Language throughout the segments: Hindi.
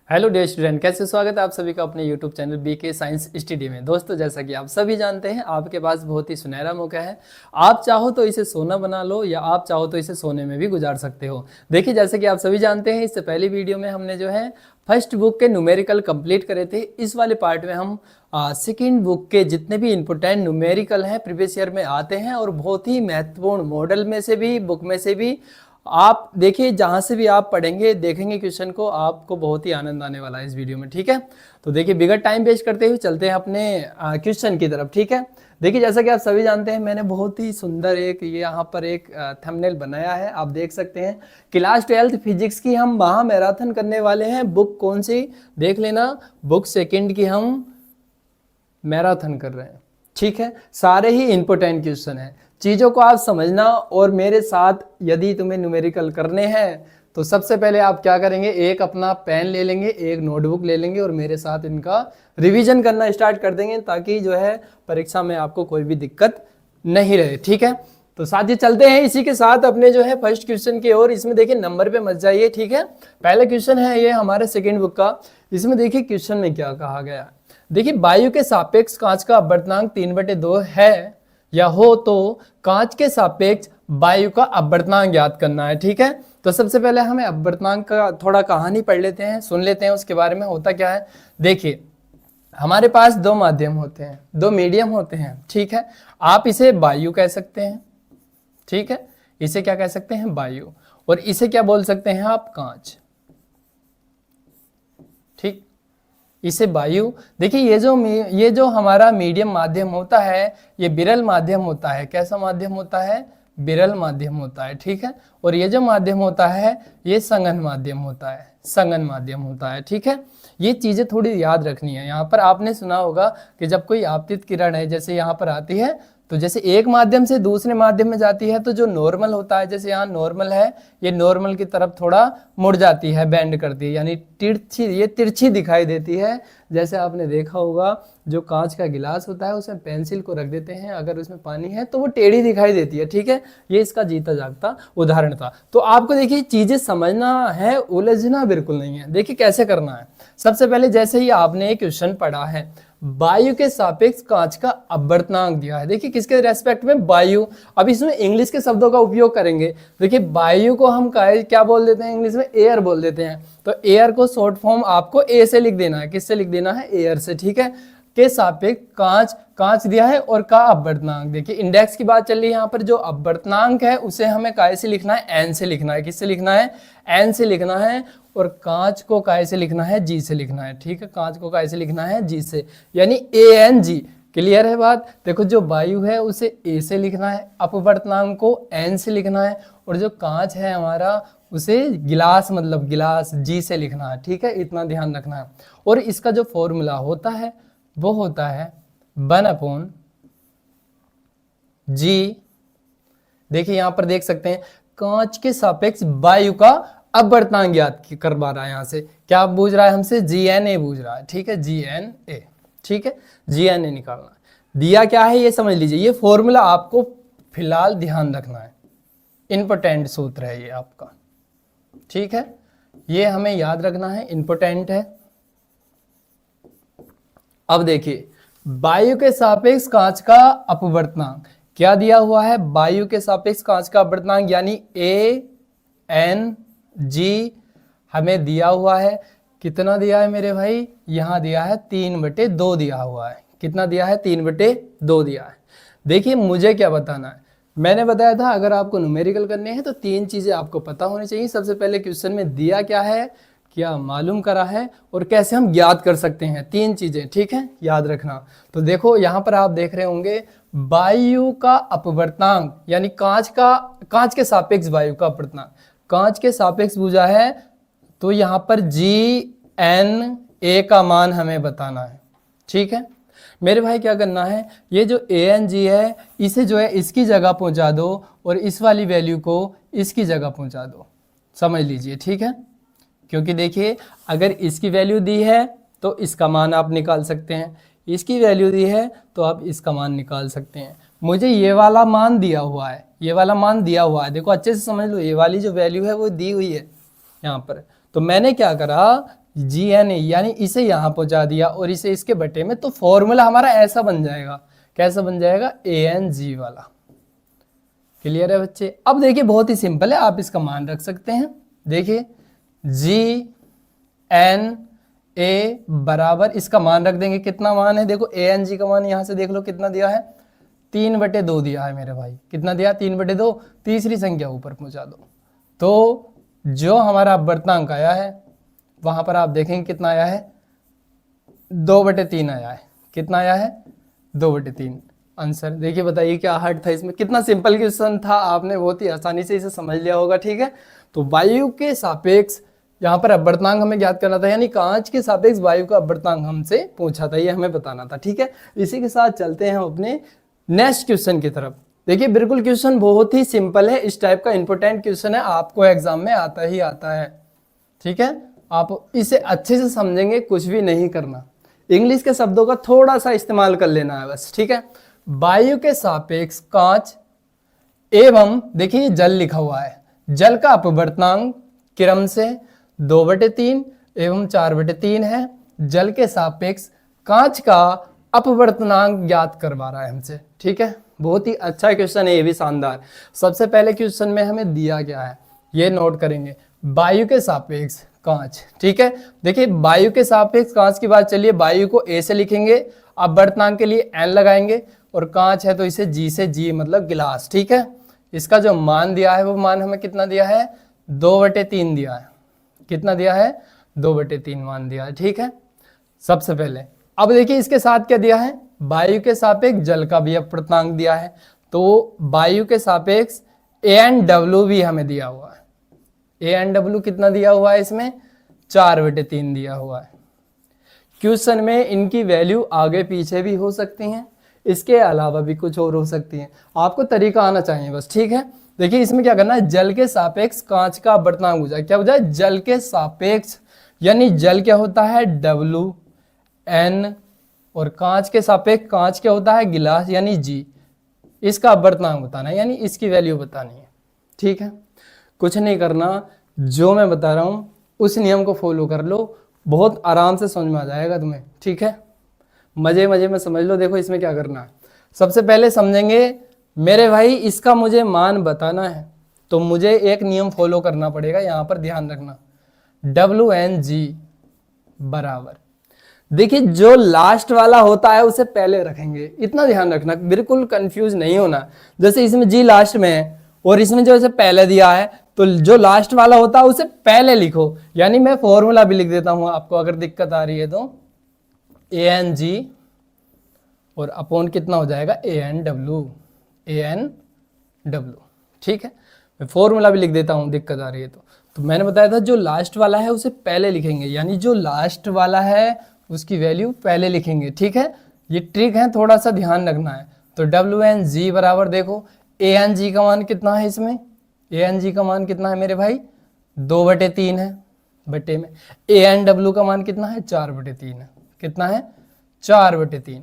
हेलो डियर स्टूडेंट, कैसे स्वागत है आप सभी का अपने YouTube channel BK science study में। दोस्तों, जैसा कि आप सभी जानते हैं, आपके पास बहुत ही सुनहरा मौका है। आप चाहो तो इसे सोना बना लो या आप चाहो तो इसे सोने में भी गुजार सकते हो। देखिए, जैसे कि आप सभी जानते हैं, इससे पहली वीडियो में हमने जो है फर्स्ट बुक के न्यूमेरिकल कंप्लीट करे थे। इस वाले पार्ट में हम सेकेंड बुक के जितने भी इंपॉर्टेंट न्यूमेरिकल हैं प्रीवियस ईयर में आते हैं और बहुत ही महत्वपूर्ण मॉडल में से भी, बुक में से भी आप देखिए, जहां से भी आप पढ़ेंगे देखेंगे क्वेश्चन को, आपको बहुत ही आनंद आने वाला है इस वीडियो में। ठीक है, तो देखिए बिगड़ टाइम वेस्ट करते हुए चलते हैं अपने क्वेश्चन की तरफ। ठीक है, देखिए जैसा कि आप सभी जानते हैं, मैंने बहुत ही सुंदर एक यहाँ पर एक थंबनेल बनाया है। आप देख सकते हैं, क्लास 12th फिजिक्स की हम महा मैराथन करने वाले हैं। बुक कौन सी देख लेना, बुक सेकेंड की हम मैराथन कर रहे हैं। ठीक है, सारे ही इंपॉर्टेंट क्वेश्चन हैं, चीज़ों को आप समझना। और मेरे साथ यदि तुम्हें न्यूमेरिकल करने हैं तो सबसे पहले आप क्या करेंगे, एक अपना पेन ले लेंगे, एक नोटबुक ले लेंगे और मेरे साथ इनका रिवीजन करना स्टार्ट कर देंगे, ताकि जो है परीक्षा में आपको कोई भी दिक्कत नहीं रहे। ठीक है, तो साथ ही चलते हैं इसी के साथ अपने जो है फर्स्ट क्वेश्चन की ओर। इसमें देखिए नंबर पे मत जाइए। ठीक है, पहला क्वेश्चन है ये हमारे सेकेंड बुक का। इसमें देखिए क्वेश्चन में क्या कहा गया। देखिए, वायु के सापेक्ष कांच का अपवर्तनांक 3/2 है या हो तो कांच के सापेक्ष वायु का अपवर्तनांक ज्ञात करना है। ठीक है, तो सबसे पहले हमें अपवर्तनांक का थोड़ा कहानी पढ़ लेते हैं, सुन लेते हैं उसके बारे में होता क्या है। देखिए, हमारे पास दो माध्यम होते हैं, दो मीडियम होते हैं। ठीक है, आप इसे वायु कह सकते हैं। ठीक है, इसे क्या कह सकते हैं, वायु। और इसे क्या बोल सकते हैं आप, कांच। ठीक, इसे वायु। देखिए, ये जो हमारा मीडियम माध्यम होता है, ये विरल माध्यम होता है। कैसा माध्यम होता है, विरल माध्यम होता है। ठीक है, और ये जो माध्यम होता है ये संघन माध्यम होता है, संघन माध्यम होता है। ठीक है, ये चीजें थोड़ी याद रखनी है। यहाँ पर आपने सुना होगा कि जब कोई आपतित किरण है, जैसे यहाँ पर आती है, तो जैसे एक माध्यम से दूसरे माध्यम में जाती है, तो जो नॉर्मल होता है, जैसे यहाँ नॉर्मल है, ये नॉर्मल की तरफ थोड़ा मुड़ जाती है, बेंड करती है, यानी तिरछी, ये तिरछी दिखाई देती है। जैसे आपने देखा होगा, जो कांच का गिलास होता है उसमें पेंसिल को रख देते हैं, अगर उसमें पानी है तो वो टेढ़ी दिखाई देती है। ठीक है, ये इसका जीता जागता उदाहरण था। तो आपको देखिए चीजें समझना है, उलझना बिल्कुल नहीं है। देखिए कैसे करना है। सबसे पहले जैसे ही आपने एक क्वेश्चन पढ़ा है, वायु के सापेक्ष कांच का अपवर्तनांक दिया है। देखिए किसके रेस्पेक्ट में, वायु। अब इसमें इंग्लिश के शब्दों का उपयोग करेंगे। देखिए, वायु को हम क्या बोल देते हैं इंग्लिश में, एयर बोल देते हैं। तो एयर को शॉर्ट फॉर्म आपको ए से लिख देना है। किससे लिख देना है, एयर से। ठीक है, के सापेक्ष कांच, कांच दिया है और का अपवर्तनांक। देखिए इंडेक्स की बात चल रही है यहाँ पर, जो अपवर्तनांक है उसे हमें काय से लिखना है, एन से लिखना है। किससे लिखना है, एन से लिखना है। और कांच को काय से लिखना है, जी से लिखना है। ठीक है, कांच को काय से लिखना है, जी से, यानी ANG। क्लियर है बात। देखो, जो वायु है उसे ए से लिखना है, अपवर्तनांक को एन से लिखना है, और जो कांच है हमारा उसे गिलास, मतलब गिलास, जी से लिखना है। ठीक है, इतना ध्यान रखना है। और इसका जो फॉर्मूला होता है वो होता है 1/G। देखिए यहां पर देख सकते हैं, कांच के सापेक्ष वायु का अपवर्तनांक ज्ञात करवा रहा है। यहां से क्या पूछ रहा है हमसे, GNA पूछ रहा है। ठीक है, GNA। ठीक है, GNA निकालना दिया क्या है ये समझ लीजिए। ये फॉर्मूला आपको फिलहाल ध्यान रखना है, इंपॉर्टेंट सूत्र है ये आपका। ठीक है, ये हमें याद रखना है, इंपॉर्टेंट है। अब देखिए, वायु के सापेक्ष कांच का अपवर्तनांक क्या दिया हुआ है, वायु के सापेक्ष कांच का अपवर्तनांक यानी ANG हमें दिया हुआ है। कितना दिया है मेरे भाई, यहां दिया है 3/2 दिया हुआ है। कितना दिया है, 3/2 दिया है। देखिए मुझे क्या बताना है, मैंने बताया था अगर आपको न्यूमेरिकल करने हैं तो तीन चीजें आपको पता होनी चाहिए। सबसे पहले क्वेश्चन में दिया क्या है, क्या मालूम करा है, और कैसे हम ज्ञात कर सकते हैं, तीन चीजें। ठीक है, याद रखना। तो देखो यहां पर आप देख रहे होंगे, वायु का अपवर्तनांक यानी कांच के सापेक्ष वायु का अपवर्तनांक, कांच के सापेक्ष पूछा है, तो यहां पर GNA का मान हमें बताना है। ठीक है मेरे भाई, क्या करना है, ये जो ANG है इसे जो है इसकी जगह पहुंचा दो, और इस वाली वैल्यू को इसकी जगह पहुंचा दो, समझ लीजिए। ठीक है, क्योंकि देखिए अगर इसकी वैल्यू दी है तो इसका मान आप निकाल सकते हैं, इसकी वैल्यू दी है तो आप इसका मान निकाल सकते हैं। मुझे ये वाला मान दिया हुआ है, ये वाला मान दिया हुआ है। देखो अच्छे से समझ लो, ये वाली जो वैल्यू है वो दी हुई है यहाँ पर। तो मैंने क्या करा GN यानी इसे यहाँ पहुंचा दिया और इसे इसके बटे में, तो फॉर्मूला हमारा ऐसा बन जाएगा। कैसा बन जाएगा? ANG वाला। क्लियर है बच्चे? अब देखिए बहुत ही सिंपल है, आप इसका मान रख सकते हैं। देखिए GNA बराबर इसका मान रख देंगे। कितना मान है? देखो ANG का मान यहां से देख लो कितना दिया है, 3/2 दिया है मेरे भाई। कितना दिया? 3/2। तीसरी संख्या ऊपर पहुंचा दो, तो जो हमारा अपवर्तनांक आया है वहां पर आप देखेंगे कितना आया है, 2/3 आया है। कितना आया है? 2/3 आंसर। देखिए बताइए क्या हार्ड था इसमें? कितना सिंपल क्वेश्चन था, आपने बहुत ही आसानी से इसे समझ लिया होगा। ठीक है, तो वायु के सापेक्ष यहाँ पर अपवर्तनांक हमें ज्ञात करना था, यानी कांच के सापेक्ष वायु का अपवर्तनांक हमसे पूछा था, ये हमें बताना था। ठीक है, इसी के साथ चलते हैं अपने नेक्स्ट क्वेश्चन की तरफ। देखिए बिल्कुल क्वेश्चन बहुत ही सिंपल है, इस टाइप का इंपॉर्टेंट क्वेश्चन है, आपको एग्जाम में आता ही आता है। ठीक है, आप इसे अच्छे से समझेंगे, कुछ भी नहीं करना, इंग्लिश के शब्दों का थोड़ा सा इस्तेमाल कर लेना है बस। ठीक है, वायु के सापेक्ष कांच एवं, देखिए जल लिखा हुआ है, जल का अपवर्तनांक क्रम से 2/3 एवं 4/3 है। जल के सापेक्ष कांच का अपवर्तनांक ज्ञात करवा रहा है हमसे। ठीक है, बहुत ही अच्छा क्वेश्चन है, ये भी शानदार। सबसे पहले क्वेश्चन में हमें दिया गया है, ये नोट करेंगे, वायु के सापेक्ष कांच। ठीक है, देखिए वायु के सापेक्ष कांच की बात चलिए, वायु को A से लिखेंगे, अपवर्तनांक के लिए N लगाएंगे, और कांच है तो इसे G से, G मतलब गिलास। ठीक है, इसका जो मान दिया है वो मान हमें कितना दिया है? 2/3 दिया है। कितना दिया है? 2/3 मान दिया है। ठीक है, सबसे पहले अब देखिए इसके साथ क्या दिया है, वायु के सापेक्ष जल का भी अपवर्तनांक दिया है, तो वायु के सापेक्ष ANW भी हमें दिया हुआ है। ANW कितना दिया हुआ है इसमें? 4/3 दिया हुआ है। क्वेश्चन में इनकी वैल्यू आगे पीछे भी हो सकती हैं, इसके अलावा भी कुछ और हो सकती है, आपको तरीका आना चाहिए बस। ठीक है, देखिए इसमें क्या करना है, जल के सापेक्ष कांच का अपवर्तनांक हो जाए। क्या हो जाए? जल के सापेक्ष, यानी जल क्या होता है? WN, और कांच के सापेक्ष कांच क्या होता है? गिलास, यानी G। इसका अपवर्तनांक बताना है, यानी इसकी वैल्यू बतानी है। ठीक है, कुछ नहीं करना, जो मैं बता रहा हूं उस नियम को फॉलो कर लो, बहुत आराम से समझ में आ जाएगा तुम्हें। ठीक है, मजे मजे में समझ लो। देखो इसमें क्या करना है, सबसे पहले समझेंगे मेरे भाई, इसका मुझे मान बताना है तो मुझे एक नियम फॉलो करना पड़ेगा, यहां पर ध्यान रखना, WNG बराबर, देखिए जो लास्ट वाला होता है उसे पहले रखेंगे, इतना ध्यान रखना, बिल्कुल कंफ्यूज नहीं होना। जैसे इसमें G लास्ट में है और इसमें जो इसे पहले दिया है, तो जो लास्ट वाला होता है उसे पहले लिखो, यानी मैं फॉर्मूला भी लिख देता हूं आपको अगर दिक्कत आ रही है तो, ANG और अपॉन कितना हो जाएगा? ANW। ठीक है, मैं फॉर्मूला भी लिख देता हूं दिक्कत आ रही है तो मैंने बताया था जो लास्ट वाला है उसे पहले लिखेंगे, यानी जो लास्ट वाला है उसकी वैल्यू पहले लिखेंगे। ठीक है, ये ट्रिक है, थोड़ा सा ध्यान रखना है। तो WNG बराबर, देखो ANG का मान कितना है इसमें? ANG का मान कितना है मेरे भाई? 2/3 है, बटे में ANW का मान कितना है? 4/3 है। कितना है? 4/3।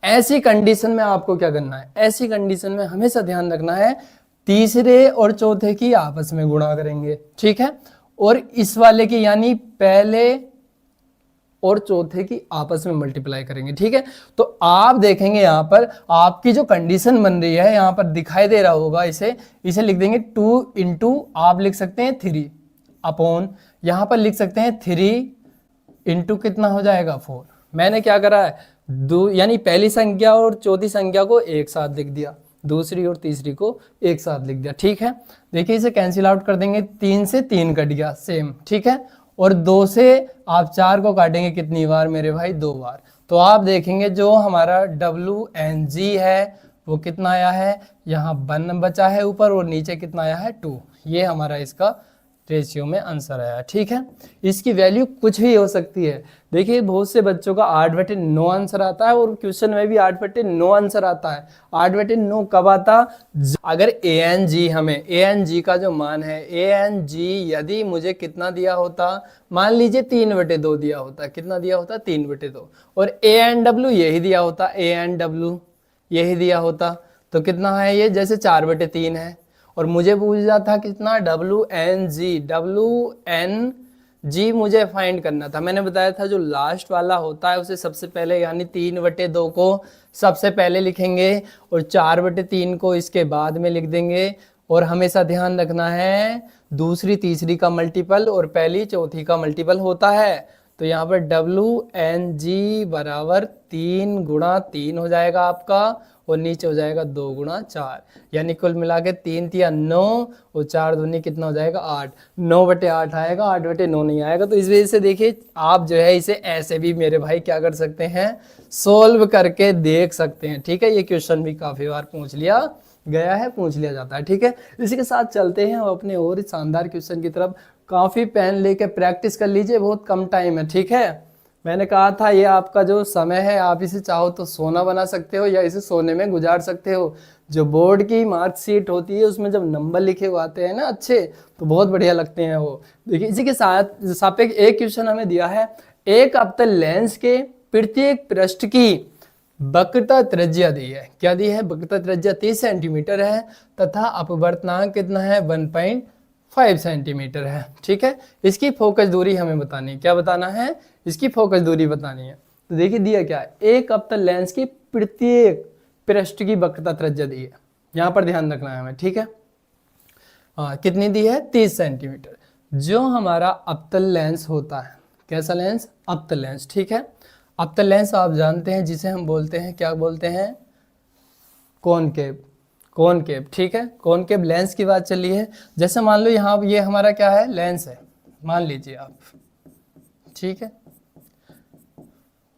ऐसी कंडीशन में आपको क्या करना है, ऐसी कंडीशन में हमेशा ध्यान रखना है तीसरे और चौथे की आपस में गुणा करेंगे। ठीक है, और इस वाले की यानी पहले और चौथे की आपस में मल्टीप्लाई करेंगे। ठीक है, तो आप देखेंगे यहां पर आपकी जो कंडीशन बन रही है, यहां पर दिखाई दे रहा होगा, इसे लिख देंगे 2 इंटू, आप लिख सकते हैं 3 अपॉन, यहां पर लिख सकते हैं 3 इंटू कितना हो जाएगा? 4। मैंने क्या करा है, यानी पहली संख्या और चौथी संख्या को एक साथ लिख दिया, दूसरी और तीसरी को एक साथ लिख दिया। ठीक है, देखिए इसे कैंसिल आउट कर देंगे, 3 से 3 कट गया सेम। ठीक है, और 2 से आप 4 को काटेंगे कितनी बार मेरे भाई? 2 बार। तो आप देखेंगे जो हमारा WNG है वो कितना आया है, यहाँ 1 बचा है ऊपर, और नीचे कितना आया है? 2। ये हमारा इसका रेशियो में आंसर आया। ठीक है, इसकी वैल्यू कुछ भी हो सकती है। देखिए बहुत से बच्चों का 8/9 आंसर आता है, और क्वेश्चन में भी 8/9 आंसर आता है। 8/9 कब आता? अगर ANG, हमें ANG का जो मान है, ANG यदि मुझे कितना दिया होता, मान लीजिए 3/2 दिया होता, कितना दिया होता? 3/2, और ANW यही दिया होता, ANW यही दिया होता, तो कितना है ये? जैसे 4/3 है, और मुझे पूछा था कितना? WNG जी मुझे फाइंड करना था। मैंने बताया था जो लास्ट वाला होता है उसे सबसे पहले यानी 3/2 को सबसे पहले लिखेंगे और 4/3 को इसके बाद में लिख देंगे। और हमेशा ध्यान रखना है दूसरी तीसरी का मल्टीपल और पहली चौथी का मल्टीपल होता है। तो यहाँ पर WNG बराबर 3 गुणा 3 हो जाएगा आपका और नीचे हो जाएगा 2 गुणा 4 यानी कुल मिला के 3 तिया 9 और 4 दूनी कितना हो जाएगा 8। 9/8 आएगा, 8/9 नहीं आएगा। तो इस वजह से देखिए आप जो है इसे ऐसे भी मेरे भाई क्या कर सकते हैं, सोल्व करके देख सकते हैं। ठीक है, ये क्वेश्चन भी काफी बार पूछ लिया गया है, पूछ लिया जाता है। ठीक है, इसी के साथ चलते हैं अपने और शानदार क्वेश्चन की तरफ। काफी पेन लेके प्रैक्टिस कर लीजिए, बहुत कम टाइम है। ठीक है, मैंने कहा था ये आपका जो समय है आप इसे चाहो तो सोना बना सकते हो या इसे सोने में गुजार सकते हो। जो बोर्ड की मार्कशीट होती है उसमें जब नंबर लिखे हुए आते हैं ना अच्छे, तो बहुत बढ़िया लगते हैं वो। देखिए इसी के साथ सापेक्ष एक क्वेश्चन हमें दिया है, एक अवतल लेंस के प्रत्येक पृष्ठ की वक्रता त्रिज्या दी है। क्या दी है? वक्रता त्रिज्या 30 सेंटीमीटर है तथा अपवर्तनांक कितना है? 1.5 सेंटीमीटर है। ठीक है, इसकी फोकस दूरी हमें बतानी है। क्या बताना है? इसकी फोकस दूरी बतानी है। तो देखिए दिया क्या है, एक अवतल लेंस की प्रत्येक पृष्ठ की वक्रता त्रिज्या दी है, यहां पर ध्यान रखना है हमें। ठीक है, कितनी दी है? 30 सेंटीमीटर। जो हमारा अवतल लेंस होता है, कैसा लेंस? अवतल लेंस। ठीक है, अवतल लेंस आप जानते हैं जिसे हम बोलते हैं, क्या बोलते हैं? कॉनकेव। कॉनकेव, ठीक है, कॉनकेव लेंस की बात चली है। जैसे मान लो यहाँ ये हमारा क्या है? लेंस है, मान लीजिए आप। ठीक है,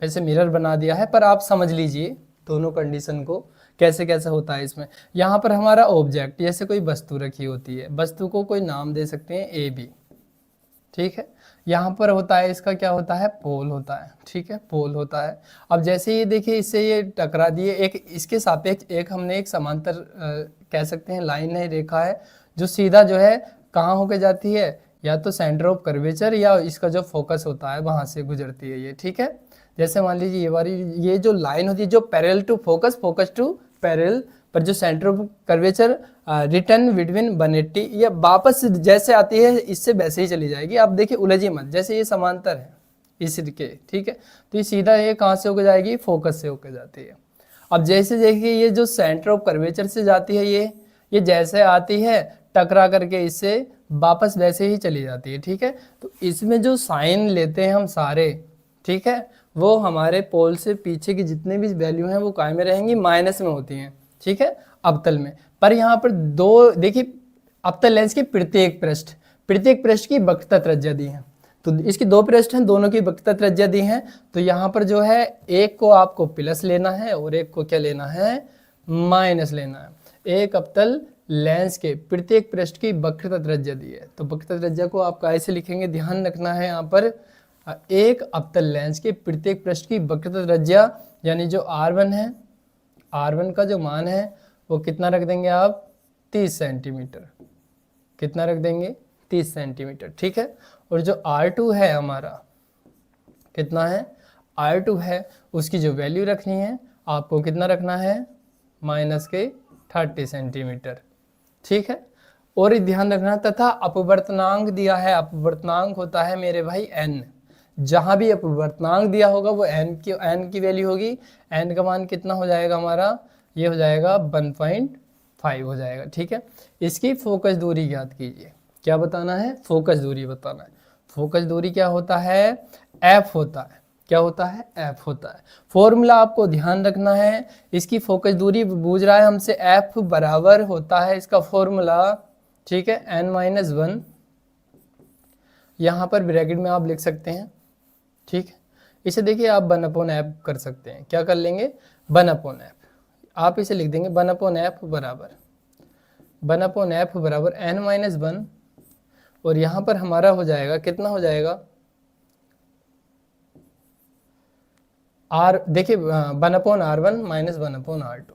वैसे मिरर बना दिया है पर आप समझ लीजिए दोनों कंडीशन को कैसे कैसे होता है इसमें। यहाँ पर हमारा ऑब्जेक्ट जैसे कोई वस्तु रखी होती है, वस्तु को कोई नाम दे सकते हैं AB। ठीक है, यहाँ पर होता है इसका क्या होता है? पोल होता है। ठीक है, पोल होता है। अब जैसे ये देखिए इससे ये टकरा दिए, एक इसके सापेक्ष एक हमने एक समांतर कह सकते हैं लाइन है, रेखा है जो सीधा जो है कहाँ होके जाती है? या तो सेंटर ऑफ कर्वेचर या इसका जो फोकस होता है वहां से गुजरती है ये। ठीक है, जैसे मान लीजिए ये वाली ये जो लाइन होती है जो parallel to focus, focus to parallel, पर जो centre of curvature return between 180 या वापस जैसे आती है इससे वैसे ही चली जाएगी। आप देखिए उलझिए मत, जैसे ये समांतर है इसके। ठीक है, तो ये सीधा ये कहाँ से होकर जाएगी? फोकस से होकर जाती है। अब जैसे देखिए ये जो सेंटर ऑफ कर्वेचर से जाती है ये जैसे आती है टकरा करके इससे वापस वैसे ही चली जाती है। ठीक है, तो इसमें जो साइन लेते हैं हम सारे, ठीक है, वो हमारे पोल से पीछे की जितने भी वैल्यू हैं वो काय में रहेंगी? माइनस में होती हैं। ठीक है, अवतल में। पर यहाँ पर दो देखिए अवतल लेंस के प्रत्येक पृष्ठ की वक्रता त्रिज्या दी है। तो इसकी 2 पृष्ठ हैं, दोनों की वक्रता त्रिज्या दी है। तो यहाँ पर जो है एक को आपको प्लस लेना है और एक को क्या लेना है? माइनस लेना है। एक अवतल लेंस के प्रत्येक पृष्ठ की वक्रता त्रिज्या दी है, तो वक्रता त्रिज्या को आप कैसे लिखेंगे? ध्यान रखना है यहाँ पर, एक अवतल लेंस के प्रत्येक पृष्ठ की वक्रता त्रिज्या यानी जो R1 है, R1 का जो मान है वो कितना रख देंगे आप? 30 सेंटीमीटर। कितना रख देंगे? 30 सेंटीमीटर। ठीक है, और जो R2 है हमारा कितना है? R2 है उसकी जो वैल्यू रखनी है आपको कितना रखना है? -30 सेंटीमीटर। ठीक है, और ध्यान रखना तथा अपवर्तनांक दिया है। अपवर्तनांक होता है मेरे भाई n। जहां भी अपवर्तनांक दिया होगा वो n की वैल्यू होगी। n का मान कितना हो जाएगा हमारा? ये हो जाएगा 1.5 हो जाएगा। ठीक है, इसकी फोकस दूरी ज्ञात कीजिए। क्या बताना है? फोकस दूरी बताना है। फोकस दूरी क्या होता है? f होता है। क्या होता है? f होता है। फॉर्मूला आपको ध्यान रखना है, इसकी फोकस दूरी पूछ रहा है हमसे, f बराबर होता है इसका फॉर्मूला, ठीक है, n-1। यहाँ पर ब्रैकेट में आप लिख सकते हैं। ठीक है, इसे देखिए आप 1/f कर सकते हैं। क्या कर लेंगे? 1/f। आप इसे लिख देंगे 1/f बराबर 1/f बराबर n-1। और यहाँ पर हमारा हो जाएगा कितना हो जाएगा? देखिए 1/r1 - 1/r2।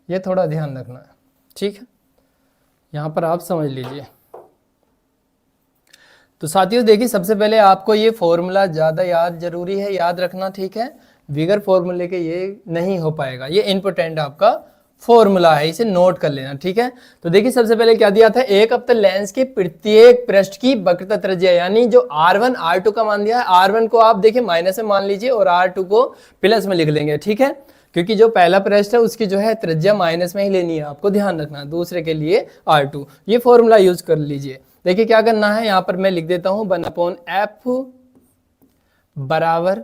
ये थोड़ा ध्यान रखना है। ठीक है, यहाँ पर आप समझ लीजिए। तो साथियों देखिए सबसे पहले आपको ये फॉर्मूला ज़्यादा याद जरूरी है, याद रखना। ठीक है, बिगर फॉर्मूले के ये नहीं हो पाएगा। ये इम्पोर्टेंट आपका फॉर्मूला है, इसे नोट कर लेना, ठीक है। तो देखिए सबसे पहले क्या दिया था, एक अवतल लेंस के प्रत्येक पृष्ठ की वक्रता त्रिज्या, यानी जो R1 R2 का मान दिया है, R1 को आप देखिए माइनस में मान लीजिए और R2 को प्लस में लिख लेंगे, ठीक है, क्योंकि जो पहला पृष्ठ है उसकी जो है त्रिज्या माइनस में ही लेनी है, आपको ध्यान रखना, दूसरे के लिए R2, ये फॉर्मूला यूज कर लीजिए। देखिए क्या करना है, यहाँ पर मैं लिख देता हूँ 1/f बराबर,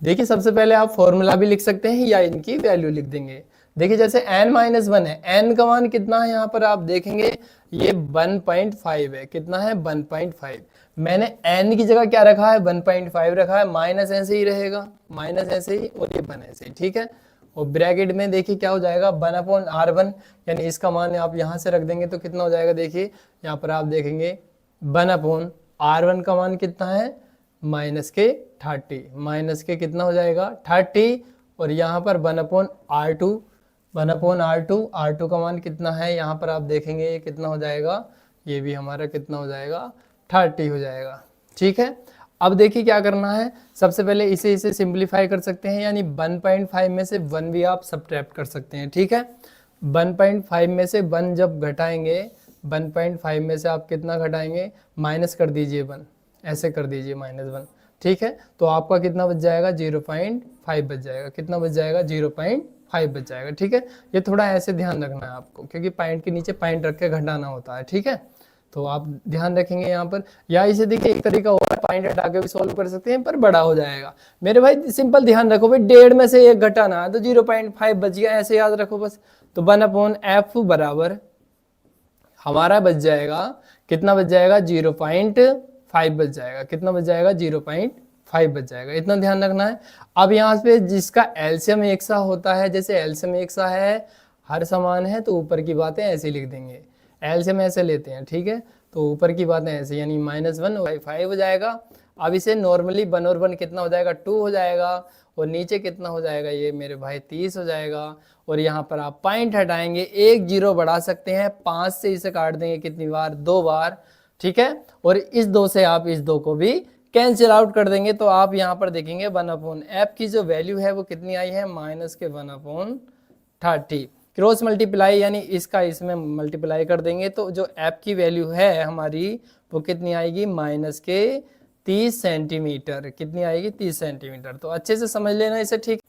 देखिए सबसे पहले आप फॉर्मूला भी लिख सकते हैं या इनकी वैल्यू लिख देंगे। देखिए जैसे n-1 है, n का मान कितना है, यहाँ पर आप देखेंगे ये 1.5 है, कितना है 1.5, मैंने n की जगह क्या रखा है 1.5 रखा है, माइनस ऐसे ही रहेगा, माइनस ऐसे ही और ये 1 ऐसे ही, ठीक है। और ब्रैकेट में देखिए क्या हो जाएगा 1/R1, यानी इसका मान आप यहाँ से रख देंगे तो कितना हो जाएगा, देखिए यहाँ पर आप देखेंगे 1/R1 का मान कितना है -30, माइनस के कितना हो जाएगा 30, और यहाँ पर 1/R2, 1/R2, R2 का मान कितना है, यहाँ पर आप देखेंगे ये कितना हो जाएगा, ये भी हमारा कितना हो जाएगा 30 हो जाएगा, ठीक है। अब देखिए क्या करना है, सबसे पहले इसे सिंप्लीफाई कर सकते हैं, यानी 1.5 में से 1 भी आप सब्ट्रैक्ट कर सकते हैं, ठीक है। 1.5 में से 1 जब घटाएंगे, 1.5 में से आप कितना घटाएंगे, माइनस कर दीजिए 1, ऐसे कर दीजिए -1, ठीक है। तो आपका कितना बच जाएगा 0.5 बच जाएगा, कितना बच जाएगा 0.5 बच जाएगा, ठीक है। ये थोड़ा ऐसे ध्यान रखना है आपको, क्योंकि पॉइंट के नीचे पॉइंट रख के घटाना होता है, ठीक है। तो आप ध्यान रखेंगे यहाँ पर, या इसे देखिए एक तरीका और पॉइंट हटा के भी सॉल्व कर सकते हैं, पर बड़ा हो जाएगा। मेरे भाई सिंपल ध्यान रखो भाई, 1.5 में से 1 घटाना है तो 0.5 बच गया, ऐसे याद रखो बस। तो 1/f बराबर हमारा बच जाएगा, कितना बच जाएगा 0.5 बच जाएगा, कितना बच जाएगा 0.5 बच जाएगा, इतना ध्यान रखना है। अब यहाँ पे जिसका एलसीएम एक सा होता है, जैसे एलसीएम एक सा है, हर समान है, तो ऊपर की बातें ऐसे लिख देंगे, एलसीएम ऐसे लेते हैं, ठीक है। तो ऊपर की बातें ऐसे, यानी -1/5 हो जाएगा। अब इसे नॉर्मली 1 और 1 कितना हो जाएगा 2 हो जाएगा, और नीचे कितना हो जाएगा ये मेरे भाई 30 हो जाएगा। और यहाँ पर आप पॉइंट हटाएंगे, 1 0 बढ़ा सकते हैं, 5 से इसे काट देंगे कितनी बार, 2 बार, ठीक है। और इस 2 से आप इस 2 को भी कैंसिल आउट कर देंगे, तो आप यहाँ पर देखेंगे 1/f की जो वैल्यू है वो कितनी आई है, -1/30। क्रॉस मल्टीप्लाई यानी इसका इसमें मल्टीप्लाई कर देंगे, तो जो f की वैल्यू है हमारी वो कितनी आएगी, -30 सेंटीमीटर, कितनी आएगी 30 सेंटीमीटर। तो अच्छे से समझ लेना इसे, ठीक।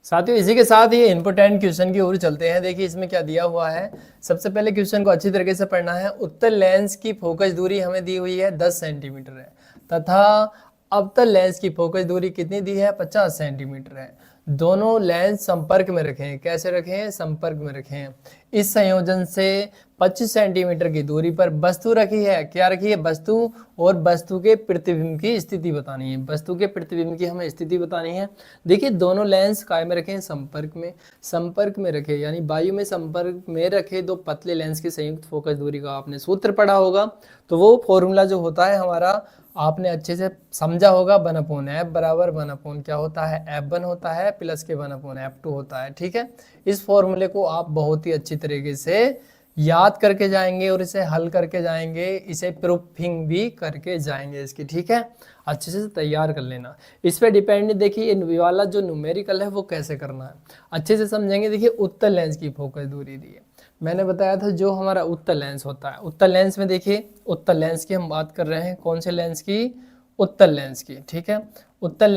साथियों इसी के साथ ये इंपोर्टेंट क्वेश्चन की ओर चलते हैं। देखिए इसमें क्या दिया हुआ है, सबसे पहले क्वेश्चन को अच्छी तरीके से पढ़ना है। उत्तल लेंस की फोकस दूरी हमें दी हुई है 10 सेंटीमीटर है, तथा अवतल लेंस की फोकस दूरी कितनी दी है, 50 सेंटीमीटर है। दोनों लेंस संपर्क में रखें, कैसे रखें, संपर्क में रखें। इस संयोजन से 25 सेंटीमीटर की दूरी पर वस्तु रखी है, क्या रखी है, वस्तु, और वस्तु के प्रतिबिंब की स्थिति बतानी है, वस्तु के प्रतिबिंब की हमें स्थिति बतानी है। देखिए दोनों लेंस काय में रखें, संपर्क में, संपर्क में रखे, यानी वायु में संपर्क में रखे दो पतले लेंस की संयुक्त फोकस दूरी का आपने सूत्र पढ़ा होगा, तो वो फॉर्मूला जो होता है हमारा आपने अच्छे से समझा होगा, 1/f बराबर 1 क्या होता है, f1 होता है, प्लस के 1/f2 होता है, ठीक है। इस फॉर्मूले को आप बहुत ही अच्छी तरीके से याद करके जाएंगे और इसे हल करके जाएंगे, इसे प्रूफिंग भी करके जाएंगे इसकी, ठीक है। अच्छे से तैयार कर लेना, इस पे डिपेंड। देखिए इन वाला जो न्यूमेरिकल है वो कैसे करना है अच्छे से समझेंगे। देखिए उत्तल लेंस की फोकस दूरी दी है, मैंने बताया था जो हमारा उत्तल लेंस होता है, उत्तल लेंस में देखिए, उत्तल लेंस की हम बात कर रहे हैं, कौन से लेंस की, उत्तल लेंस की, ठीक है। उत्तल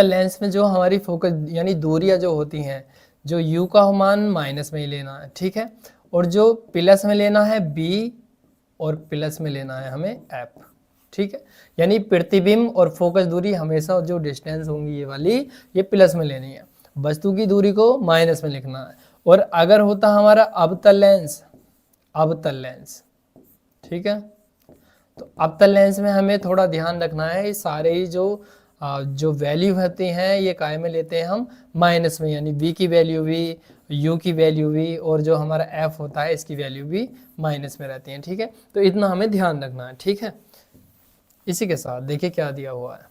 लेंस में जो हमारी फोकस यानी दूरियां जो होती हैं, जो u का मान माइनस में ही लेना है, ठीक है, और जो प्लस में लेना है b, और प्लस में लेना है हमें f, ठीक है। यानी प्रतिबिंब और फोकस दूरी हमेशा जो डिस्टेंस होंगी ये वाली, ये प्लस में लेनी है, वस्तु की दूरी को माइनस में लिखना है। और अगर होता हमारा अवतल लेंस, ठीक है, तो अवतल लेंस में हमें थोड़ा ध्यान रखना है, सारे ही जो वैल्यू होती हैं ये काय में लेते हैं हम, माइनस में, यानी v की वैल्यू भी, u की वैल्यू भी, और जो हमारा f होता है इसकी वैल्यू भी माइनस में रहती है, ठीक है। तो इतना हमें ध्यान रखना है, ठीक है। इसी के साथ देखिए क्या दिया हुआ है,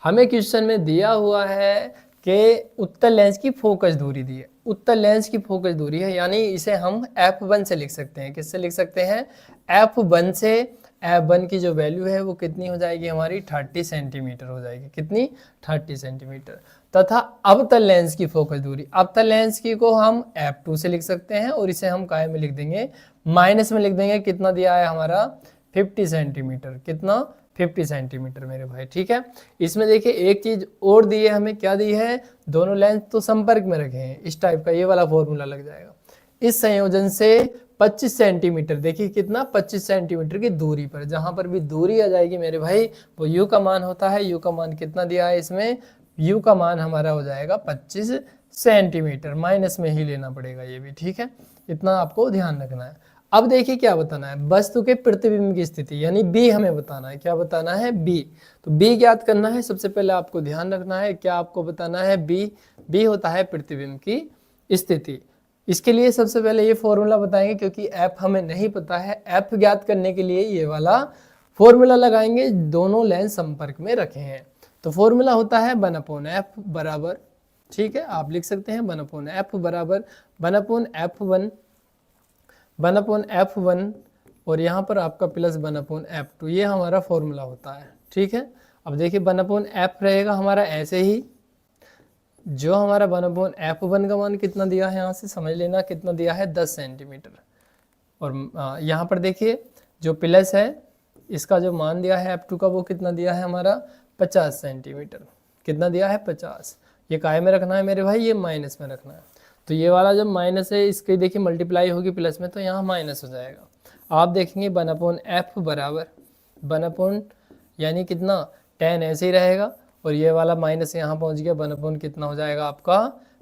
हमें क्वेश्चन में दिया हुआ है कि उत्तल लेंस की फोकस दूरी दी है, उत्तल लेंस की फोकस दूरी है, यानी इसे हम f1 से लिख सकते हैं, किससे लिख सकते हैं, f1 से। F1 की जो वैल्यू है वो कितनी हो जाएगी हमारी 30 सेंटीमीटर हो जाएगी। कितनी? 30 सेंटीमीटर। तथा अवतल लेंस की फोकस दूरी, अवतल लेंस की को हम F2 से लिख सकते हैं और इसे हम काय में लिख देंगे, माइनस में लिख देंगे। कितना दिया है हमारा 50 सेंटीमीटर। कितना? 50 सेंटीमीटर मेरे भाई। ठीक है, इसमें देखिए एक चीज और दी है हमें, क्या दी है, दोनों लेंस तो संपर्क में रखे हैं, इस टाइप का ये वाला फॉर्मूला लग जाएगा। इस संयोजन से 25 सेंटीमीटर, देखिए कितना, 25 सेंटीमीटर की दूरी पर, जहां पर भी दूरी आ जाएगी मेरे भाई वो u का मान होता है। u का मान कितना दिया है इसमें, u का मान हमारा हो जाएगा 25 सेंटीमीटर, माइनस में ही लेना पड़ेगा ये भी। ठीक है, इतना आपको ध्यान रखना है। अब देखिए क्या बताना है, वस्तु के प्रतिबिंब की स्थिति, यानी बी हमें बताना है। क्या बताना है? बी। तो बी ज्ञात करना है, सबसे पहले आपको ध्यान रखना है क्या आपको बताना है, बी। बी होता है प्रतिबिंब की स्थिति। इसके लिए सबसे पहले ये फॉर्मूला बताएंगे, क्योंकि एफ हमें नहीं पता है। एफ ज्ञात करने के लिए ये वाला फॉर्मूला लगाएंगे, दोनों लेंस संपर्क में रखे हैं। तो फॉर्मूला होता है 1/f बराबर, ठीक है, आप लिख सकते हैं 1/f बराबर 1/f1, 1/f1 और यहाँ पर आपका प्लस 1/f2, ये हमारा फॉर्मूला होता है। ठीक है, अब देखिए 1/f रहेगा हमारा ऐसे ही, जो हमारा 1/f1 का मान कितना दिया है, यहाँ से समझ लेना कितना दिया है, 10 सेंटीमीटर। और यहाँ पर देखिए जो प्लस है इसका जो मान दिया है f2 का, वो कितना दिया है हमारा 50 सेंटीमीटर। कितना दिया है? 50। ये काय में रखना है मेरे भाई, ये माइनस में रखना है। तो ये वाला जब माइनस है, इसकी देखिए मल्टीप्लाई होगी प्लस में, तो यहाँ माइनस हो जाएगा। आप देखेंगे 1/f बराबर 1 यानी कितना, 10 ऐसे ही रहेगा, और ये वाला माइनस यहाँ पहुँच गया, 1 कितना हो जाएगा आपका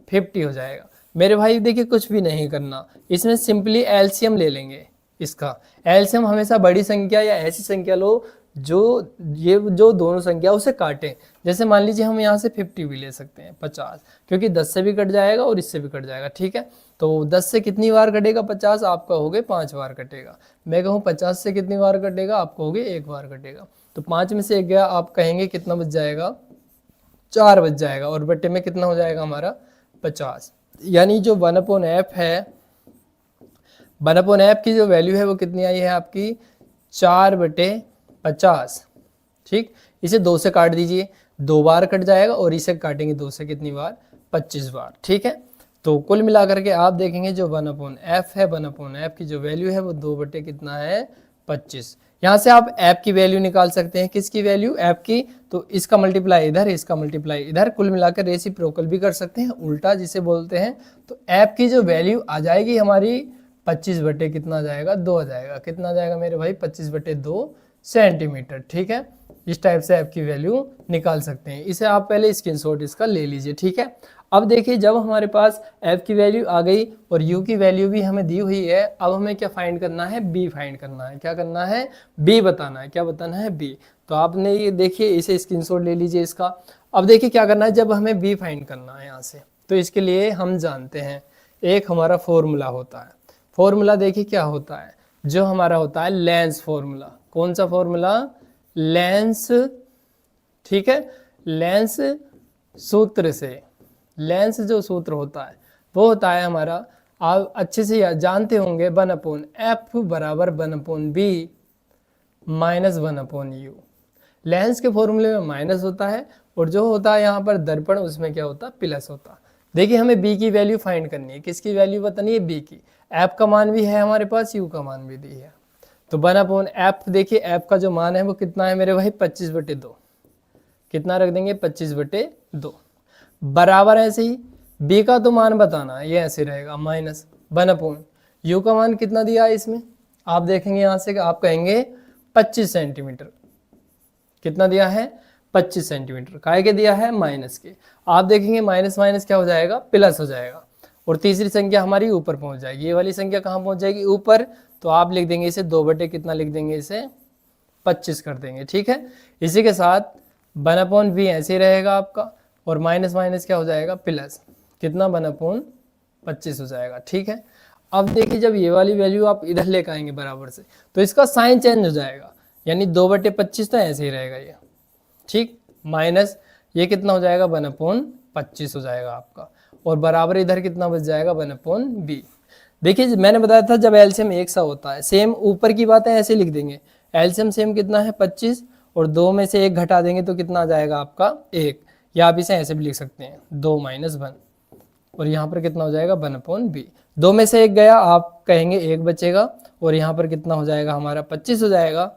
50 हो जाएगा। मेरे भाई देखिए कुछ भी नहीं करना, इसमें सिंपली एलसीएम ले लेंगे। इसका एलसीएम हमेशा बड़ी संख्या या ऐसी संख्या लो जो दोनों संख्या उसे काटें। जैसे मान लीजिए हम यहाँ से 50 भी ले सकते हैं, 50, क्योंकि 10 से भी कट जाएगा और इससे भी कट जाएगा। ठीक है, तो 10 से कितनी बार कटेगा 50, आप कहोगे 5 बार कटेगा। मैं कहूँ 50 से कितनी बार कटेगा, आप कहोगे 1 बार कटेगा। तो 5 में से 1 गया, आप कहेंगे कितना बच जाएगा, 4 बच जाएगा, और बट्टे में कितना हो जाएगा हमारा 50। यानी जो 1/f है, 1/f की जो वैल्यू है वो कितनी आई है आपकी 4/50। ठीक, इसे 2 से काट दीजिए, 2 बार कट जाएगा, और इसे काटेंगे 2 से कितनी बार, 25 बार। ठीक है, तो कुल मिलाकर के आप देखेंगे जो 1/f है, 1/f की जो वैल्यू है वो 2 कितना है 25। यहाँ से आप f की वैल्यू निकाल सकते हैं। किसकी वैल्यू? f की। तो इसका मल्टीप्लाई इधर, इसका मल्टीप्लाई इधर, कुल मिलाकर रेसिप्रोकल भी कर सकते हैं, उल्टा जिसे बोलते हैं। तो f की जो वैल्यू आ जाएगी हमारी 25 कितना आ जाएगा, 2 आ जाएगा। कितना आ जाएगा मेरे भाई 25/2 सेंटीमीटर। ठीक है, इस टाइप से f की वैल्यू निकाल सकते हैं। इसे आप पहले स्क्रीनशॉट इसका ले लीजिए। ठीक है, अब देखिए जब हमारे पास f की वैल्यू आ गई और u की वैल्यू भी हमें दी हुई है, अब हमें क्या फाइंड करना है, b फाइंड करना है। क्या करना है? b बताना है। क्या बताना है? b। तो आपने ये देखिए, इसे स्क्रीनशॉट ले लीजिए इसका। अब देखिए क्या करना है, जब हमें b फाइंड करना है यहाँ से, तो इसके लिए हम जानते हैं एक हमारा फॉर्मूला होता है। फॉर्मूला देखिए क्या होता है, जो हमारा होता है लेंस फॉर्मूला। कौन सा फॉर्मूला? लेंस। ठीक है, लेंस सूत्र से, लेंस जो सूत्र होता है वो होता है हमारा, आप अच्छे से जानते होंगे, 1/f बराबर 1/b माइनस 1/u। लेंस के फॉर्मूले में माइनस होता है, और जो होता है यहाँ पर दर्पण, उसमें क्या होता है, प्लस होता है। देखिए हमें b की वैल्यू फाइंड करनी है। किसकी वैल्यू बतानी है? b की। f का मान भी है हमारे पास, u का मान भी दी है। तो 1/f, देखिए f का जो मान है वो कितना है मेरे भाई 25/2। कितना रख देंगे? 25/2 बराबर। ऐसे ही b का तो मान बताना है, ये ऐसे रहेगा माइनस 1/u का मान कितना दिया है इसमें, आप देखेंगे यहाँ से, आप कहेंगे 25 सेंटीमीटर। कितना दिया है? 25 सेंटीमीटर। काय के दिया है? माइनस के। आप देखेंगे माइनस माइनस क्या हो जाएगा, प्लस हो जाएगा, और तीसरी संख्या हमारी ऊपर पहुंच जाएगी। ये वाली संख्या कहाँ पहुंच जाएगी? ऊपर। तो आप लिख देंगे इसे 2 कितना लिख देंगे, इसे 25 कर देंगे। ठीक है, इसी के साथ 1/v ऐसे ही रहेगा आपका, और माइनस माइनस क्या हो जाएगा, प्लस। कितना? 1/25 हो जाएगा। ठीक है, अब देखिए जब ये वाली वैल्यू आप इधर लेकर आएंगे बराबर से, तो इसका साइन चेंज हो जाएगा, यानी 2/25 तो ऐसे ही रहेगा ये। ठीक, माइनस ये कितना हो जाएगा, 1/25 हो जाएगा आपका, और बराबर इधर कितना बच जाएगा, 1/b। देखिए मैंने बताया था जब एलसीएम एक सा होता है, सेम ऊपर की बातें ऐसे लिख देंगे, एलसीएम सेम कितना है 25, और 2 में से 1 घटा देंगे तो कितना आ जाएगा आपका 1, या आप इसे ऐसे भी लिख सकते हैं 2 - 1, और यहाँ पर कितना हो जाएगा 1/b। 2 में से 1 गया, आप कहेंगे 1 बचेगा, और यहाँ पर कितना हो जाएगा हमारा 25 हो जाएगा,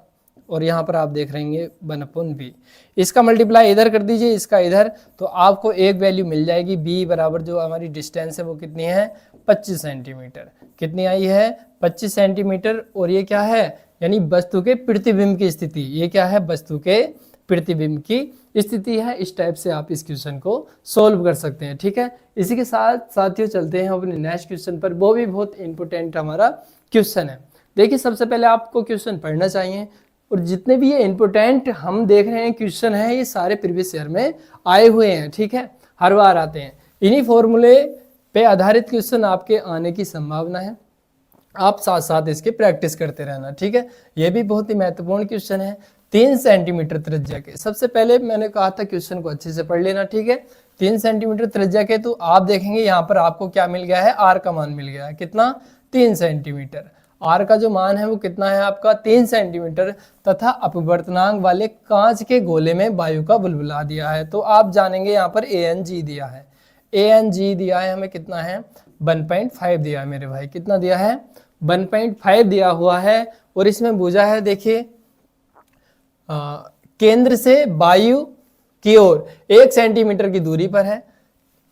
और यहाँ पर आप देख रहेंगे 1/b। इसका मल्टीप्लाई इधर कर दीजिए, इसका इधर, तो आपको एक वैल्यू मिल जाएगी b बराबर, जो हमारी डिस्टेंस है वो कितनी है 25 सेंटीमीटर। कितनी आई है 25 सेंटीमीटर, और ये क्या है, यानी वस्तु के प्रतिबिंब की स्थिति। ये क्या है, वस्तु के प्रतिबिंब की स्थिति है। इस टाइप से आप इस क्वेश्चन को सोल्व कर सकते हैं। ठीक है, इसी के साथ साथियों चलते हैं अपने नेक्स्ट क्वेश्चन पर। वो भी बहुत इंपॉर्टेंट हमारा क्वेश्चन है। देखिए, सबसे पहले आपको क्वेश्चन पढ़ना चाहिए, और जितने भी ये इंपॉर्टेंट हम देख रहे हैं क्वेश्चन है, ये सारे प्रीवियस ईयर में आए हुए हैं। ठीक है, हर बार आते हैं। इन्हीं फॉर्मूले पे आधारित क्वेश्चन आपके आने की संभावना है। आप साथ साथ इसके प्रैक्टिस करते रहना। ठीक है, ये भी बहुत ही महत्वपूर्ण क्वेश्चन है। 3 सेंटीमीटर त्रिज्या के, सबसे पहले मैंने कहा था क्वेश्चन को अच्छे से पढ़ लेना। ठीक है, 3 सेंटीमीटर त्रिज्या के, तो आप देखेंगे यहाँ पर आपको क्या मिल गया है, आर का मान मिल गया है। कितना 3 सेंटीमीटर। आर का जो मान है वो कितना है आपका 3 सेंटीमीटर, तथा अपवर्तनांक वाले कांच के गोले में वायु का बुलबुला दिया है। तो आप जानेंगे यहाँ पर ANG दिया है, ANG दिया है हमें, कितना है 1.5 दिया है मेरे भाई। कितना दिया है 1.5 दिया हुआ है, और इसमें बुझा है देखिए केंद्र से वायु की ओर 1 सेंटीमीटर की दूरी पर है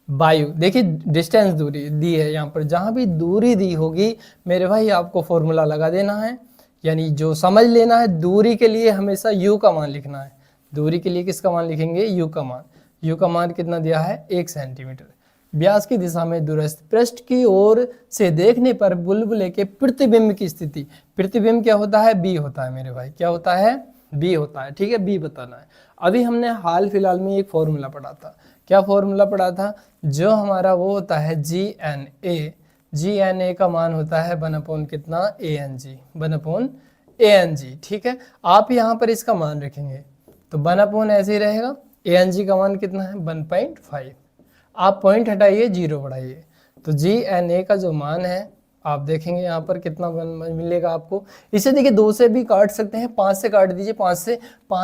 वायु। देखिए डिस्टेंस दूरी दी है यहाँ पर, जहां भी दूरी दी होगी मेरे भाई आपको फॉर्मूला लगा देना है, यानी जो समझ लेना है। दूरी के लिए हमेशा u का मान लिखना है। दूरी के लिए किसका मान लिखेंगे, u का मान। u का मान कितना दिया है 1 सेंटीमीटर। व्यास की दिशा में दूरस्थ पृष्ठ की ओर से देखने पर बुलबुले के प्रतिबिंब की स्थिति। प्रतिबिंब क्या होता है, b होता है मेरे भाई। क्या होता है, b होता है। ठीक है, b बताना है। अभी हमने हाल फिलहाल में एक फॉर्मूला पढ़ा था। क्या फॉर्मूला पढ़ा था, जो हमारा वो होता है GNA। GNA का मान होता है 1 कितना ANG, 1 ANG। ठीक है, आप यहाँ पर इसका मान रखेंगे तो 1 ऐसे ही रहेगा। ANG का मान कितना है 1.5। आप पॉइंट हटाइए, 0 बढ़ाइए, तो GNA का जो मान है आप देखेंगे यहाँ पर कितना मिलेगा आपको। इसे देखिए 2 से भी काट सकते हैं, 5 से काट दीजिए। 5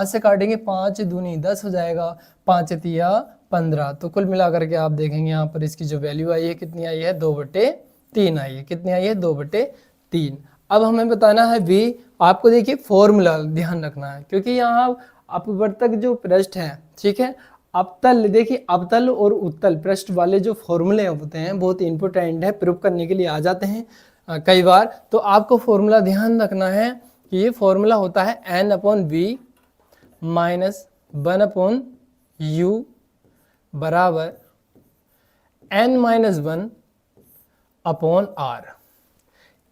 से काटेंगे, 5 दूनी 10 हो जाएगा, 5 तिया 15। तो कुल मिलाकर के आप देखेंगे यहाँ पर इसकी जो वैल्यू आई है कितनी आई है 2/3 आई है। कितनी आई है 2/3। अब हमें बताना है v। आपको देखिए फॉर्मूला ध्यान रखना है, क्योंकि यहाँ अपवर्तक जो पृष्ठ है, ठीक है, अवतल, देखिए अवतल और उत्तल पृष्ठ वाले जो फॉर्मूले होते हैं बहुत इंपॉर्टेंट है, प्रूव करने के लिए आ जाते हैं कई बार। तो आपको फॉर्मूला ध्यान रखना है कि ये फॉर्मूला होता है n/v माइनस 1/u बराबर n-1/r।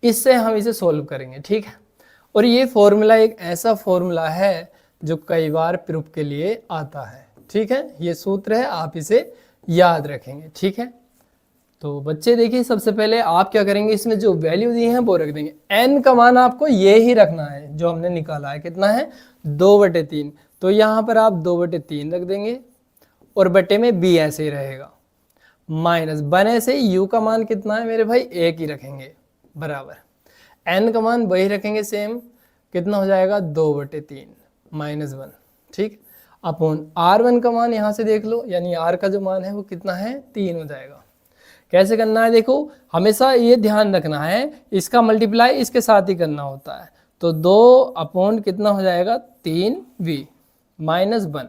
इससे हम इसे सोल्व करेंगे। ठीक है, और ये फॉर्मूला एक ऐसा फॉर्मूला है जो कई बार प्रूफ के लिए आता है। ठीक है, ये सूत्र है, आप इसे याद रखेंगे। ठीक है, तो बच्चे देखिए सबसे पहले आप क्या करेंगे, इसमें जो वैल्यू दी है वो रख देंगे। n का मान आपको ये ही रखना है जो हमने निकाला है। कितना है 2/3। तो यहाँ पर आप 2/3 रख देंगे, और बटे में b ऐसे ही रहेगा, माइनस बने से u का मान कितना है मेरे भाई 1 ही रखेंगे, बराबर n का मान वही रखेंगे सेम। कितना हो जाएगा 2/3 -1। ठीक, अपॉन r1 का मान यहाँ से देख लो, यानी r का जो मान है वो कितना है 3 हो जाएगा। कैसे करना है, देखो हमेशा ये ध्यान रखना है, इसका मल्टीप्लाई इसके साथ ही करना होता है। तो 2 कितना हो जाएगा 3v -1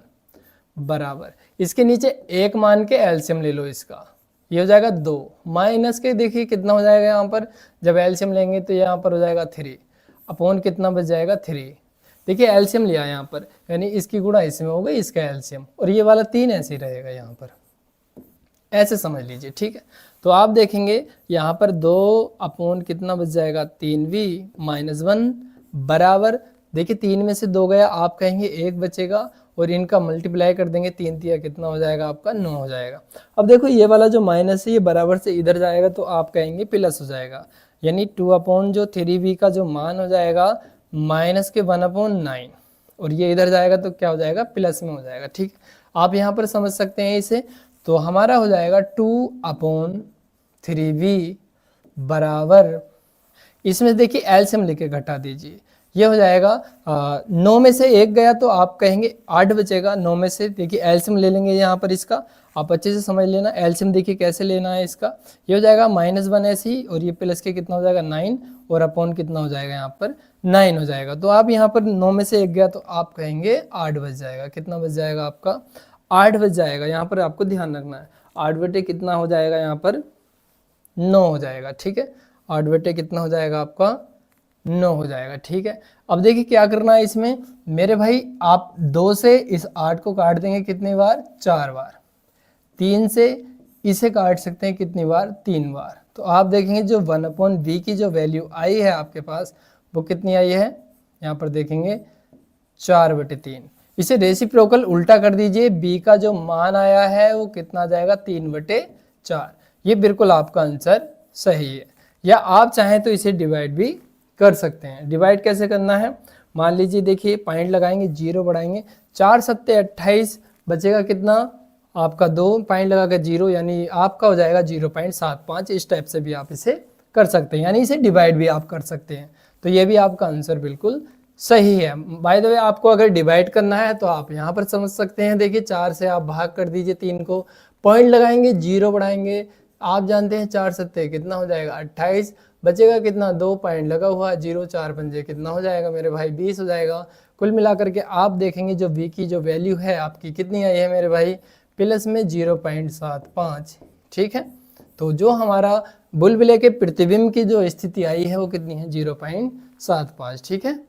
बराबर, इसके नीचे 1 मान के एलसीएम ले लो इसका, ये हो जाएगा 2 माइनस के, देखिए कितना हो जाएगा यहाँ पर, जब एलसीएम लेंगे तो यहाँ पर हो जाएगा 3 अपॉन कितना बच जाएगा 3। देखिए एलसीएम लिया यहाँ पर, यानी इसकी गुणा इसमें हो गई, इसका एलसीएम, और ये वाला 3 ऐसे ही रहेगा यहाँ पर, ऐसे समझ लीजिए। ठीक है, तो आप देखेंगे यहाँ पर 2 कितना बच जाएगा 3v -1 बराबर, देखिए 3 में से 2 गया, आप कहेंगे 1 बचेगा, और इनका मल्टीप्लाई कर देंगे 3 तिया कितना हो जाएगा आपका 9 हो जाएगा। अब देखो ये वाला जो माइनस है ये बराबर से इधर जाएगा, तो आप कहेंगे प्लस हो जाएगा, यानी 2 जो 3v का जो मान हो जाएगा माइनस के 1/9, और ये इधर जाएगा तो क्या हो जाएगा प्लस में हो जाएगा। ठीक, आप यहाँ पर समझ सकते हैं इसे। तो हमारा हो जाएगा 2/3v बराबर, इसमें देखिए एलसीएम लेके घटा दीजिए, ये हो जाएगा 9 में से 1 गया तो आप कहेंगे 8 बचेगा। 9 में से देखिए एलसीएम ले लेंगे यहाँ पर इसका, आप अच्छे से समझ लेना। एलसीएम देखिए कैसे लेना है इसका, ये हो जाएगा -1 ऐसे ही, और ये प्लस के कितना हो जाएगा 9, और अपॉन कितना हो जाएगा यहाँ पर 9 हो जाएगा। तो आप यहाँ पर 9 में से 1 गया तो आप कहेंगे 8 बच जाएगा। कितना बच जाएगा आपका 8 बच जाएगा। यहाँ पर आपको ध्यान रखना है 8 बटे कितना हो जाएगा यहाँ पर 9 हो जाएगा। ठीक है, 8 बटे कितना हो जाएगा आपका 9 हो जाएगा। ठीक है, अब देखिए क्या करना है इसमें मेरे भाई, आप 2 से इस 8 को काट देंगे कितनी बार 4 बार, 3 से इसे काट सकते हैं कितनी बार 3 बार। तो आप देखेंगे जो 1/v की जो वैल्यू आई है आपके पास वो कितनी आई है, यहाँ पर देखेंगे 4/3। इसे रेसिप्रोकल उल्टा कर दीजिए, b का जो मान आया है वो कितना आ जाएगा 3/4। ये बिल्कुल आपका आंसर सही है। या आप चाहें तो इसे डिवाइड भी कर सकते हैं। डिवाइड कैसे करना है, मान लीजिए देखिए पॉइंट लगाएंगे, 0 बढ़ाएंगे, 4 सत्ते 28, बचेगा कितना आपका 2 पॉइंट लगा कर 0, यानी आपका हो जाएगा 0.75। इस टाइप से भी आप इसे कर सकते हैं, यानी इसे डिवाइड भी आप कर सकते हैं। तो ये भी आपका आंसर बिल्कुल सही है। बाय द वे आपको अगर डिवाइड करना है तो आप यहाँ पर समझ सकते हैं, देखिए 4 से आप भाग कर दीजिए 3 को, पॉइंट लगाएंगे 0 बढ़ाएंगे, आप जानते हैं 4 सत्ते कितना हो जाएगा 28, बचेगा कितना 2 पॉइंट लगा हुआ 0, 4 पंजे कितना हो जाएगा मेरे भाई 20 हो जाएगा। कुल मिलाकर के आप देखेंगे जो v की जो वैल्यू है आपकी कितनी आई है मेरे भाई, प्लस में 0.75। ठीक है, तो जो हमारा बुलबुले के प्रतिबिंब की जो स्थिति आई है वो कितनी है 0.75। ठीक है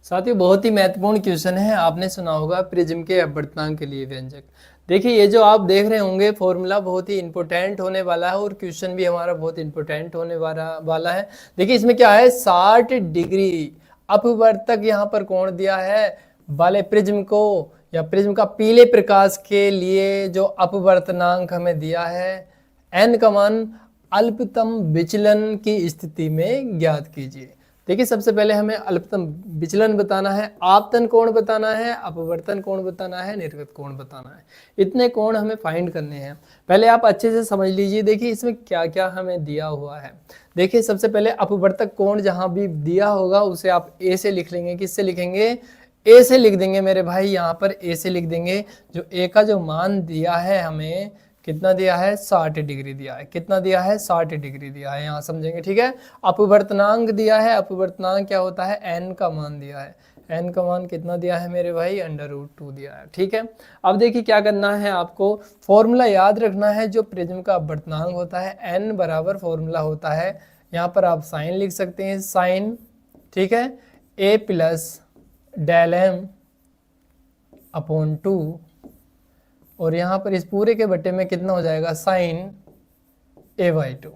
साथियों, बहुत ही महत्वपूर्ण क्वेश्चन है। आपने सुना होगा प्रिज्म के अपवर्तनांक के लिए व्यंजक। देखिए ये जो आप देख रहे होंगे फॉर्मूला बहुत ही इंपॉर्टेंट होने वाला है, और क्वेश्चन भी हमारा बहुत इंपॉर्टेंट होने वाला है। देखिए इसमें क्या है 60 डिग्री अपवर्तक यहाँ पर कोण दिया है वाले प्रिज्म को, या प्रिज्म का पीले प्रकाश के लिए जो अपवर्तनांक हमें दिया है n का मान अल्पतम विचलन की स्थिति में ज्ञात कीजिए। देखिए सबसे पहले हमें अल्पतम विचलन बताना है, आपतन कोण बताना है, अपवर्तन कोण बताना है, निर्गत कोण बताना है। इतने कोण हमें फाइंड करने हैं। पहले आप अच्छे से समझ लीजिए, देखिए इसमें क्या क्या हमें दिया हुआ है। देखिए सबसे पहले अपवर्तक कोण जहां भी दिया होगा उसे आप ए से लिख लेंगे। किससे लिखेंगे, ए से लिख देंगे मेरे भाई, यहाँ पर ए से लिख देंगे। जो ए का जो मान दिया है हमें कितना दिया है 60 डिग्री दिया है। कितना दिया है 60 डिग्री दिया है, यहाँ समझेंगे। ठीक है, अपवर्तनांक दिया है, अपवर्तनांक क्या होता है n का मान दिया है। n का मान कितना दिया है मेरे भाई √2 दिया है। ठीक है, अब देखिए क्या करना है आपको, फॉर्मूला याद रखना है। जो प्रिज्म का अपवर्तनांक होता है n बराबर फॉर्मूला होता है, यहाँ पर आप साइन लिख सकते हैं, साइन ठीक है a plus del m upon 2, और यहाँ पर इस पूरे के बट्टे में कितना हो जाएगा साइन a/2।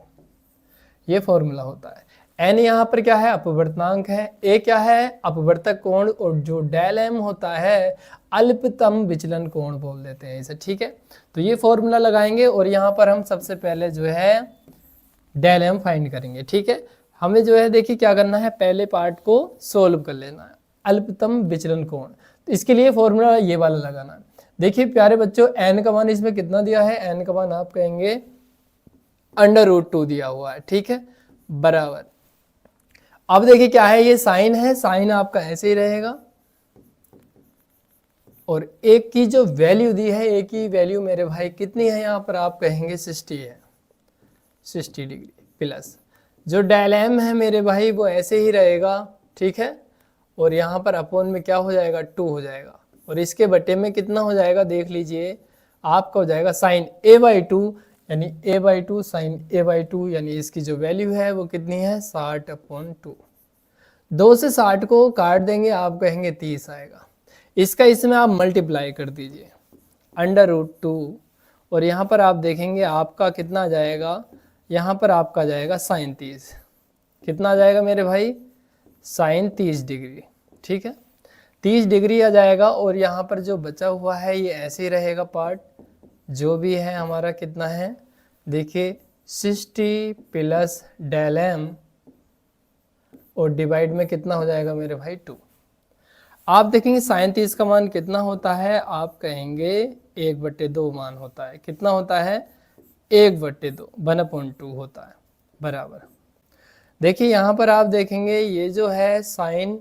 ये फॉर्मूला होता है। n यहाँ पर क्या है अपवर्तनांक है, a क्या है अपवर्तक कोण, और जो डेल m होता है अल्पतम विचलन कोण बोल देते हैं इसे। ठीक है, तो ये फॉर्मूला लगाएंगे और यहाँ पर हम सबसे पहले जो है डेल m फाइंड करेंगे। ठीक है, हमें जो है देखिए क्या करना है, पहले पार्ट को सोल्व कर लेना है, अल्पतम विचलन कोण। तो इसके लिए फॉर्मूला ये वाला लगाना है। देखिए प्यारे बच्चों n का मान इसमें कितना दिया है, n का मान आप कहेंगे √2 दिया हुआ है। ठीक है, बराबर। अब देखिए क्या है, ये साइन है, साइन आपका ऐसे ही रहेगा, और एक की जो वैल्यू दी है, एक की वैल्यू मेरे भाई कितनी है, यहाँ पर आप कहेंगे 60 है, 60 डिग्री प्लस जो डेल m है मेरे भाई वो ऐसे ही रहेगा। ठीक है, और यहाँ पर अपॉन में क्या हो जाएगा 2 हो जाएगा, और इसके बटे में कितना हो जाएगा देख लीजिए, आपका हो जाएगा साइन a/2, यानी a/2 साइन a/2, यानी इसकी जो वैल्यू है वो कितनी है 60/2। 2 से 60 को काट देंगे, आप कहेंगे 30 आएगा। इसका इसमें आप मल्टीप्लाई कर दीजिए √2, और यहाँ पर आप देखेंगे आपका कितना आ जाएगा, यहाँ पर आपका जाएगा साइन 30। कितना आ जाएगा मेरे भाई साइन 30 डिग्री। ठीक है, 30 डिग्री आ जाएगा, और यहाँ पर जो बचा हुआ है ये ऐसे ही रहेगा पार्ट, जो भी है हमारा कितना है देखिए 60 प्लस डेल m, और डिवाइड में कितना हो जाएगा मेरे भाई 2। आप देखेंगे साइन 30 का मान कितना होता है, आप कहेंगे 1/2 मान होता है। कितना होता है 1/2, 1/2 होता है, बराबर। देखिए यहाँ पर आप देखेंगे ये जो है साइन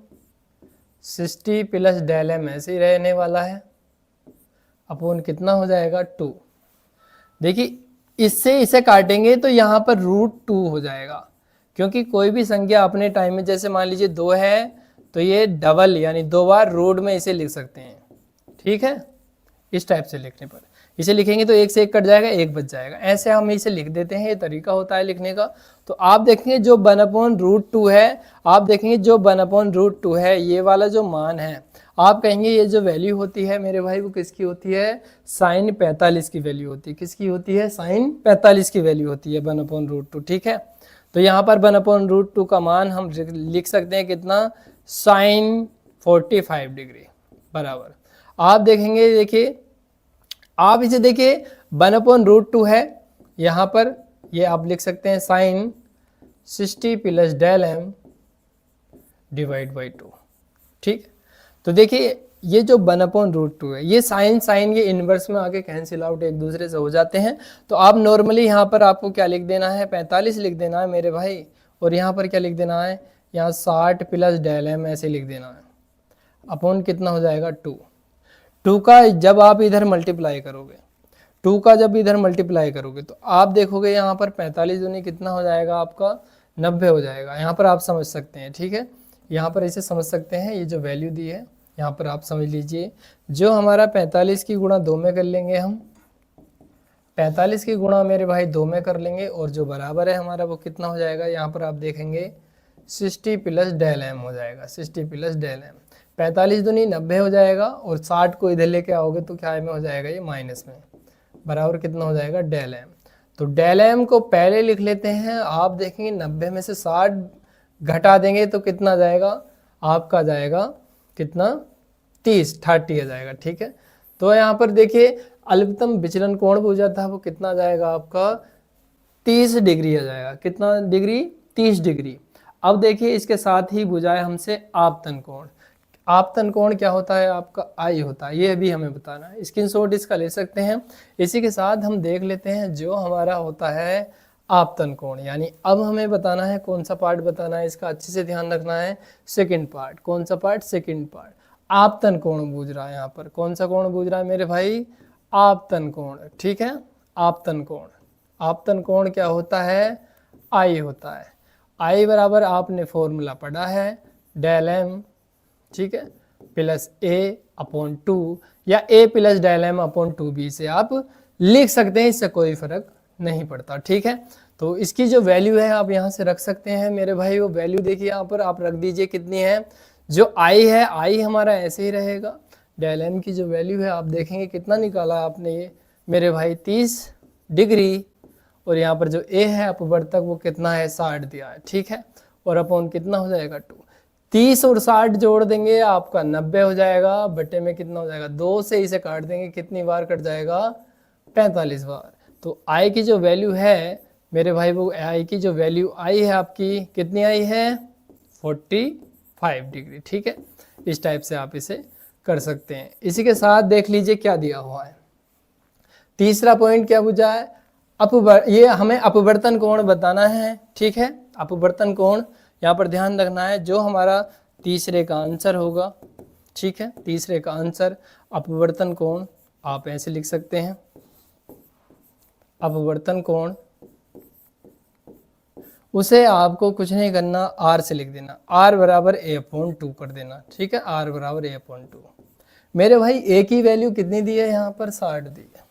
60 प्लस डेल एम ऐसे ही रहने वाला है, अपोन कितना हो जाएगा 2। देखिए इससे इसे काटेंगे तो यहाँ पर √2 हो जाएगा, क्योंकि कोई भी संख्या अपने टाइम में, जैसे मान लीजिए 2 है तो ये डबल यानी 2 बार रूट में इसे लिख सकते हैं, ठीक है। इस टाइप से लिखने पर इसे लिखेंगे तो 1 से 1 कट जाएगा, 1 बच जाएगा, ऐसे हम इसे लिख देते हैं, ये तरीका होता है लिखने का। तो आप देखेंगे जो 1/√2 है, आप देखेंगे जो 1/√2 है, ये वाला जो मान है, आप कहेंगे ये जो वैल्यू होती है मेरे भाई वो किसकी होती है, साइन 45 की वैल्यू होती है। किसकी होती है, साइन 45 की वैल्यू होती है 1/√2, ठीक है। तो यहाँ पर 1/√2 का मान हम लिख सकते हैं कितना, साइन 45 डिग्री बराबर। आप देखेंगे, देखिए आप इसे देखिए 1/√2 है, यहाँ पर ये आप लिख सकते हैं sine 60 plus del M divide by 2, ठीक। तो देखिए ये जो 1/√2 है, ये साइन साइन ये इनवर्स में आके कैंसिल आउट एक दूसरे से हो जाते हैं। तो आप नॉर्मली यहाँ पर आपको क्या लिख देना है, 45 लिख देना है मेरे भाई, और यहाँ पर क्या लिख देना है, यहाँ 60 प्लस डेल एम ऐसे लिख देना है, अपॉन कितना हो जाएगा 2 का जब आप इधर मल्टीप्लाई करोगे, 2 का जब इधर मल्टीप्लाई करोगे तो आप देखोगे यहाँ पर 45 दूनी कितना हो जाएगा आपका, 90 हो जाएगा। यहाँ पर आप समझ सकते हैं, ठीक है, यहाँ पर इसे समझ सकते हैं, ये जो वैल्यू दी है यहाँ पर आप समझ लीजिए, जो हमारा 45 की गुणा 2 में कर लेंगे हम, 45 की गुणा मेरे भाई 2 में कर लेंगे, और जो बराबर है हमारा वो कितना हो जाएगा, यहाँ पर आप देखेंगे 60 प्लस डेल एम हो जाएगा, 60 प्लस डेल एम। 45 दूनी 90 हो जाएगा, और 60 को इधर लेके आओगे तो क्या में हो जाएगा, ये माइनस में, बराबर कितना हो जाएगा, डेल एम। तो डेल एम को पहले लिख लेते हैं, आप देखेंगे 90 में से 60 घटा देंगे तो कितना जाएगा आपका, जाएगा कितना, 30 आ जाएगा, ठीक है। तो यहाँ पर देखिए अल्पतम विचलन कोण पूछा था, वो कितना जाएगा आपका, 30 डिग्री आ जाएगा, कितना डिग्री, 30 डिग्री। अब देखिए इसके साथ ही बुझाए हमसे आपतन कोण। आपतन कोण क्या होता है आपका, आई होता है, ये भी हमें बताना है, स्क्रीनशॉट इसका ले सकते हैं। इसी के साथ हम देख लेते हैं जो हमारा होता है आपतन कोण, यानी अब हमें बताना है कौन सा पार्ट बताना है, इसका अच्छे से ध्यान रखना है, सेकंड पार्ट। कौन सा पार्ट, सेकंड पार्ट। आपतन कोण बूझ रहा है यहाँ पर, कौन सा कोण बूझ रहा है मेरे भाई, आपतन कोण, ठीक है। आपतन कोण, आपतन कोण क्या होता है, आई होता है। आई बराबर आपने फॉर्मूला पढ़ा है, डेल एम, ठीक है, प्लस ए अपॉन 2, या A plus del M upon 2 B से आप लिख सकते हैं, इससे कोई फर्क नहीं पड़ता, ठीक है। तो इसकी जो वैल्यू है आप यहाँ से रख सकते हैं मेरे भाई, वो वैल्यू देखिए यहाँ पर आप रख दीजिए कितनी है, जो आई है, आई हमारा ऐसे ही रहेगा। डेल एम की जो वैल्यू है आप देखेंगे कितना निकाला आपने ये मेरे भाई, 30 डिग्री, और यहाँ पर जो ए है अपवर्तक वो कितना है, 60 दिया है, ठीक है, और अपॉन कितना हो जाएगा 2। 30 और 60 जोड़ देंगे आपका 90 हो जाएगा, बटे में कितना हो जाएगा, 2 से इसे काट देंगे, कितनी बार कट जाएगा, 45 बार। तो आई की जो वैल्यू है मेरे भाई, वो आई की जो वैल्यू आई है आपकी कितनी आई है, 45 डिग्री, ठीक है। इस टाइप से आप इसे कर सकते हैं। इसी के साथ देख लीजिए क्या दिया हुआ है, तीसरा पॉइंट क्या पूछा है, ये हमें अपवर्तन कोण बताना है, ठीक है। अपवर्तन कोण यहाँ पर ध्यान रखना है, जो हमारा तीसरे का आंसर होगा, ठीक है, तीसरे का आंसर अपवर्तन कोण आप ऐसे लिख सकते हैं, अपवर्तन कोण, उसे आपको कुछ नहीं करना, आर से लिख देना, आर बराबर ए अपॉन 2 कर देना, ठीक है, आर बराबर ए अपॉन 2। मेरे भाई ए की वैल्यू कितनी दी है यहाँ पर, 60 दी है,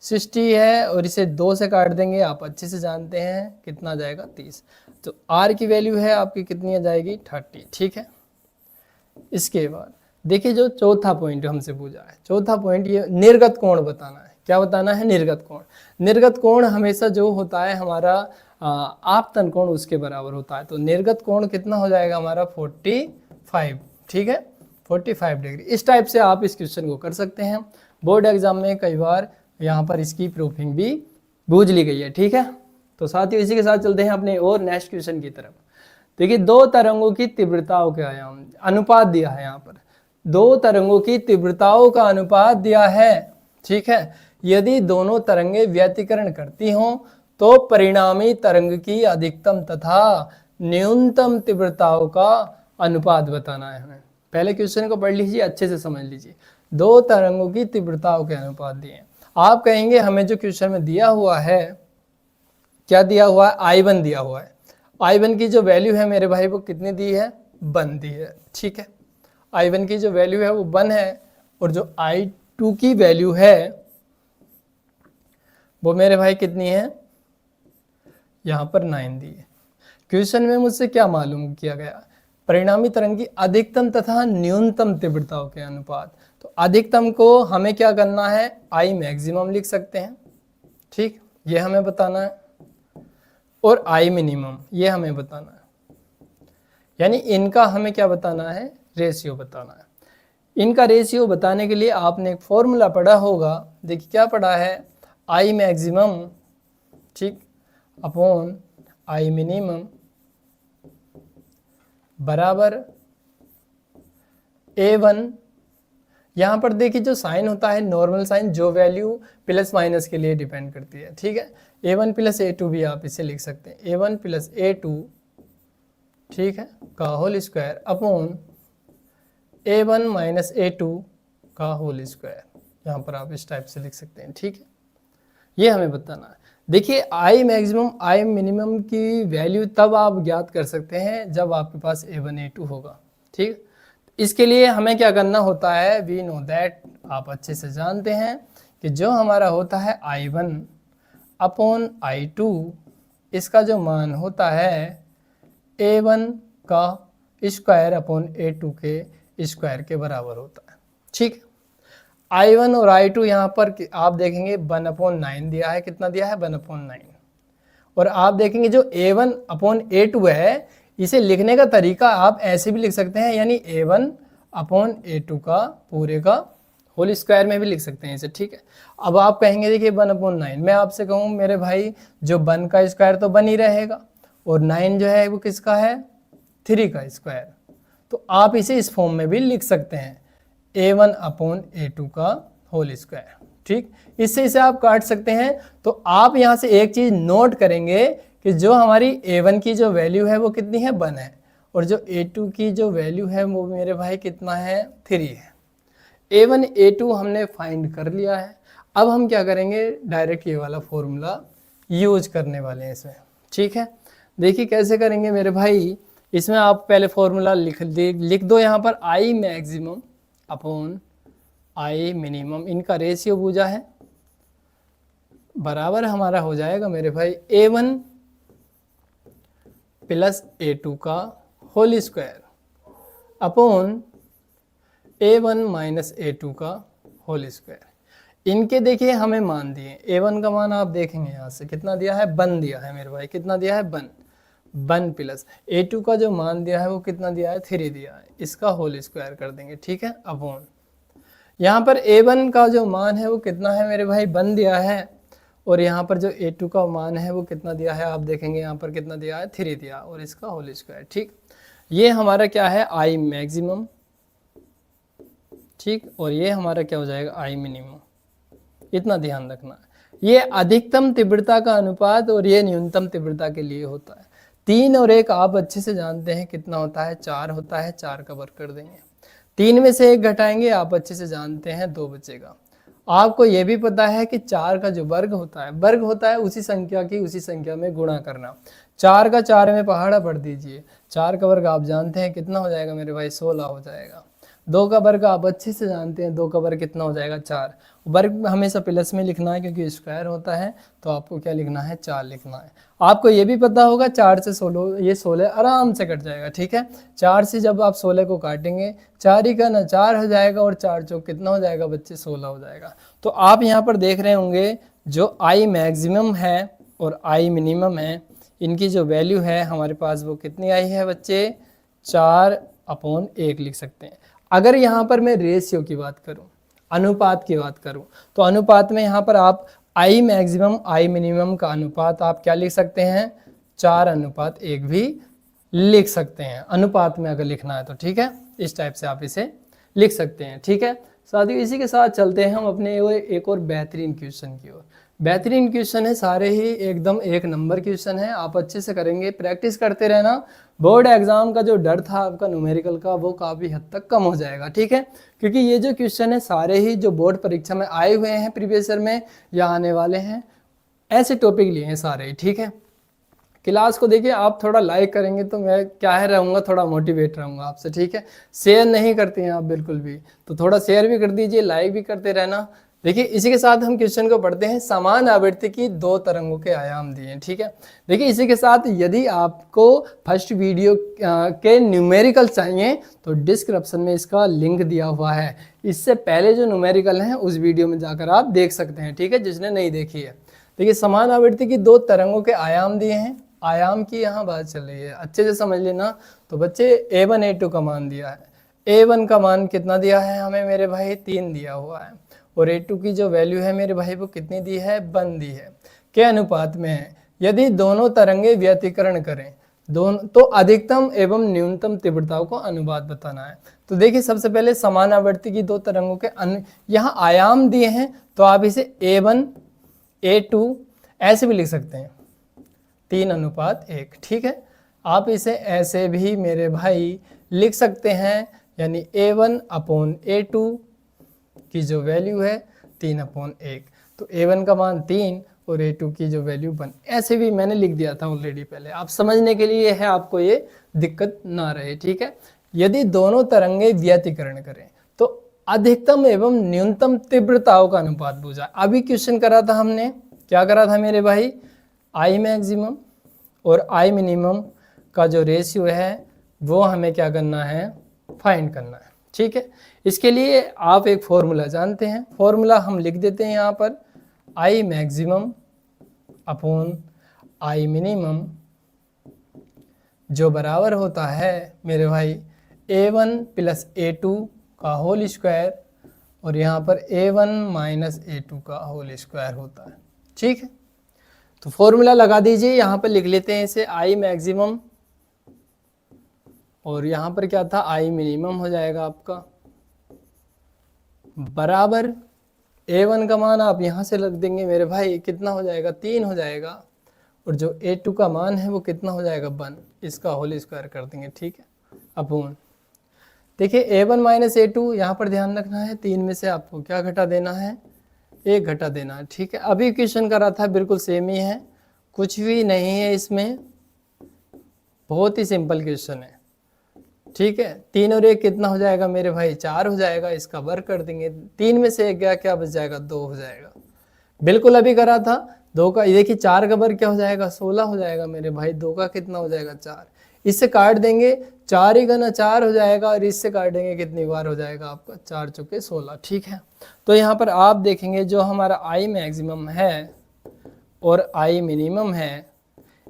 60 है, और इसे 2 से काट देंगे, आप अच्छे से जानते हैं कितना जाएगा, 30। तो आर की वैल्यू है आपकी कितनी आ जाएगी, 30, ठीक है। इसके बाद देखिए जो चौथा पॉइंट हमसे पूछा है, चौथा पॉइंट ये निर्गत कोण बताना है। क्या बताना है, निर्गत कोण। निर्गत कोण हमेशा जो होता है हमारा आपतन कोण उसके बराबर होता है। तो निर्गत कोण कितना हो जाएगा हमारा, 45, ठीक है, 45 डिग्री। इस टाइप से आप इस क्वेश्चन को कर सकते हैं। बोर्ड एग्जाम में कई बार यहाँ पर इसकी प्रूफिंग भी बूझ ली गई है, ठीक है। तो साथियों इसी के साथ चलते हैं अपने और नेक्स्ट क्वेश्चन की तरफ। देखिए दो तरंगों की तीव्रताओं के आयाम, अनुपात दिया है यहाँ पर, दो तरंगों की तीव्रताओं का अनुपात दिया है, ठीक है। यदि दोनों तरंगें व्यतिकरण करती हों तो परिणामी तरंग की अधिकतम तथा न्यूनतम तीव्रताओं का अनुपात बताना है हमें। पहले क्वेश्चन को पढ़ लीजिए, अच्छे से समझ लीजिए। दो तरंगों की तीव्रताओं के अनुपात दिए हैं। आप कहेंगे हमें जो क्वेश्चन में दिया हुआ है, क्या दिया हुआ है, I1 दिया हुआ है। I1 की जो वैल्यू है मेरे भाई वो कितनी दी है, 1 दी है, ठीक है। I1 की जो वैल्यू है वो 1 है, और जो I2 की वैल्यू है वो मेरे भाई कितनी है, यहाँ पर 9 दी है। क्वेश्चन में मुझसे क्या मालूम किया गया, परिणामी तरंग की अधिकतम तथा न्यूनतम तीव्रताओं के अनुपात। तो अधिकतम को हमें क्या करना है, I मैक्सिमम लिख सकते हैं, ठीक, ये हमें बताना है, और I मिनिमम ये हमें बताना है। यानी इनका हमें क्या बताना है, रेशियो बताना है। इनका रेशियो बताने के लिए आपने एक फॉर्मूला पढ़ा होगा, देखिए क्या पढ़ा है, I मैक्सिमम, ठीक, अपॉन I मिनिमम बराबर A1। यहाँ पर देखिए जो साइन होता है नॉर्मल साइन, जो वैल्यू प्लस माइनस के लिए डिपेंड करती है, ठीक है। A1 प्लस A2 भी आप इसे लिख सकते हैं, A1 प्लस A2, ठीक है, का whole square upon A1 minus A2 का होल स्क्वायर। यहाँ पर आप इस टाइप से लिख सकते हैं, ठीक है। ये हमें बताना है। देखिए I मैक्सिमम I मिनिमम की वैल्यू तब आप ज्ञात कर सकते हैं जब आपके पास A1 A2 होगा, ठीक। इसके लिए हमें क्या करना होता है, वी नो दैट, आप अच्छे से जानते हैं कि जो हमारा होता है I1 अपॉन I2, इसका जो मान होता है A1 का स्क्वायर अपॉन A2 के स्क्वायर के बराबर होता है, ठीक। I1 और I2 यहाँ पर आप देखेंगे 1/9 दिया है, कितना दिया है, 1/9। और आप देखेंगे जो A1 अपॉन A2 है, इसे लिखने का तरीका आप ऐसे भी लिख सकते हैं, यानी A1 अपॉन A2 का पूरे का होल स्क्वायर में भी लिख सकते हैं इसे, ठीक है। अब आप कहेंगे देखिए 1/9, मैं आपसे कहूँ मेरे भाई जो 1 का स्क्वायर तो 1 ही रहेगा, और 9 जो है वो किसका है, 3 का स्क्वायर। तो आप इसे इस फॉर्म में भी लिख सकते हैं, A1 अपॉन A2 का होल स्क्वायर, ठीक। इससे इसे आप काट सकते हैं। तो आप यहाँ से एक चीज़ नोट करेंगे कि जो हमारी A1 की जो वैल्यू है वो कितनी है, 1 है, और जो A2 की जो वैल्यू है वो मेरे भाई कितना है, 3 है। A1 A2 हमने फाइंड कर लिया है। अब हम क्या करेंगे, डायरेक्ट ये वाला फॉर्मूला यूज करने वाले हैं इसमें, ठीक है। देखिए कैसे करेंगे मेरे भाई, इसमें आप पहले फॉर्मूला लिख दो यहाँ पर, I maximum upon I minimum, इनका रेशियो पूछा है, बराबर हमारा हो जाएगा मेरे भाई A1 प्लस A2 का whole square upon A1 minus A2 का होल स्क्वायर। इनके देखिए हमें मान दिए, A1 का मान आप देखेंगे यहाँ से कितना दिया है, 1 दिया है मेरे भाई, कितना दिया है, 1 प्लस A2 का जो मान दिया है वो कितना दिया है, 3 दिया है, इसका होल स्क्वायर कर देंगे, ठीक है, अपॉन यहाँ पर A1 का जो मान है वो कितना है मेरे भाई, 1 दिया है, और यहाँ पर जो A2 का मान है वो कितना दिया है, आप देखेंगे यहाँ पर कितना दिया है, 3 दिया, और इसका होल स्क्वायर, ठीक। ये हमारा क्या है, I मैक्सिमम, ठीक, और ये हमारा क्या हो जाएगा, I मिनिमम। इतना ध्यान रखना है, ये अधिकतम तीव्रता का अनुपात और ये न्यूनतम तीव्रता के लिए होता है। 3 और 1 आप अच्छे से जानते हैं कितना होता है, 4 होता है, 4 का वर्ग कर देंगे, 3 में से 1 घटाएंगे, आप अच्छे से जानते हैं 2 बचेगा। आपको ये भी पता है कि 4 का जो वर्ग होता है उसी संख्या की उसी संख्या में गुणा करना। 4 का 4 में पहाड़ा पढ़ दीजिए, 4 का वर्ग आप जानते हैं कितना हो जाएगा मेरे भाई, 16 हो जाएगा। 2 का वर्ग आप अच्छे से जानते हैं, 2 का वर्ग कितना हो जाएगा, 4। वर्ग हमेशा प्लस में लिखना है क्योंकि स्क्वायर होता है, तो आपको क्या लिखना है, 4 लिखना है। आपको ये भी पता होगा 4 से 16, ये 16 आराम से कट जाएगा, ठीक है। 4 से जब आप 16 को काटेंगे, 4 ही का ना 4 हो जाएगा, और 4 चौक कितना हो जाएगा बच्चे, 16 हो जाएगा। तो आप यहाँ पर देख रहे होंगे जो I मैक्सिमम है और I मिनिमम है, इनकी जो वैल्यू है हमारे पास वो कितनी आई है बच्चे, 4/1 लिख सकते हैं। अगर यहाँ पर मैं रेशियो की बात करूँ, अनुपात की बात करूँ, तो अनुपात में यहाँ पर आप I मैक्सिमम I मिनिमम का अनुपात आप क्या लिख सकते हैं, 4/1 भी लिख सकते हैं, अनुपात में अगर लिखना है तो, ठीक है। इस टाइप से आप इसे लिख सकते हैं, ठीक है। साथियों इसी के साथ चलते हैं हम अपने एक और बेहतरीन क्वेश्चन की ओर। बेहतरीन क्वेश्चन है, सारे ही एकदम 1 नंबर क्वेश्चन है, आप अच्छे से करेंगे, प्रैक्टिस करते रहना, बोर्ड एग्जाम का जो डर था आपका न्यूमेरिकल का वो काफ़ी हद तक कम हो जाएगा, ठीक है। क्योंकि ये जो क्वेश्चन है सारे ही जो बोर्ड परीक्षा में आए हुए हैं प्रीवियस ईयर में या आने वाले हैं, ऐसे टॉपिक लिए हैं सारे ही, ठीक है। क्लास को देखिए, आप थोड़ा लाइक करेंगे तो मैं क्या है रहूँगा, थोड़ा मोटिवेट रहूँगा आपसे, ठीक है। शेयर नहीं करते हैं आप बिल्कुल भी, तो थोड़ा शेयर भी कर दीजिए, लाइक भी करते रहना। देखिए इसी के साथ हम क्वेश्चन को पढ़ते हैं। समान आवृत्ति की दो तरंगों के आयाम दिए हैं, ठीक है। देखिए इसी के साथ यदि आपको फर्स्ट वीडियो के न्यूमेरिकल चाहिए तो डिस्क्रिप्शन में इसका लिंक दिया हुआ है। इससे पहले जो न्यूमेरिकल हैं उस वीडियो में जाकर आप देख सकते हैं, ठीक है, जिसने नहीं देखी है। देखिए समान आवृत्ति की दो तरंगों के आयाम दिए हैं। आयाम की यहाँ बात चल रही है, अच्छे से समझ लेना। तो बच्चे A1 A2 का मान दिया है। A1 का मान कितना दिया है हमें मेरे भाई, 3 दिया हुआ है। और A2 की जो वैल्यू है मेरे भाई वो कितनी दी है, 1 दी है। क्या अनुपात में है? यदि दोनों तरंगे व्यतिकरण करें दोनों तो अधिकतम एवं न्यूनतम तीव्रताओं को अनुपात बताना है। तो देखिए सबसे पहले समान आवृत्ति की दो तरंगों के यहाँ आयाम दिए हैं, तो आप इसे A1 A2 ऐसे भी लिख सकते हैं, 3:1, ठीक है। आप इसे ऐसे भी मेरे भाई लिख सकते हैं, यानी A1/A2 की जो वैल्यू है 3/1। तो A1 का मान 3 और A2 की जो वैल्यू 1, ऐसे भी मैंने लिख दिया था ऑलरेडी पहले, आप समझने के लिए है, आपको ये दिक्कत ना रहे, ठीक है। यदि दोनों तरंगे व्यतिकरण करें तो अधिकतम एवं न्यूनतम तीव्रताओं का अनुपात पूछा। अभी क्वेश्चन करा था हमने, क्या करा था मेरे भाई, आई मैक्सिमम और आई मिनिमम का जो रेशियो है वो हमें क्या करना है, फाइंड करना है, ठीक है। इसके लिए आप एक फॉर्मूला जानते हैं, फॉर्मूला हम लिख देते हैं यहाँ पर, I maximum upon I minimum जो बराबर होता है मेरे भाई A1 + A2 का होल स्क्वायर, और यहाँ पर A1 - A2 का होल स्क्वायर होता है, ठीक है। तो फॉर्मूला लगा दीजिए, यहाँ पर लिख लेते हैं इसे, आई मैक्सिमम और यहाँ पर क्या था, आई मिनिमम हो जाएगा आपका, बराबर A1 का मान आप यहाँ से रख देंगे मेरे भाई, कितना हो जाएगा, 3 हो जाएगा, और जो A2 का मान है वो कितना हो जाएगा, 1, इसका होल स्क्वायर कर देंगे, ठीक है, अपॉन। देखिए A1 - A2 यहाँ पर ध्यान रखना है, 3 में से आपको क्या घटा देना है, 1 घटा देना है, ठीक है। अभी क्वेश्चन करा था बिल्कुल सेम ही है, कुछ भी नहीं है इसमें, बहुत ही सिंपल क्वेश्चन है, ठीक है। 3 और 1 कितना हो जाएगा मेरे भाई, 4 हो जाएगा, इसका वर्ग कर देंगे, 3 में से 1 गया, क्या बच जाएगा, 2 हो जाएगा। बिल्कुल अभी करा था 2 का, ये देखिए 4 का वर्ग क्या हो जाएगा, 16 हो जाएगा मेरे भाई, 2 का कितना हो जाएगा, 4, इससे काट देंगे, 4 × 4 हो जाएगा, और इससे काटेंगे कितनी बार हो जाएगा आपका, 4 × 16, ठीक है। तो यहाँ पर आप देखेंगे जो हमारा आई मैक्सिमम है और आई मिनिमम है,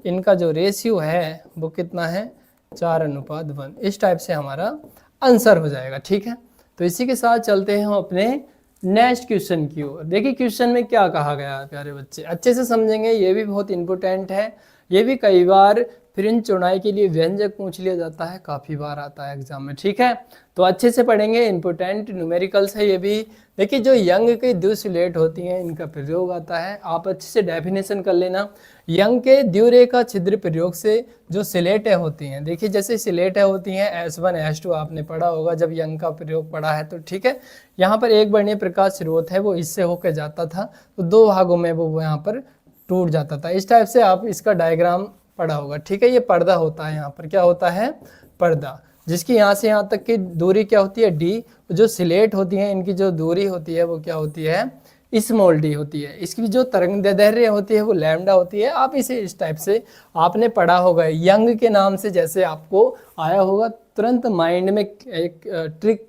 इनका जो रेशियो है वो कितना है, 4:1, इस टाइप से हमारा आंसर हो जाएगा, ठीक है। तो इसी के साथ चलते हैं हम अपने नेक्स्ट क्वेश्चन की ओर। देखिए क्वेश्चन में क्या कहा गया है प्यारे बच्चे, अच्छे से समझेंगे, ये भी बहुत इंपॉर्टेंट है, ये भी कई बार फ्रिंज चौड़ाई के लिए व्यंजक पूछ लिया जाता है, काफ़ी बार आता है एग्जाम में, ठीक है। तो अच्छे से पढ़ेंगे, इंपॉर्टेंट न्यूमेरिकल्स है ये भी। देखिए जो यंग के द्विसिलेट होती हैं इनका प्रयोग आता है, आप अच्छे से डेफिनेशन कर लेना। यंग के द्विरेखा छिद्र प्रयोग से जो सिलेटें होती हैं, देखिए जैसे सिलेटें होती हैं S1 S2 आपने पढ़ा होगा जब यंग का प्रयोग पढ़ा है, तो ठीक है। यहाँ पर एक वर्णीय प्रकाश स्रोत है, वो इससे होकर जाता था, तो 2 भागों में वो यहाँ पर टूट जाता था, इस टाइप से आप इसका डायग्राम पढ़ा होगा, ठीक है। ये पर्दा होता है, यहाँ पर क्या होता है, पर्दा, जिसकी यहाँ से यहाँ तक की दूरी क्या होती है, d। जो सिलेट होती है इनकी जो दूरी होती है वो क्या होती है, स्मॉल d होती है। इसकी जो तरंगदैर्ध्य होती है वो लैम्डा होती है। आप इसे इस टाइप से आपने पढ़ा होगा, यंग के नाम से जैसे आपको आया होगा, तुरंत माइंड में एक ट्रिक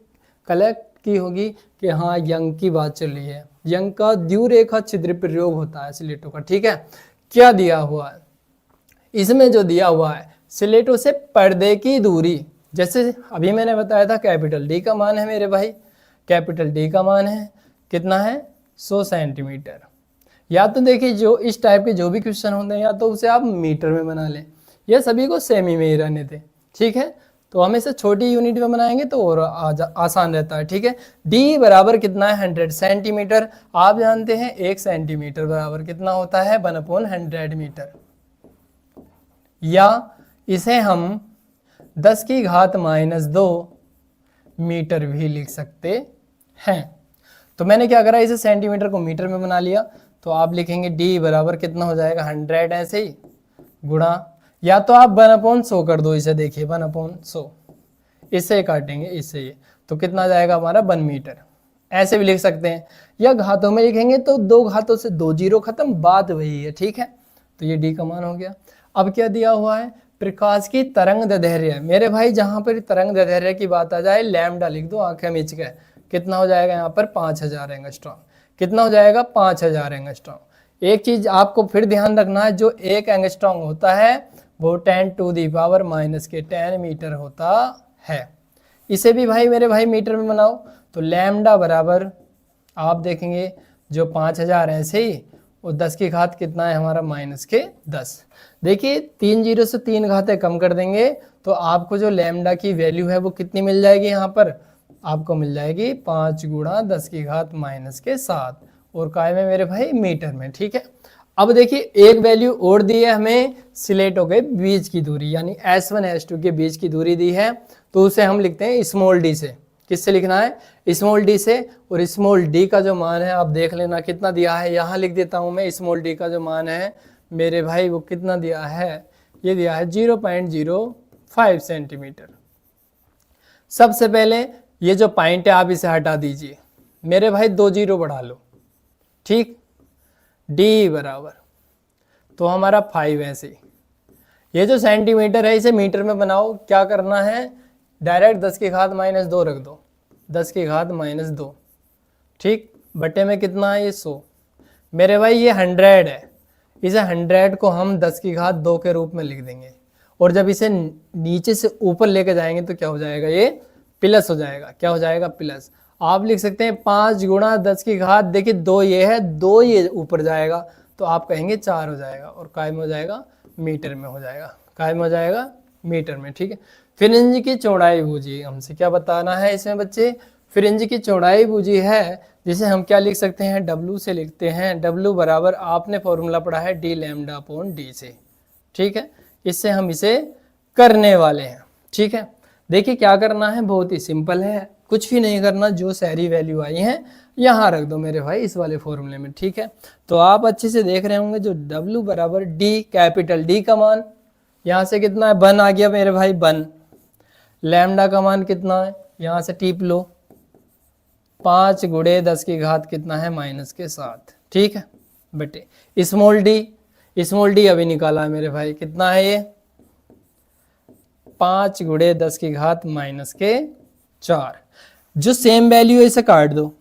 कलेक्ट की होगी कि हाँ यंग की बात चल रही है। यंग का द्विरेखा छिद्र प्रयोग होता है सिलेटों का, ठीक है। क्या दिया हुआ है इसमें, जो दिया हुआ है सिलेटों से पर्दे की दूरी, जैसे अभी मैंने बताया था कैपिटल D का मान है मेरे भाई, कैपिटल D का मान है कितना है, 100 सेंटीमीटर। या तो देखिए जो इस टाइप के जो भी क्वेश्चन होते हैं या तो उसे आप मीटर में बना लें, या सभी को सेमी में ही रहने दें, ठीक है। तो हम इसे छोटी यूनिट में बनाएंगे तो और आसान रहता है, ठीक है। D बराबर कितना है, 100 सेंटीमीटर। आप जानते हैं 1 सेंटीमीटर बराबर कितना होता है, 1/100 मीटर। या इसे हम 10 की घात -2 मीटर भी लिख सकते हैं। तो मैंने क्या करा, इसे सेंटीमीटर को मीटर में बना लिया। तो आप लिखेंगे d बराबर कितना हो जाएगा 100, ऐसे ही गुणा, या तो आप 1/100 कर दो इसे, देखिए 1/100, इससे काटेंगे इससे ये, तो कितना जाएगा हमारा 1 मीटर, ऐसे भी लिख सकते हैं। या घातों में लिखेंगे तो 2 घातों से 2 जीरो खत्म, बात वही है, ठीक है। तो ये d का मान हो गया। अब क्या दिया हुआ है, प्रकाश की तरंग दैर्ध्य। मेरे भाई जहां पर तरंग दैर्ध्य की बात आ जाए, लैम्डा लिख दो आंखें मीच के, कितना हो जाएगा यहाँ पर 5000 एंगस्ट्रॉम। कितना हो जाएगा 5000 एंगस्ट्रॉम। एक चीज आपको फिर ध्यान रखना है, जो 1 एंगस्ट्रॉम होता है वो 10⁻⁻⁻10 मीटर होता है। इसे भी भाई मेरे भाई मीटर में बनाओ, तो लैम्डा बराबर आप देखेंगे जो 5000 है ऐसे ही, और 10 की घात कितना है हमारा -10। देखिए 3 जीरो से 3 घातें कम कर देंगे तो आपको जो लैम्डा की वैल्यू है वो कितनी मिल जाएगी, यहाँ पर आपको मिल जाएगी 5 गुणा 10 की घात -7, और काय में मेरे भाई मीटर में, ठीक है। अब देखिए एक वैल्यू और दी है हमें स्लेटों के बीच की दूरी, यानी S1 S2 के बीच की दूरी दी है, तो उसे हम लिखते हैं स्मॉल डी से। किससे लिखना है, स्मॉल डी से। और स्मॉल डी का जो मान है आप देख लेना कितना दिया है, यहाँ लिख देता हूँ मैं। स्मॉल डी का जो मान है मेरे भाई वो कितना दिया है, ये दिया है 0.05 सेंटीमीटर। सबसे पहले ये जो पॉइंट है आप इसे हटा दीजिए मेरे भाई, 2 जीरो बढ़ा लो, ठीक। d बराबर तो हमारा 5 ऐसे ही। ये जो सेंटीमीटर है इसे मीटर में बनाओ। क्या करना है, डायरेक्ट 10 की घात -2 रख दो, 10 की घात -2, ठीक। बटे में कितना है ये 100। मेरे भाई ये 100 है, इसे 100 को हम 10 की घात 2 के रूप में लिख देंगे, और जब इसे नीचे से ऊपर लेके जाएंगे तो क्या हो जाएगा, ये प्लस हो जाएगा। क्या हो जाएगा, प्लस। आप लिख सकते हैं 5 गुणा 10 की घात, देखिए 2 ये है, 2 ये ऊपर जाएगा तो आप कहेंगे 4 हो जाएगा, और काय में हो जाएगा, मीटर में हो जाएगा। काय में हो जाएगा, मीटर में, ठीक है। फ्रिंज की चौड़ाई बूझी, हमसे क्या बताना है इसमें बच्चे, फ्रिंज की चौड़ाई बूझी है, जिसे हम क्या लिख सकते हैं, W से लिखते हैं। W बराबर आपने फॉर्मूला पढ़ा है d लैम्डा अपॉन d से, ठीक है। इससे हम इसे करने वाले हैं, ठीक है। देखिए क्या करना है, बहुत ही सिंपल है, कुछ भी नहीं करना, जो सारी वैल्यू आई हैं यहाँ रख दो मेरे भाई इस वाले फॉर्मूले में, ठीक है। तो आप अच्छे से देख रहे होंगे, जो W बराबर D, कैपिटल D का मान यहाँ से कितना है, 1 आ गया मेरे भाई 1। लैम्डा का मान कितना है, यहाँ से टीप लो, 5 गुणे 10 की घात कितना है -7, ठीक है। बटे स्मॉल डी अभी निकाला है मेरे भाई, कितना है ये 5 गुणे 10 की घात -4। जो सेम वैल्यू है इसे काट दो,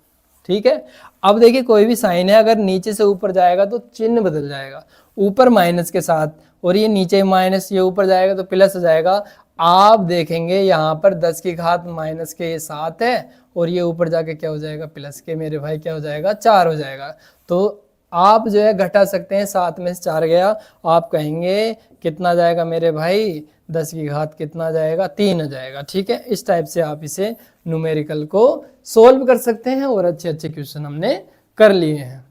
ठीक है। अब देखिए कोई भी साइन है अगर नीचे से ऊपर जाएगा तो चिन्ह बदल जाएगा, ऊपर माइनस के साथ, और ये नीचे माइनस, ये ऊपर जाएगा तो प्लस हो जाएगा। आप देखेंगे यहाँ पर 10 की घात -7 है, और ये ऊपर जाके क्या हो जाएगा, प्लस के मेरे भाई क्या हो जाएगा, 4 हो जाएगा। तो आप जो है घटा सकते हैं, 7 में से 4 गया, आप कहेंगे कितना जाएगा मेरे भाई, 10 की घात कितना जाएगा, 3 हो जाएगा, ठीक है। इस टाइप से आप इसे न्यूमेरिकल को सोल्व कर सकते हैं, और अच्छे अच्छे क्वेश्चन हमने कर लिए हैं।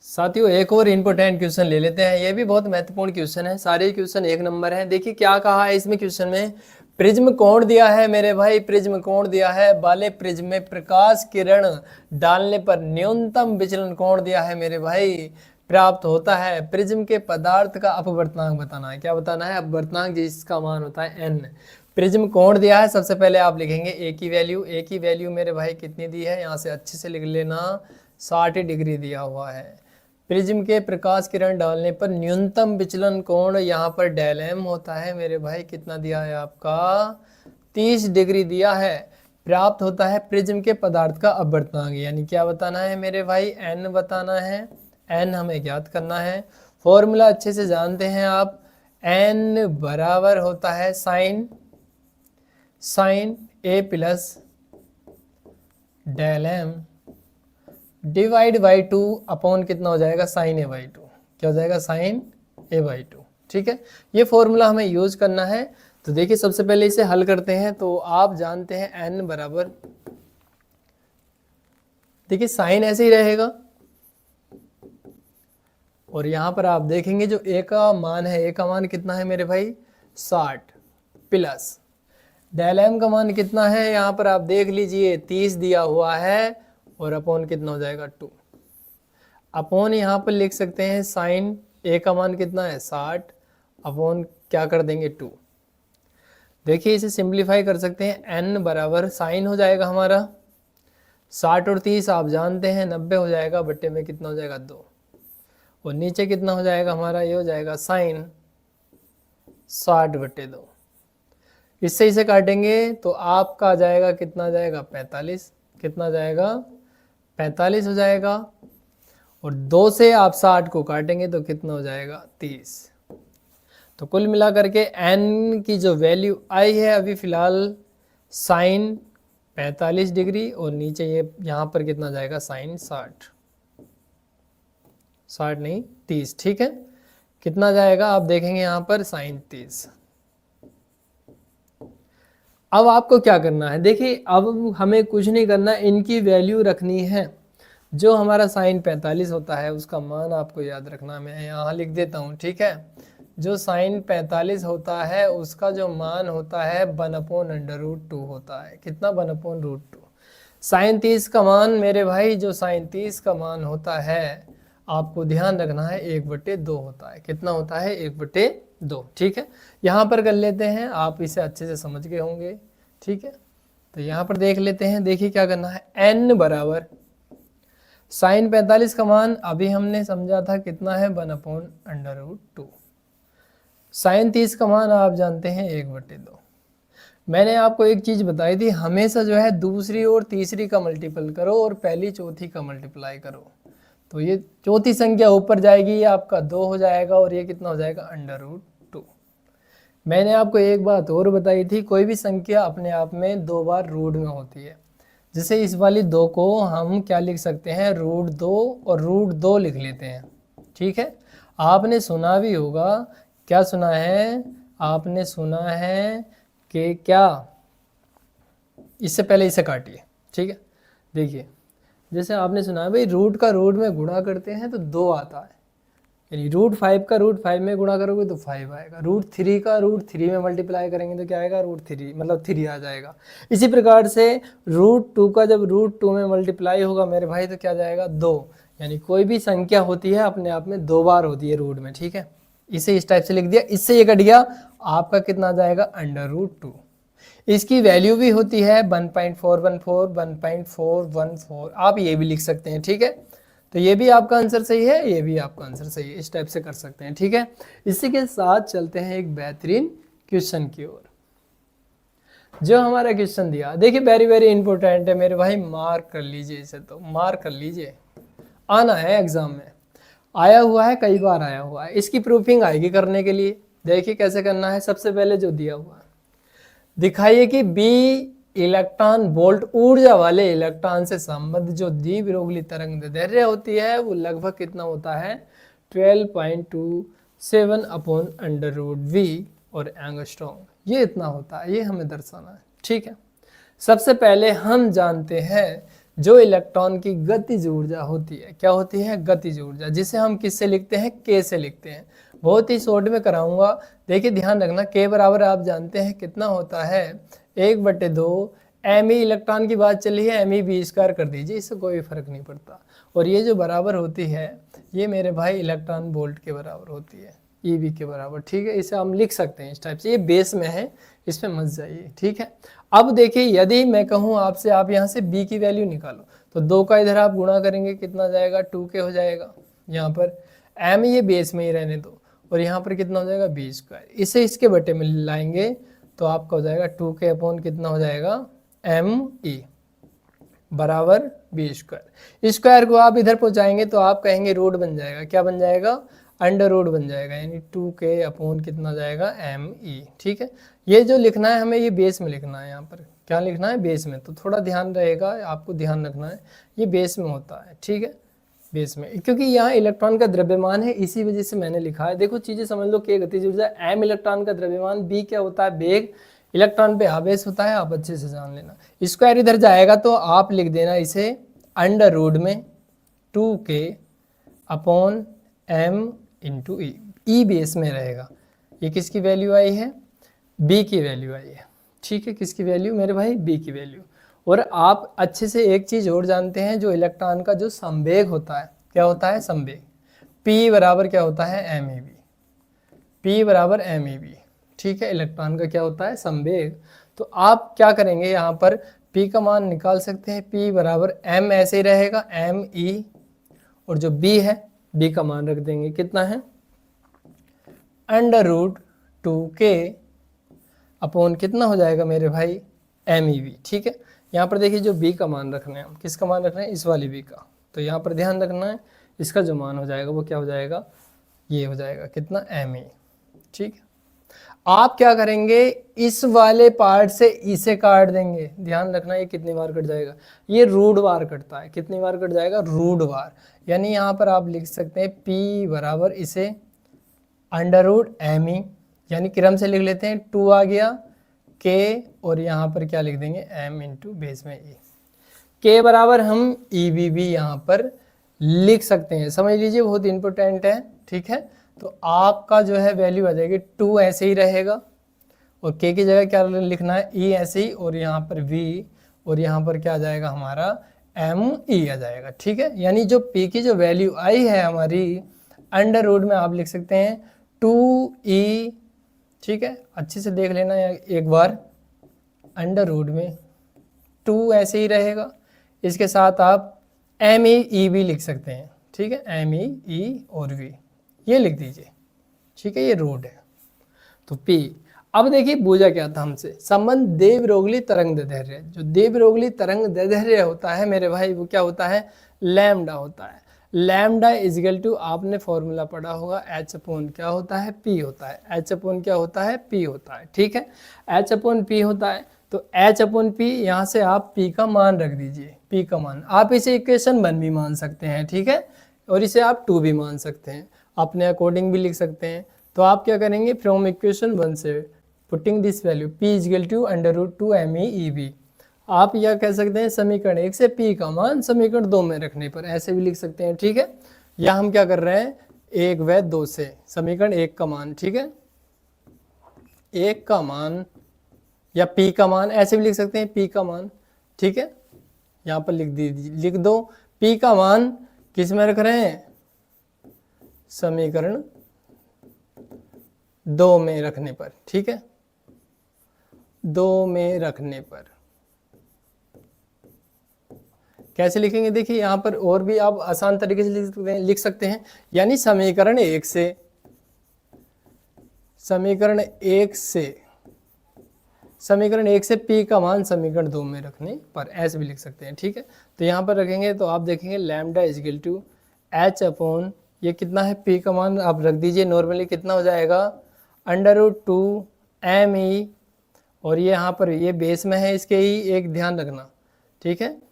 साथियों एक और इम्पोर्टेंट क्वेश्चन ले लेते हैं, ये भी बहुत महत्वपूर्ण क्वेश्चन है, सारे क्वेश्चन 1 नंबर हैं। देखिए क्या कहा है इसमें क्वेश्चन में, प्रिज्म कोण दिया है मेरे भाई, प्रिज्म कोण दिया है, वाले प्रिज्म में प्रकाश किरण डालने पर न्यूनतम विचलन कोण दिया है मेरे भाई, प्राप्त होता है। प्रिज्म के पदार्थ का अपवर्तनांक बताना है। क्या बताना है, अपवर्तनांक, जिसका मान होता है n। प्रिज्म कोण दिया है, सबसे पहले आप लिखेंगे ए की वैल्यू मेरे भाई कितनी दी है, यहाँ से अच्छे से लिख लेना, 60 डिग्री दिया हुआ है। प्रिज्म के प्रकाश किरण डालने पर न्यूनतम विचलन कोण यहाँ पर डेल m होता है मेरे भाई, कितना दिया है आपका, 30 डिग्री दिया है। प्राप्त होता है प्रिज्म के पदार्थ का अपवर्तनांक, यानी क्या बताना है मेरे भाई, n बताना है, n हमें ज्ञात करना है। फॉर्मूला अच्छे से जानते हैं आप, n बराबर होता है sine a plus del m divide by 2 upon कितना हो जाएगा, साइन a बाई 2। क्या हो जाएगा, साइन a बाई 2, ठीक है। ये फॉर्मूला हमें यूज करना है। तो देखिए सबसे पहले इसे हल करते हैं। तो आप जानते हैं n बराबर, देखिए साइन ऐसे ही रहेगा, और यहाँ पर आप देखेंगे जो a का मान है, a का मान कितना है मेरे भाई, 60 प्लस डेल एम का मान कितना है यहाँ पर आप देख लीजिए 30 दिया हुआ है और अपॉन कितना हो जाएगा 2। अपॉन यहाँ पर लिख सकते हैं साइन ए का मान कितना है 60 अपॉन क्या कर देंगे 2। देखिए इसे सिंप्लीफाई कर सकते हैं एन बराबर साइन हो जाएगा हमारा 60 और 30 आप जानते हैं 90 हो जाएगा बट्टे में कितना हो जाएगा 2 और नीचे कितना हो जाएगा हमारा ये हो जाएगा साइन 60/2। इससे इसे काटेंगे तो आपका आ जाएगा कितना आ जाएगा 45। कितना आ जाएगा 45 हो जाएगा और 2 से आप 60 को काटेंगे तो कितना हो जाएगा 30। तो कुल मिला करके n की जो वैल्यू आई है अभी फिलहाल साइन 45 डिग्री और नीचे ये यहाँ पर कितना जाएगा साइन 60 नहीं 30। ठीक है कितना जाएगा आप देखेंगे यहाँ पर साइन 30। अब आपको क्या करना है देखिए अब हमें कुछ नहीं करना इनकी वैल्यू रखनी है। जो हमारा साइन 45 होता है उसका मान आपको याद रखना मैं यहाँ लिख देता हूँ। ठीक है जो साइन 45 होता है उसका जो मान होता है 1/√2 होता है। कितना 1/√2। साइन 30 का मान मेरे भाई जो साइन 30 का मान होता है आपको ध्यान रखना है 1/2 होता है। कितना होता है 1/2। ठीक है यहाँ पर कर लेते हैं आप इसे अच्छे से समझ गए होंगे। ठीक है तो यहाँ पर देख लेते हैं। देखिए क्या करना है n बराबर साइन 45 का मान अभी हमने समझा था कितना है 1/√2। साइन 30 का मान आप जानते हैं 1/2। मैंने आपको एक चीज़ बताई थी हमेशा जो है दूसरी और तीसरी का मल्टीपल करो और पहली चौथी का मल्टीप्लाई करो तो ये चौथी संख्या ऊपर जाएगी ये आपका 2 हो जाएगा और ये कितना हो जाएगा √2। मैंने आपको एक बात और बताई थी कोई भी संख्या अपने आप में 2 बार रूट में होती है। जैसे इस वाली 2 को हम क्या लिख सकते हैं √2 और √2 लिख लेते हैं। ठीक है आपने सुना भी होगा क्या सुना है आपने सुना है कि क्या इससे पहले इसे काटिए। ठीक है देखिए जैसे आपने सुना है भाई रूट का रूट में गुणा करते हैं तो 2 आता है यानी √5 का √5 में गुणा करोगे तो 5 आएगा। √3 का √3 में मल्टीप्लाई करेंगे तो क्या आएगा √3 मतलब 3 आ जाएगा। इसी प्रकार से √2 का जब √2 में मल्टीप्लाई होगा मेरे भाई तो क्या जाएगा 2 यानी कोई भी संख्या होती है अपने आप में 2 बार होती है रूट में। ठीक है इसे इस टाइप से लिख दिया इससे ये कट गया आपका कितना आ जाएगा √2। इसकी वैल्यू भी होती है 1.414 1.414 आप ये भी लिख सकते हैं। ठीक है तो ये भी आपका आंसर सही है ये भी आपका आंसर सही है इस टाइप से कर सकते हैं। ठीक है इसी के साथ चलते हैं एक बेहतरीन क्वेश्चन की ओर। जो हमारा क्वेश्चन दिया देखिए वेरी वेरी इंपॉर्टेंट है मेरे भाई मार्क कर लीजिए इसे तो मार्क कर लीजिए आना है एग्जाम में आया हुआ है कई बार आया हुआ है। इसकी प्रूफिंग आएगी करने के लिए देखिए कैसे करना है। सबसे पहले जो दिया हुआ है दिखाइए कि बी इलेक्ट्रॉन वोल्ट ऊर्जा वाले इलेक्ट्रॉन से संबद्ध जो द्विविरोधी तरंग दैर्घ्य होती है वो लगभग कितना होता है 12.27/√v और एंगस्ट्रॉम ये इतना होता है ये हमें दर्शाना है। ठीक है सबसे पहले हम जानते हैं जो इलेक्ट्रॉन की गतिज ऊर्जा होती है क्या होती है गतिज ऊर्जा जिसे हम किससे लिखते हैं k से लिखते हैं। बहुत ही शॉर्ट में कराऊंगा देखिए ध्यान रखना k बराबर आप जानते हैं कितना होता है 1/2 me इलेक्ट्रॉन की बात चली है me v² कर दीजिए इससे कोई फर्क नहीं पड़ता और ये जो बराबर होती है ये मेरे भाई इलेक्ट्रॉन वोल्ट के बराबर होती है EV के बराबर। ठीक है इसे हम लिख सकते हैं इस टाइप से ये बेस में है इसमें मत जाइए। ठीक है अब देखिए यदि मैं कहूँ आपसे आप यहाँ से b की वैल्यू निकालो तो 2 का इधर आप गुणा करेंगे कितना जाएगा 2k हो जाएगा। यहाँ पर m ये बेस में ही रहने दो और यहाँ पर कितना हो जाएगा v²। इसे इसके बटे में लाएंगे तो आपका हो जाएगा 2k अपॉन कितना हो जाएगा me बराबर v²। स्क्वायर को आप इधर पहुँचाएंगे तो आप कहेंगे रूट बन जाएगा क्या बन जाएगा अंडर बन जाएगा यानी 2k अपॉन कितना जाएगा me। ठीक है ये जो लिखना है हमें ये बेस में लिखना है यहाँ पर क्या लिखना है बेस में तो थोड़ा ध्यान रहेगा आपको ध्यान रखना है ये बेस में होता है। ठीक है बेस में क्योंकि यहाँ इलेक्ट्रॉन का द्रव्यमान है इसी वजह से मैंने लिखा है। देखो चीजें समझ लो कि गतिज ऊर्जा m इलेक्ट्रॉन का द्रव्यमान b क्या होता है वेग इलेक्ट्रॉन पे आवेश होता है आप अच्छे से जान लेना। स्क्वायर इधर जाएगा तो आप लिख देना इसे अंडर में 2k अपॉन m इंटू ई बेस में रहेगा। ये किसकी वैल्यू आई है b की वैल्यू आई है। ठीक है, किसकी वैल्यू मेरे भाई, बी की वैल्यू। और आप अच्छे से एक चीज और जानते हैं, जो इलेक्ट्रॉन का जो संवेग होता है, क्या होता है, संवेग, P बराबर क्या होता है, MeV, P बराबर MeV। ठीक है, इलेक्ट्रॉन का क्या होता है, संवेग। तो आप क्या करेंगे, यहाँ पर P का मान निकाल सकते हैं, P बराबर M ऐसे ही रहेगा, Me, और जो B है, B का मान रख देंगे, कितना है, √2K अपॉन कितना हो जाएगा मेरे भाई, MeV। ठीक है, यहाँ पर देखिए जो B का मान रखना है, किसका मान रखना है, इस वाली B का। तो यहाँ पर ध्यान रखना है, इसका जो मान हो जाएगा वो क्या हो जाएगा, ये हो जाएगा कितना, Me। ठीक है, आप क्या करेंगे, इस वाले पार्ट से इसे काट देंगे। ध्यान रखना ये कितनी बार कट जाएगा, ये रूट बार कटता है, कितनी बार कट जाएगा, रूट बार। यानी यहाँ पर आप लिख सकते हैं P बराबर इसे √Me, यानी क्रम से लिख लेते हैं, 2 आ गया, K और यहाँ पर क्या लिख देंगे, M इंटू बेस में E। K बराबर हम EB भी यहाँ पर लिख सकते हैं, समझ लीजिए, बहुत इंपॉर्टेंट है। ठीक है, तो आपका जो है वैल्यू आ जाएगी 2 ऐसे ही रहेगा, और K की जगह क्या लिखना है, E ऐसे ही, और यहाँ पर V, और यहाँ पर क्या आ जाएगा हमारा ME आ जाएगा। ठीक है, यानी जो P की जो वैल्यू आई है हमारी, √ में आप लिख सकते हैं 2E। ठीक है, अच्छे से देख लेना एक बार, √ में 2 ऐसे ही रहेगा, इसके साथ आप ME भी लिख सकते हैं। ठीक है, ME और V ये लिख दीजिए। ठीक है, ये रूट है, तो P। अब देखिए पूछा क्या था हमसे, संबंध देवरोगली तरंग दैर्ध्य। जो देवरोगली तरंग दैर्ध्य होता है मेरे भाई, वो क्या होता है, लैम्डा होता है। लैम्डा इजिकल टू, आपने फॉर्मूला पढ़ा होगा, H अपॉन क्या होता है, P होता है। H अपॉन क्या होता है, P होता है। ठीक है, H अपॉन P होता है, तो H अपॉन P, यहाँ से आप P का मान रख दीजिए, P का मान। आप इसे इक्वेशन 1 भी मान सकते हैं, ठीक है, और इसे आप 2 भी मान सकते हैं, अपने अकॉर्डिंग भी लिख सकते हैं। तो आप क्या करेंगे, फ्रॉम इक्वेशन 1 से putting this value P is equal to √2 MeEV, आप यह कह सकते हैं समीकरण 1 से P का मान समीकरण 2 में रखने पर, ऐसे भी लिख सकते हैं। ठीक है, या हम क्या कर रहे हैं, 1 व 2 से समीकरण 1 का मान, ठीक है, 1 का मान या P का मान, ऐसे भी लिख सकते हैं, P का मान। ठीक है, यहाँ पर लिख दो P का मान किस में रख रहे हैं, समीकरण 2 में रखने पर। ठीक है, 2 में रखने पर कैसे लिखेंगे, देखिए यहाँ पर और भी आप आसान तरीके से लिख सकते हैं। यानी समीकरण 1 से समीकरण 1 से P का मान समीकरण 2 में रखने पर, ऐसे भी लिख सकते हैं। ठीक है, तो यहाँ पर रखेंगे तो आप देखेंगे lambda is equal to H upon, ये कितना है, P का मान आप रख दीजिए, नॉर्मली कितना हो जाएगा, √2 ME, और ये यहाँ पर ये बेस में है इसके E, एक ध्यान रखना। ठीक है,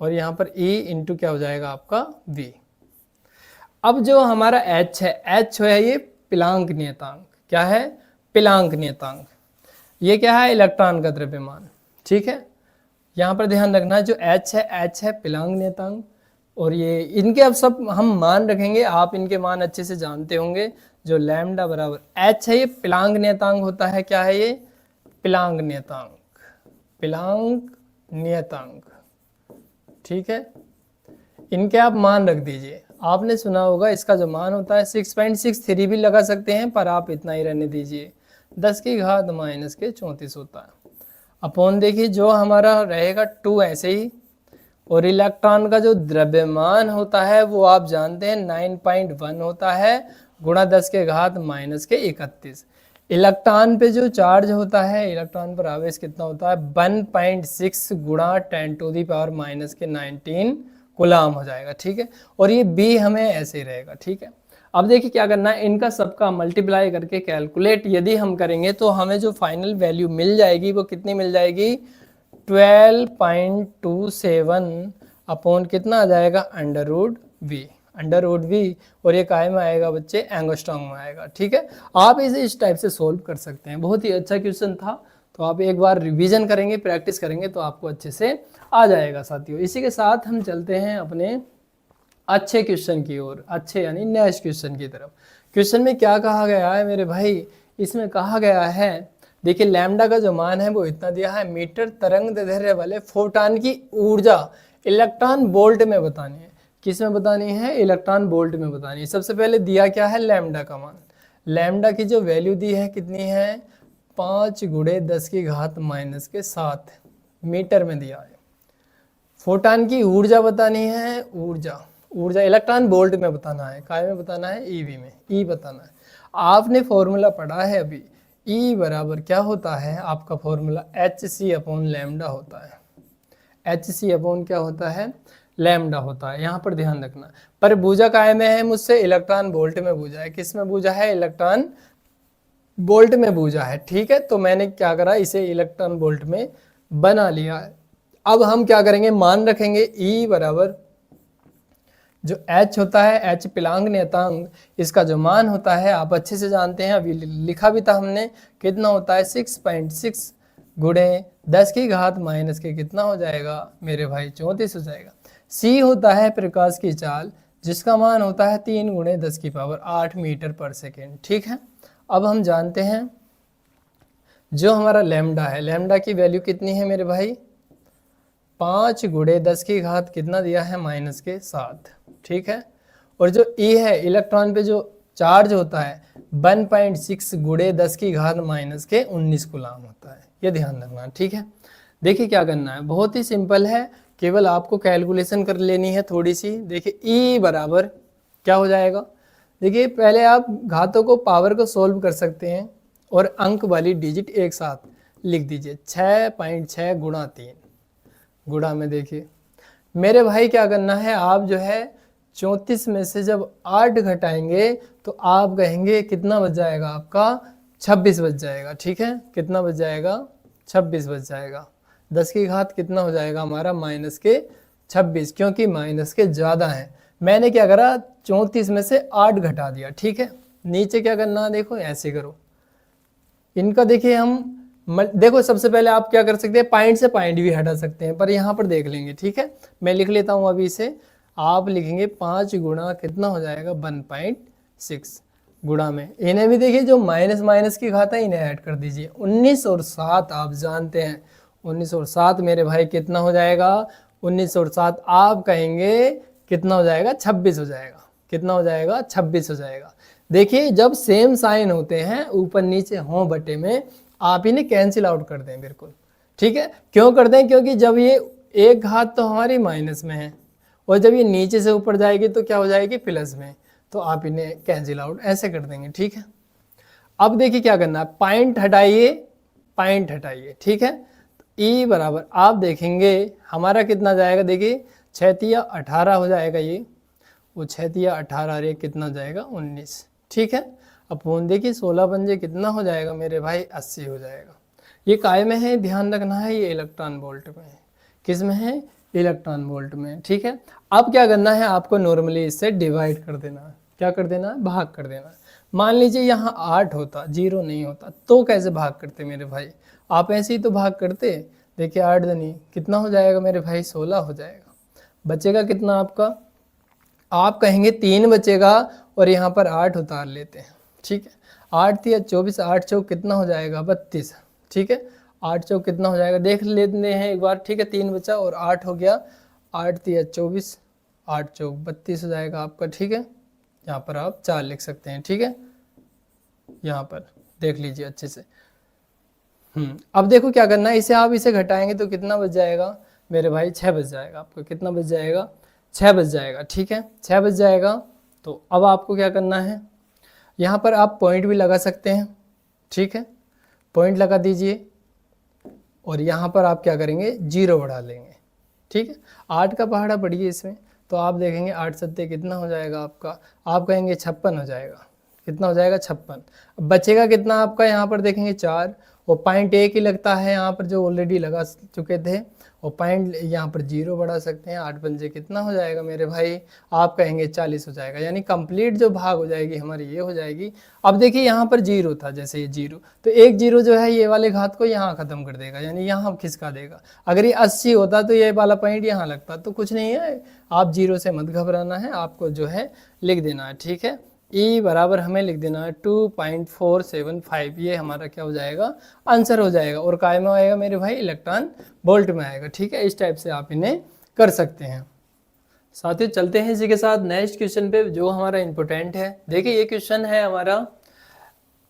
और यहाँ पर E इंटू क्या हो जाएगा आपका V। अब जो हमारा H है, H है ये प्लांक नियतांक। क्या है, प्लांक नियतांक। ये क्या है, इलेक्ट्रॉन का द्रव्यमान। ठीक है, यहाँ पर ध्यान रखना है, जो H है प्लांक नियतांक, और ये इनके अब सब हम मान रखेंगे, आप इनके मान अच्छे से जानते होंगे। जो लैम्डा बराबर H है, ये प्लांक नियतांक होता है। क्या है ये, प्लांक नियतांक, प्लांक नियतांक। ठीक है, इनके आप मान रख दीजिए। आपने सुना होगा इसका जो मान होता है 6.63 भी लगा सकते हैं, पर आप इतना ही रहने दीजिए, 10 की घात -34 होता है। अपॉन देखिए जो हमारा रहेगा 2 ऐसे ही, और इलेक्ट्रॉन का जो द्रव्यमान होता है वो आप जानते हैं 9.1 होता है, गुणा 10 के घात -31। इलेक्ट्रॉन पे जो चार्ज होता है, इलेक्ट्रॉन पर आवेश कितना होता है, 1.6 गुणा 10⁻⁻19 कूलाम हो जाएगा। ठीक है, और ये B हमें ऐसे ही रहेगा। ठीक है, अब देखिए क्या करना है, इनका सबका मल्टीप्लाई करके कैलकुलेट यदि हम करेंगे तो हमें जो फाइनल वैल्यू मिल जाएगी वो कितनी मिल जाएगी, 12.27 अपॉन कितना आ जाएगा, √V, और ये काय में आएगा बच्चे, एंगस्ट्रॉम में आएगा। ठीक है, आप इसे इस टाइप से सोल्व कर सकते हैं। बहुत ही अच्छा क्वेश्चन था, तो आप एक बार रिवीजन करेंगे, प्रैक्टिस करेंगे तो आपको अच्छे से आ जाएगा साथियों। इसी के साथ हम चलते हैं अपने अच्छे क्वेश्चन की ओर, अच्छे यानी नेक्स्ट क्वेश्चन की तरफ। क्वेश्चन में क्या कहा गया है मेरे भाई, इसमें कहा गया है देखिए लैम्डा का जो मान है वो इतना दिया है, मीटर तरंग दैर्ध्य वाले फोटॉन की ऊर्जा इलेक्ट्रॉन वोल्ट में बतानी है। किस में बतानी है? इलेक्ट्रॉन वोल्ट में बतानी है। सबसे पहले दिया क्या है? लैम्डा का मान। लैम्डा की जो वैल्यू दी है कितनी है? 5 × 10⁻⁷ मीटर में दिया है। फोटॉन की ऊर्जा बतानी है, ऊर्जा इलेक्ट्रॉन वोल्ट में बताना है। काय में बताना है? ईवी में, ई बताना है। आपने फॉर्मूला पढ़ा है अभी, ई बराबर क्या होता है आपका फॉर्मूला? Hc/λ होता है। Hc/ क्या होता है? लैम्डा होता है। यहाँ पर ध्यान रखना। पर बूझा काय में है मुझसे? इलेक्ट्रॉन वोल्ट में बूझा है। किस में बूझा है? इलेक्ट्रॉन वोल्ट में बूझा है। ठीक है, तो मैंने क्या करा, इसे इलेक्ट्रॉन वोल्ट में बना लिया है। अब हम क्या करेंगे? मान रखेंगे E बराबर जो H होता है, H पिलांग नियतांक, इसका जो मान होता है आप अच्छे से जानते हैं, अभी लिखा भी था हमने। कितना होता है? 6.6 × 10⁻⁻ कितना हो जाएगा मेरे भाई? 34 हो जाएगा। C होता है प्रकाश की चाल, जिसका मान होता है 3 × 10⁸ मीटर पर सेकेंड। ठीक है, अब हम जानते हैं जो हमारा लैम्डा है, लैम्डा की वैल्यू कितनी है मेरे भाई? 5 × 10⁻⁷ कितना दिया है? -7। ठीक है, और जो E है, इलेक्ट्रॉन पे जो चार्ज होता है 1.6 × 10⁻⁻19 कूलाम होता है। ये ध्यान रखना। ठीक है, देखिए क्या करना है, बहुत ही सिंपल है, केवल आपको कैलकुलेशन कर लेनी है थोड़ी सी। देखिए E बराबर क्या हो जाएगा? देखिए पहले आप घातों को, पावर को सोल्व कर सकते हैं और अंक वाली डिजिट एक साथ लिख दीजिए। 6.6 × 3 गुणा में देखिए मेरे भाई क्या करना है, आप जो है 34 में से जब 8 घटाएंगे तो आप कहेंगे कितना बच जाएगा आपका? 26 बच जाएगा। ठीक है, कितना बच जाएगा? 26 बच जाएगा। 10 की घात कितना हो जाएगा हमारा? -26, क्योंकि माइनस के ज़्यादा है। मैंने क्या करा? 34 में से 8 घटा दिया। ठीक है, नीचे क्या करना? देखो ऐसे करो इनका। देखिए हम देखो सबसे पहले आप क्या कर सकते हैं? पॉइंट से पॉइंट भी हटा सकते हैं, पर यहाँ पर देख लेंगे। ठीक है, मैं लिख लेता हूँ अभी इसे। आप लिखेंगे 5 गुणा कितना हो जाएगा? 1.6 गुणा में इन्हें भी देखिए जो माइनस की घात है इन्हें ऐड कर दीजिए। 19 और 7 आप जानते हैं, 19 और 7 मेरे भाई कितना हो जाएगा? 19 और 7 आप कहेंगे कितना हो जाएगा? 26 हो जाएगा। कितना हो जाएगा? 26 हो जाएगा। देखिए जब सेम साइन होते हैं ऊपर नीचे हों बटे में, आप इन्हें कैंसिल आउट कर दें बिल्कुल। ठीक है, क्यों कर दें? क्योंकि जब ये एक घात तो हमारी माइनस में है और जब ये नीचे से ऊपर जाएगी तो क्या हो जाएगी? प्लस में। तो आप इन्हें कैंसिल आउट ऐसे कर देंगे। ठीक है, अब देखिए क्या करना है, पॉइंट हटाइए, पॉइंट हटाइए। ठीक है, ई बराबर आप देखेंगे हमारा कितना जाएगा? देखिए 6 × 18 हो जाएगा ये, वो 6 × 18 रे कितना जाएगा? 19। ठीक है, अपोन देखिए 16 पंजे कितना हो जाएगा मेरे भाई? 80 हो जाएगा। ये काय में है? ध्यान रखना है, ये इलेक्ट्रॉन वोल्ट में है। किस में है? इलेक्ट्रॉन वोल्ट में। ठीक है, अब क्या करना है आपको? नॉर्मली इससे डिवाइड कर देना है। क्या कर देना है? भाग कर देना है। मान लीजिए यहाँ 8 होता, 0 नहीं होता, तो कैसे भाग करते मेरे भाई? आप ऐसे ही तो भाग करते। देखिए 8 दूनी कितना हो जाएगा मेरे भाई? 16 हो जाएगा। बचेगा कितना आपका? आप कहेंगे 3 बचेगा और यहाँ पर 8 उतार लेते हैं। ठीक है, 8 × 24, 8 चौक कितना हो जाएगा? 32। ठीक है, 8 चौक कितना हो जाएगा? देख लेते हैं एक बार। ठीक है, 3 बचा और 8 हो गया। 8 × 24, 8 चौक 32 हो जाएगा आपका। ठीक है, यहाँ पर आप 4 लिख सकते हैं। ठीक है, यहाँ पर देख लीजिए अच्छे से। अब देखो क्या करना है, इसे आप इसे घटाएंगे तो कितना बच जाएगा मेरे भाई? 6 बच जाएगा आपको। कितना बच जाएगा? 6 बच जाएगा। ठीक है, 6 बच जाएगा। तो अब आपको क्या करना है, यहाँ पर आप पॉइंट भी लगा सकते हैं। ठीक है, पॉइंट लगा दीजिए और यहाँ पर आप क्या करेंगे? 0 बढ़ा लेंगे। ठीक है, 8 का पहाड़ा पढ़िए इसमें, तो आप देखेंगे 8 सत्ते कितना हो जाएगा आपका? आप कहेंगे 56 हो जाएगा। कितना हो जाएगा? 56। बचेगा कितना आपका? यहाँ पर देखेंगे 4 और पॉइंट एक ही लगता है यहाँ पर जो ऑलरेडी लगा चुके थे, और पॉइंट यहाँ पर 0 बढ़ा सकते हैं। 8 पंजे कितना हो जाएगा मेरे भाई? आप कहेंगे 40 हो जाएगा। यानी कंप्लीट जो भाग हो जाएगी हमारी ये हो जाएगी। अब देखिए यहाँ पर 0 था, जैसे ये 0, तो एक 0 जो है ये वाले घात को यहाँ ख़त्म कर देगा, यानी यहाँ खिसका देगा। अगर ये 80 होता तो ये वाला पॉइंट यहाँ लगता, तो कुछ नहीं है, आप 0 से मत घबराना है, आपको जो है लिख देना है। ठीक है, ई बराबर हमें लिख देना है 2.475, ये हमारा क्या हो जाएगा, आंसर हो जाएगा। और काय में आएगा मेरे भाई, इलेक्ट्रॉन वोल्ट में आएगा। ठीक है, इस टाइप से आप इन्हें कर सकते हैं। साथियों चलते हैं इसी के साथ नेक्स्ट क्वेश्चन पे जो हमारा इंपॉर्टेंट है। देखिए ये क्वेश्चन है हमारा,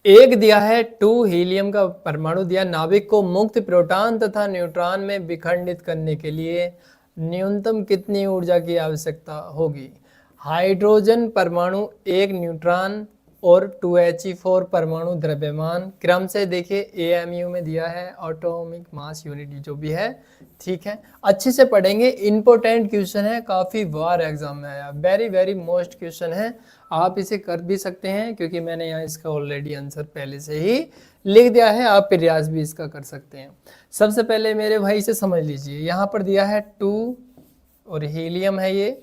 एक दिया है 2 हीलियम का परमाणु दिया, नाभिक को मुक्त प्रोटॉन तथा न्यूट्रॉन में विखंडित करने के लिए न्यूनतम कितनी ऊर्जा की आवश्यकता होगी। हाइड्रोजन परमाणु, एक न्यूट्रॉन और 2He4 परमाणु द्रव्यमान, क्रम से देखिए AMU में दिया है, एटॉमिक मास यूनिट जो भी है। ठीक है, अच्छे से पढ़ेंगे, इंपॉर्टेंट क्वेश्चन है, काफ़ी बार एग्जाम में आया, वेरी वेरी मोस्ट क्वेश्चन है। आप इसे कर भी सकते हैं क्योंकि मैंने यहाँ इसका ऑलरेडी आंसर पहले से ही लिख दिया है, आप प्रयास भी इसका कर सकते हैं। सबसे पहले मेरे भाई से समझ लीजिए, यहाँ पर दिया है 2 और हीलियम है ये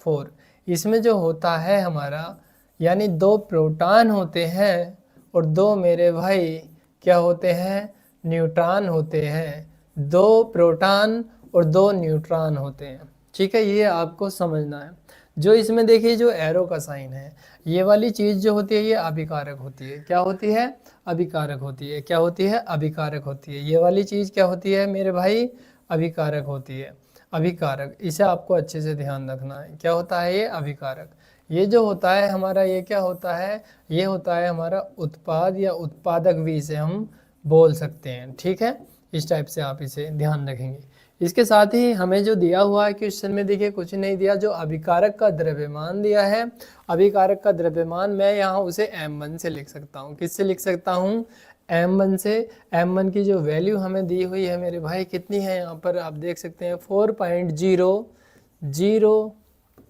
4, इसमें जो होता है हमारा, यानी 2 प्रोटॉन होते हैं और 2 मेरे भाई क्या होते हैं, न्यूट्रॉन होते हैं। 2 प्रोटॉन और 2 न्यूट्रॉन होते हैं। ठीक है, ये आपको समझना है। जो इसमें देखिए जो एरो का साइन है, ये वाली चीज़ जो होती है ये अभिकारक होती है। क्या होती है, अभिकारक होती है। क्या होती है, अभिकारक होती है। ये वाली चीज़ क्या होती है मेरे भाई, अभिकारक होती है। अभिकारक, इसे आपको अच्छे से ध्यान रखना है। क्या होता है ये, अभिकारक। ये जो होता है हमारा, ये क्या होता है, ये होता है हमारा उत्पाद या उत्पादक भी इसे हम बोल सकते हैं। ठीक है, इस टाइप से आप इसे ध्यान रखेंगे। इसके साथ ही हमें जो दिया हुआ है क्वेश्चन में, देखिए कुछ नहीं दिया, जो अभिकारक का द्रव्यमान दिया है, अभिकारक का द्रव्यमान मैं यहाँ उसे M1 से लिख सकता हूँ। किससे लिख सकता हूँ, M1 से। M1 की जो वैल्यू हमें दी हुई है मेरे भाई कितनी है, यहाँ पर आप देख सकते हैं 4.002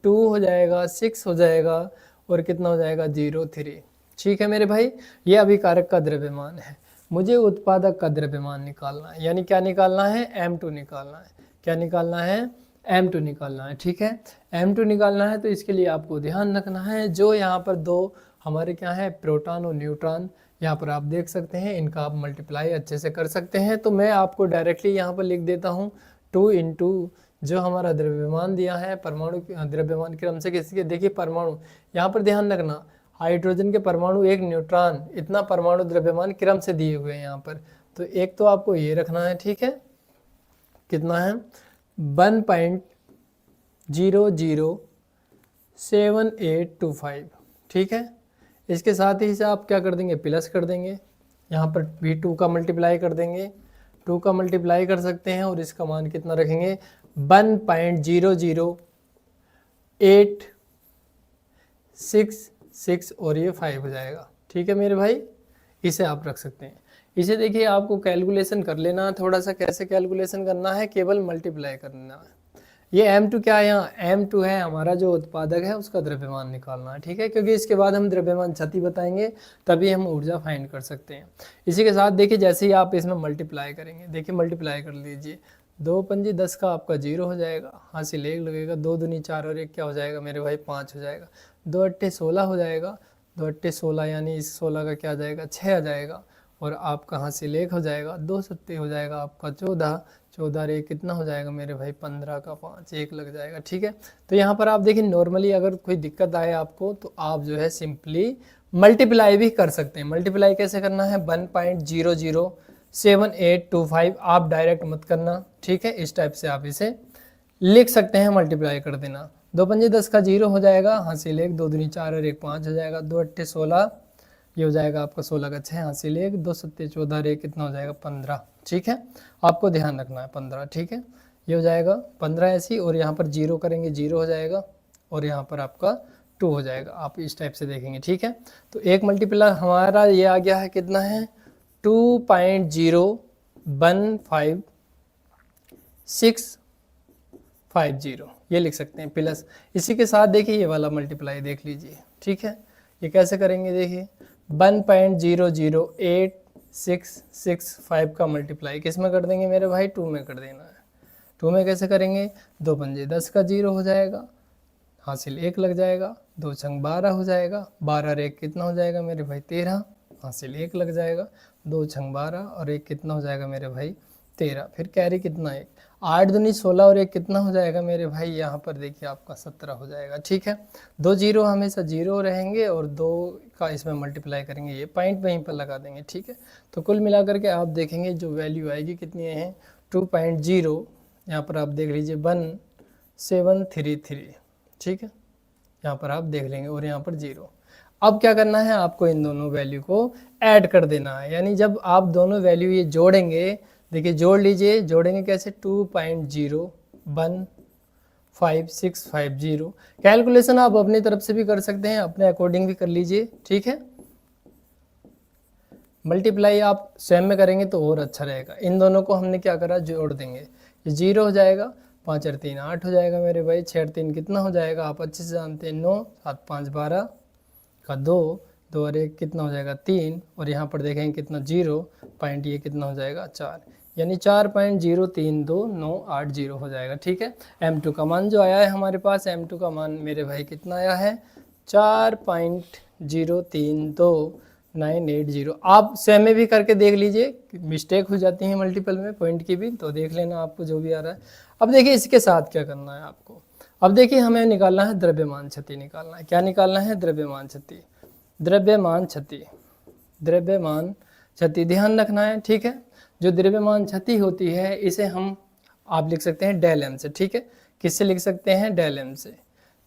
हो जाएगा, 6 हो जाएगा और कितना हो जाएगा 03। ठीक है मेरे भाई, ये अभिकारक का द्रव्यमान है। मुझे उत्पादक का द्रव्यमान निकालना है, यानी क्या निकालना है, M2 निकालना है। क्या निकालना है, M2 निकालना है। ठीक है, M2 निकालना है तो इसके लिए आपको ध्यान रखना है, जो यहाँ पर 2 हमारे क्या है, प्रोटॉन और न्यूट्रॉन, यहाँ पर आप देख सकते हैं, इनका आप मल्टीप्लाई अच्छे से कर सकते हैं। तो मैं आपको डायरेक्टली यहाँ पर लिख देता हूँ 2 × जो हमारा द्रव्यमान दिया है, परमाणु द्रव्यमान क्रम से किसी, देखिए परमाणु, यहाँ पर ध्यान रखना, हाइड्रोजन के परमाणु, एक न्यूट्रॉन, इतना परमाणु द्रव्यमान क्रम से दिए हुए हैं यहाँ पर। तो एक तो आपको ये रखना है। ठीक है, कितना है, 1.007825। ठीक है, इसके साथ ही इसे आप क्या कर देंगे, प्लस कर देंगे, यहाँ पर भी 2 का मल्टीप्लाई कर देंगे, 2 का मल्टीप्लाई कर सकते हैं और इसका मान कितना रखेंगे, 1.00866 और ये 5 हो जाएगा। ठीक है मेरे भाई, इसे आप रख सकते हैं। इसे देखिए आपको कैलकुलेशन कर लेना है थोड़ा सा, कैसे कैलकुलेशन करना है, केवल मल्टीप्लाई करना है। ये M2 क्या है, यहाँ M2 है हमारा जो उत्पादक है, उसका द्रव्यमान निकालना है। ठीक है, क्योंकि इसके बाद हम द्रव्यमान क्षति बताएंगे, तभी हम ऊर्जा फाइंड कर सकते हैं। इसी के साथ देखिए जैसे ही आप इसमें मल्टीप्लाई करेंगे, देखिए मल्टीप्लाई कर लीजिए, 2 पंजी 10 का आपका 0 हो जाएगा, हासिल 1 लगेगा, 2 दूनी 4 और 1 क्या हो जाएगा मेरे भाई, 5 हो जाएगा, 2 अट्ठे 16 हो जाएगा, 2 अट्ठे 16 यानी इस 16 का क्या आ जाएगा, 6 आ जाएगा और आपका हासिल 1 हो जाएगा, 2 सत्ते हो जाएगा आपका 14, 14 रे कितना हो जाएगा मेरे भाई, 15 का 5, 1 लग जाएगा। ठीक है, तो यहाँ पर आप देखिए नॉर्मली अगर कोई दिक्कत आए आपको तो आप जो है सिंपली मल्टीप्लाई भी कर सकते हैं। मल्टीप्लाई कैसे करना है, 1.007825 आप डायरेक्ट मत करना। ठीक है, इस टाइप से आप इसे लिख सकते हैं, मल्टीप्लाई कर देना, 2 पंजे 10 का 0 हो जाएगा, हासिल 1, 2 दूनी 4 और 1 5 हो जाएगा, 2 अट्ठे 16, ये हो जाएगा आपका 16 का 6, हासिल 1, 2 सत्ते 14 रे कितना हो जाएगा 15। ठीक है, आपको ध्यान रखना है 15। ठीक है, ये हो जाएगा 15 ऐसी, और यहाँ पर 0 करेंगे 0 हो जाएगा और यहाँ पर आपका 2 हो जाएगा। आप इस टाइप से देखेंगे। ठीक है, तो एक मल्टीप्लाई हमारा ये आ गया है, कितना है 2.015650, ये लिख सकते हैं प्लस। इसी के साथ देखिए ये वाला मल्टीप्लाई देख लीजिए। ठीक है, ये कैसे करेंगे, देखिए 1.008665 का मल्टीप्लाई किस में कर देंगे मेरे भाई, 2 में कर देना है। 2 में कैसे करेंगे, 2 पंजे 10 का 0 हो जाएगा, हासिल 1 लग जाएगा, 2 छंग 12 हो जाएगा, 12 और 1 कितना हो जाएगा मेरे भाई 13, हासिल 1 लग जाएगा, 2 छंग 12 और 1 कितना हो जाएगा मेरे भाई 13, फिर कैरी कितना 1, 8 दूनी 16 और 1 कितना हो जाएगा मेरे भाई, यहाँ पर देखिए आपका 17 हो जाएगा। ठीक है, 2 जीरो हमेशा जीरो रहेंगे और 2 का इसमें मल्टीप्लाई करेंगे, ये पॉइंट वहीं पर लगा देंगे। ठीक है, तो कुल मिलाकर के आप देखेंगे जो वैल्यू आएगी कितनी है 2.0, यहाँ पर आप देख लीजिए 1733। ठीक है, यहाँ पर आप देख लेंगे और यहाँ पर 0। अब क्या करना है आपको, इन दोनों वैल्यू को ऐड कर देना है, यानी जब आप दोनों वैल्यू ये जोड़ेंगे, देखिए जोड़ लीजिए, जोड़ेंगे कैसे 2.015650। कैलकुलेशन आप अपनी तरफ से भी कर सकते हैं, अपने अकॉर्डिंग भी कर लीजिए। ठीक है, मल्टीप्लाई आप स्वयं में करेंगे तो और अच्छा रहेगा। इन दोनों को हमने क्या करा, जोड़ देंगे, ये 0 हो जाएगा, 5 और 3 8 हो जाएगा मेरे भाई, 6 और 3 कितना हो जाएगा आप अच्छे से जानते हैं 9, 7 5 12 का 2, 2 और 1 कितना हो जाएगा 3, और यहाँ पर देखेंगे कितना 0 पॉइंट, ये कितना हो जाएगा 4, यानी 4.032980 हो जाएगा। ठीक है, M2 का मान जो आया है हमारे पास, M2 का मान मेरे भाई कितना आया है 4.032980। आप सेम में भी करके देख लीजिए, मिस्टेक हो जाती है मल्टीपल में पॉइंट की भी, तो देख लेना आपको जो भी आ रहा है। अब देखिए इसके साथ क्या करना है आपको, अब देखिए हमें निकालना है द्रव्यमान क्षति, निकालना है, क्या निकालना है द्रव्यमान क्षति, द्रव्यमान क्षति, द्रव्यमान क्षति ध्यान रखना है। ठीक है, जो द्रव्यमान क्षति होती है इसे हम आप लिख सकते हैं डेल एम से। ठीक है, किससे लिख सकते हैं, डेल एम से,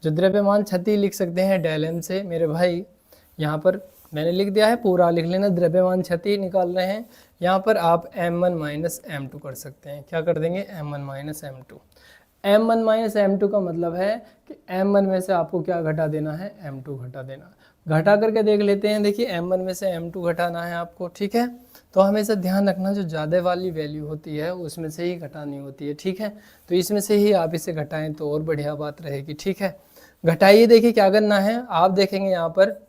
जो द्रव्यमान क्षति लिख सकते हैं डेल एम से मेरे भाई। यहाँ पर मैंने लिख दिया है, पूरा लिख लेना, द्रव्यमान क्षति निकाल रहे हैं, यहाँ पर आप m1 माइनस m2 कर सकते हैं, क्या कर देंगे m1 minus m2। m1 minus m2 का मतलब है कि m1 में से आपको क्या घटा देना है, m2 घटा देना। घटा करके देख लेते हैं, देखिए m1 में से m2 घटाना है आपको। ठीक है, तो हमेशा ध्यान रखना जो ज़्यादा वाली वैल्यू होती है उसमें से ही घटानी होती है। ठीक है, तो इसमें से ही आप इसे घटाएं तो और बढ़िया बात रहेगी। ठीक है, घटाइए, देखिए क्या करना है, आप देखेंगे यहाँ पर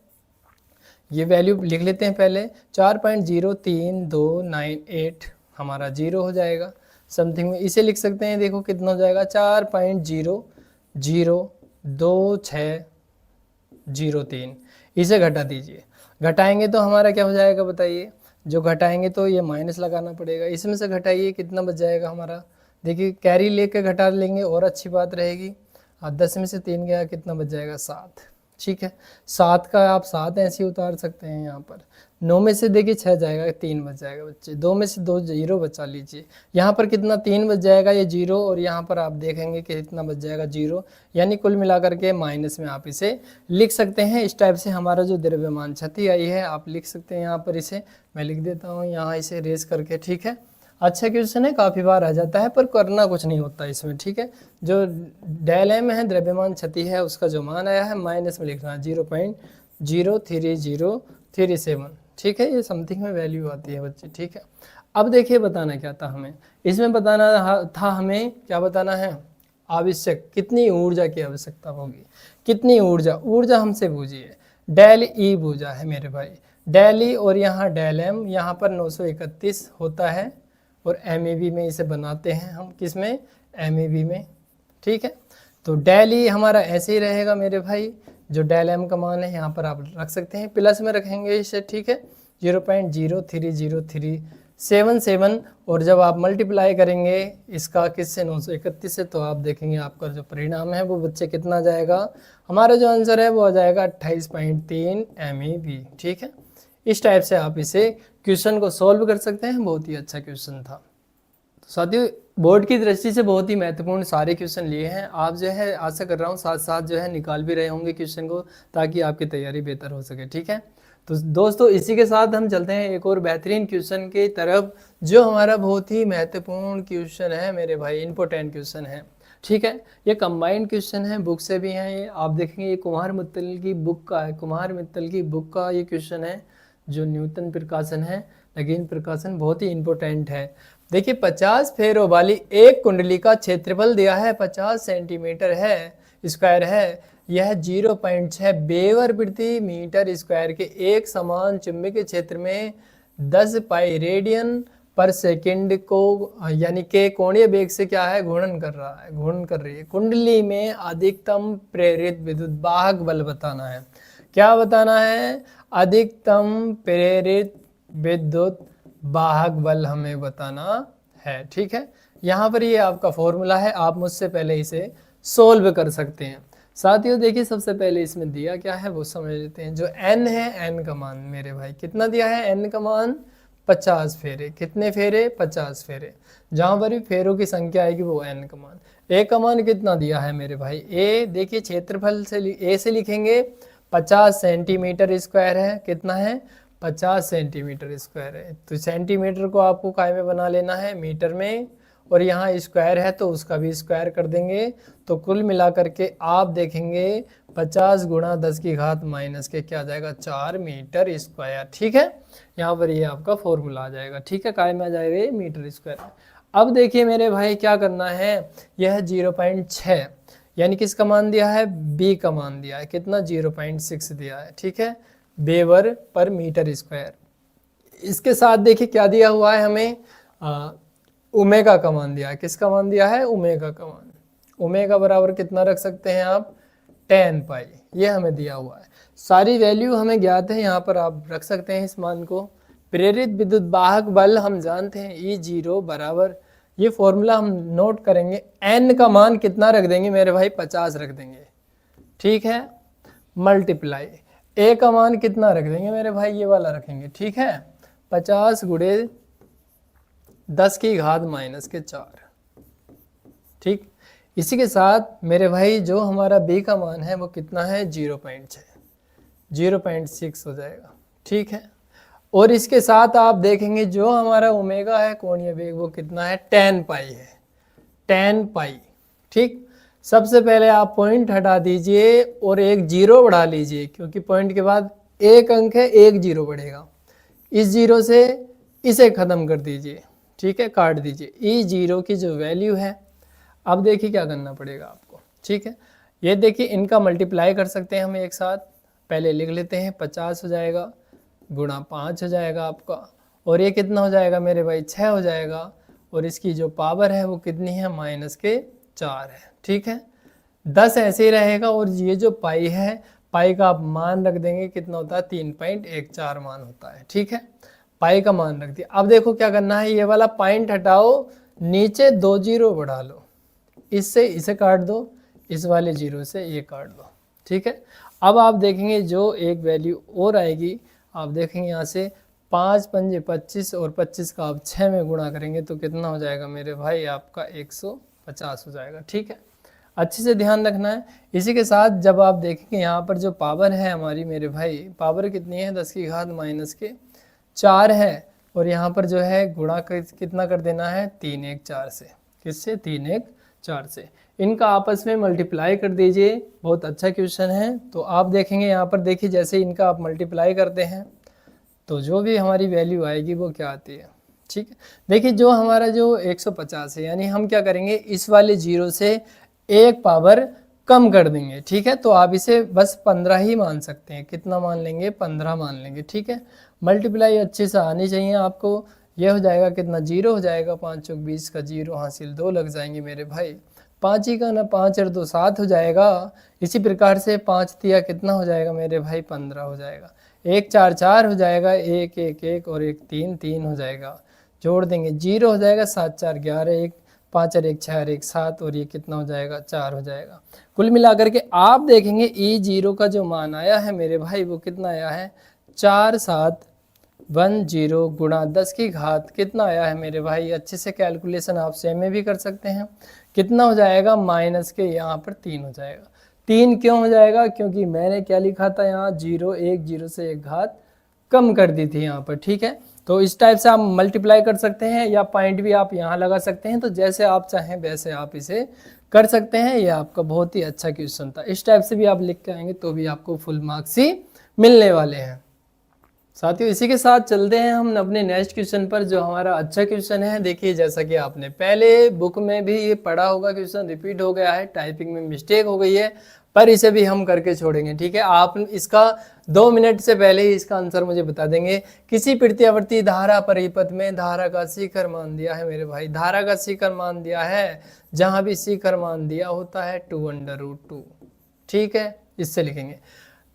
ये वैल्यू लिख लेते हैं पहले, 4.03298 हमारा 0 हो जाएगा, समथिंग में इसे लिख सकते हैं, देखो कितना हो जाएगा 4.0002603, इसे घटा दीजिए। घटाएंगे तो हमारा क्या हो जाएगा बताइए, जो घटाएंगे तो ये माइनस लगाना पड़ेगा, इसमें से घटाइए कितना बच जाएगा हमारा, देखिए कैरी लेके घटा लेंगे और अच्छी बात रहेगी। 10 में से 3 गया कितना बच जाएगा 7। ठीक है, 7 का आप 7 ऐसे ही उतार सकते हैं यहाँ पर। 9 में से देखिए 6 जाएगा, 3 बच जाएगा बच्चे, 2 में से 2 जीरो बचा लीजिए, यहाँ पर कितना 3 बच जाएगा ये 0, और यहाँ पर आप देखेंगे कि कितना बच जाएगा 0, यानी कुल मिलाकर के माइनस में आप इसे लिख सकते हैं। इस टाइप से हमारा जो द्रव्यमान क्षति आई है आप लिख सकते हैं, यहाँ पर इसे मैं लिख देता हूँ यहाँ इसे रेस करके। ठीक है, अच्छा क्वेश्चन है, काफ़ी बार आ जाता है पर करना कुछ नहीं होता इसमें। ठीक है, जो डेल एम है द्रव्यमान क्षति है उसका जो मान आया है माइनस में लिखना है 0.03037। ठीक है, ये समथिंग में वैल्यू आती है बच्चे। ठीक है, अब देखिए बताना क्या था हमें, इसमें बताना था हमें क्या बताना है, आवश्यक कितनी ऊर्जा की आवश्यकता होगी, कितनी ऊर्जा हमसे पूछिए, डेल ई पूछा है मेरे भाई, डेल ई और यहाँ डेल एम, यहाँ पर 931 होता है और MeV में इसे बनाते हैं हम, किस में, MeV में। ठीक है, तो डेल ई हमारा ऐसे ही रहेगा मेरे भाई, जो डेल एम का मान है यहाँ पर आप रख सकते हैं, प्लस में रखेंगे इसे। ठीक है, 0.03037, और जब आप मल्टीप्लाई करेंगे इसका किससे 931 से, तो आप देखेंगे आपका जो परिणाम है वो बच्चे कितना जाएगा, हमारा जो आंसर है वो आ जाएगा 28.3 MeV। ठीक है, इस टाइप से आप इसे क्वेश्चन को सॉल्व कर सकते हैं, बहुत ही अच्छा क्वेश्चन था। तो साथियों बोर्ड की दृष्टि से बहुत ही महत्वपूर्ण सारे क्वेश्चन लिए हैं, आप जो है आशा कर रहा हूँ साथ साथ जो है निकाल भी रहे होंगे क्वेश्चन को, ताकि आपकी तैयारी बेहतर हो सके। ठीक है, तो दोस्तों इसी के साथ हम चलते हैं एक और बेहतरीन क्वेश्चन की तरफ, जो हमारा बहुत ही महत्वपूर्ण क्वेश्चन है मेरे भाई, इंपॉर्टेंट क्वेश्चन है। ठीक है, ये कंबाइंड क्वेश्चन है, बुक से भी हैं ये, आप देखेंगे ये कुमार मित्तल की बुक का है, कुमार मित्तल की बुक का ये क्वेश्चन है, जो न्यूटन प्रकाशन है, लेकिन प्रकाशन बहुत ही इंपॉर्टेंट है। देखिए 50 फेरों वाली एक कुंडली का क्षेत्रफल दिया है 50 सेंटीमीटर है स्क्वायर है, यह 0.6 वेबर प्रति मीटर स्क्वायर के एक समान चुंबकीय क्षेत्र में 10 पाई रेडियन पर सेकंड को यानी के कोणीय वेग से क्या है, घूर्णन कर रही है। कुंडली में अधिकतम प्रेरित विद्युत वाहक बल बताना है, क्या बताना है, अधिकतम प्रेरित विद्युत वाहक बल हमें बताना है। ठीक है, यहाँ पर ये आपका फॉर्मूला है, आप मुझसे पहले इसे सोल्व कर सकते हैं। साथियों देखिए, सबसे पहले इसमें दिया क्या है वो समझ लेते हैं। जो n है, n का मान मेरे भाई कितना दिया है, n का मान 50 फेरे। कितने फेरे, 50 फेरे। जहाँ पर भी फेरों की संख्या आएगी वो n का मान। a का मान कितना दिया है मेरे भाई, a देखिए क्षेत्रफल से a से लिखेंगे 50 सेंटीमीटर स्क्वायर है। कितना है, 50 सेंटीमीटर स्क्वायर है। तो सेंटीमीटर को आपको काय में बना लेना है, मीटर में, और यहाँ स्क्वायर है तो उसका भी स्क्वायर कर देंगे। तो कुल मिलाकर के आप देखेंगे 50 गुणा 10 की घात माइनस के क्या आ जाएगा, 4 मीटर स्क्वायर। ठीक है, यहाँ पर ये आपका फॉर्मूला आ जाएगा। ठीक है, काय में आ जाएगा ये मीटर स्क्वायर। अब देखिए मेरे भाई क्या करना है, यह 0.6 यानी किसका मान दिया है, बी का मान दिया है। कितना, 0.6 दिया है। ठीक है, वेबर पर मीटर स्क्वायर। इसके साथ देखिए क्या दिया हुआ है हमें, ओमेगा का मान दिया है। किसका मान दिया है, ओमेगा का मान। ओमेगा बराबर कितना रख सकते हैं आप, 10 पाई, ये हमें दिया हुआ है। सारी वैल्यू हमें ज्ञात है, यहाँ पर आप रख सकते हैं इस मान को। प्रेरित विद्युत वाहक बल हम जानते हैं E0 बराबर, ये फॉर्मूला हम नोट करेंगे। n का मान कितना रख देंगे मेरे भाई, 50 रख देंगे। ठीक है, मल्टीप्लाई a का मान कितना रख देंगे मेरे भाई, ये वाला रखेंगे। ठीक है, 50 गुणे 10 की घात माइनस के 4। ठीक, इसी के साथ मेरे भाई जो हमारा b का मान है वो कितना है, 0.6, 0.6 हो जाएगा। ठीक है, और इसके साथ आप देखेंगे जो हमारा ओमेगा है, कोणीय वेग, वो कितना है, 10 पाई है, 10 पाई। ठीक, सबसे पहले आप पॉइंट हटा दीजिए और एक जीरो बढ़ा लीजिए, क्योंकि पॉइंट के बाद एक अंक है, एक जीरो बढ़ेगा। इस जीरो से इसे खत्म कर दीजिए। ठीक है, काट दीजिए। E0 की जो वैल्यू है, अब देखिए क्या करना पड़ेगा आपको। ठीक है, ये देखिए इनका मल्टीप्लाई कर सकते हैं हम एक साथ। पहले लिख लेते हैं, 50 हो जाएगा गुणा 5 हो जाएगा आपका, और ये कितना हो जाएगा मेरे भाई, 6 हो जाएगा। और इसकी जो पावर है वो कितनी है, माइनस के 4 है। ठीक है, 10 ऐसे ही रहेगा, और ये जो पाई है, पाई का आप मान रख देंगे, कितना होता है, 3.14 मान होता है। ठीक है, पाई का मान रख दिया। अब देखो क्या करना है, ये वाला पॉइंट हटाओ, नीचे 2 जीरो बढ़ा लो, इससे इसे काट दो, इस वाले जीरो से ये काट दो। ठीक है, अब आप देखेंगे जो एक वैल्यू और आएगी, आप देखेंगे यहाँ से 5 पंजे 25, और 25 का आप 6 में गुणा करेंगे तो कितना हो जाएगा मेरे भाई, आपका 150 हो जाएगा। ठीक है, अच्छे से ध्यान रखना है। इसी के साथ जब आप देखेंगे यहाँ पर जो पावर है हमारी मेरे भाई, पावर कितनी है, 10 की घात माइनस के 4 है, और यहाँ पर जो है गुणा कितना कर देना है, 3 1 4 से। किससे, 3 1 4 से। इनका आपस में मल्टीप्लाई कर दीजिए, बहुत अच्छा क्वेश्चन है। तो आप देखेंगे यहाँ पर, देखिए जैसे इनका आप मल्टीप्लाई करते हैं तो जो भी हमारी वैल्यू आएगी वो क्या आती है। ठीक है, देखिए जो हमारा जो 150 है, यानी हम क्या करेंगे, इस वाले जीरो से एक पावर कम कर देंगे। ठीक है, तो आप इसे बस 15 ही मान सकते हैं। कितना मान लेंगे, 15 मान लेंगे। ठीक है, मल्टीप्लाई अच्छे से आनी चाहिए आपको। यह हो जाएगा कितना, 0 हो जाएगा, 5 चौक 20 का 0 हासिल, 2 लग जाएंगे मेरे भाई। 5 ही का ना, 5 और 2 7 हो जाएगा। इसी प्रकार से 5 दिया कितना हो जाएगा मेरे भाई, 15 हो जाएगा। 1 4 4 हो जाएगा, 1 1 1 और 1 3 3 हो जाएगा। जोड़ देंगे, 0 हो जाएगा, 7 4 11, 1 5 और 1 6 और 1 7, और ये कितना हो जाएगा, 4 हो जाएगा। कुल मिलाकर के आप देखेंगे E0 का जो मान आया है मेरे भाई, वो कितना आया है, 4710 गुणा 10 की घात कितना आया है मेरे भाई। अच्छे से कैलकुलेशन आप सेम में भी कर सकते हैं। कितना हो जाएगा, माइनस के यहाँ पर 3 हो जाएगा। 3 क्यों हो जाएगा, क्योंकि मैंने क्या लिखा था यहाँ, 0 1 0 से एक घात कम कर दी थी यहाँ पर। ठीक है, तो इस टाइप से आप मल्टीप्लाई कर सकते हैं, या पॉइंट भी आप यहाँ लगा सकते हैं। तो जैसे आप चाहें वैसे आप इसे कर सकते हैं। ये आपका बहुत ही अच्छा क्वेश्चन था। इस टाइप से भी आप लिख के आएंगे तो भी आपको फुल मार्क्स ही मिलने वाले हैं। साथियों इसी के साथ चलते हैं हम अपने नेक्स्ट क्वेश्चन पर, जो हमारा अच्छा क्वेश्चन है। देखिए जैसा कि आपने पहले बुक में भी ये पढ़ा होगा, क्वेश्चन रिपीट हो गया है, टाइपिंग में मिस्टेक हो गई है, पर इसे भी हम करके छोड़ेंगे। ठीक है, आप इसका 2 मिनट से पहले ही इसका आंसर मुझे बता देंगे। किसी प्रत्यावर्ती धारा परिपथ में धारा का शिखर मान दिया है मेरे भाई, धारा का शिखर मान दिया है, जहां भी शिखर मान दिया होता है 2/√2। ठीक है, इससे लिखेंगे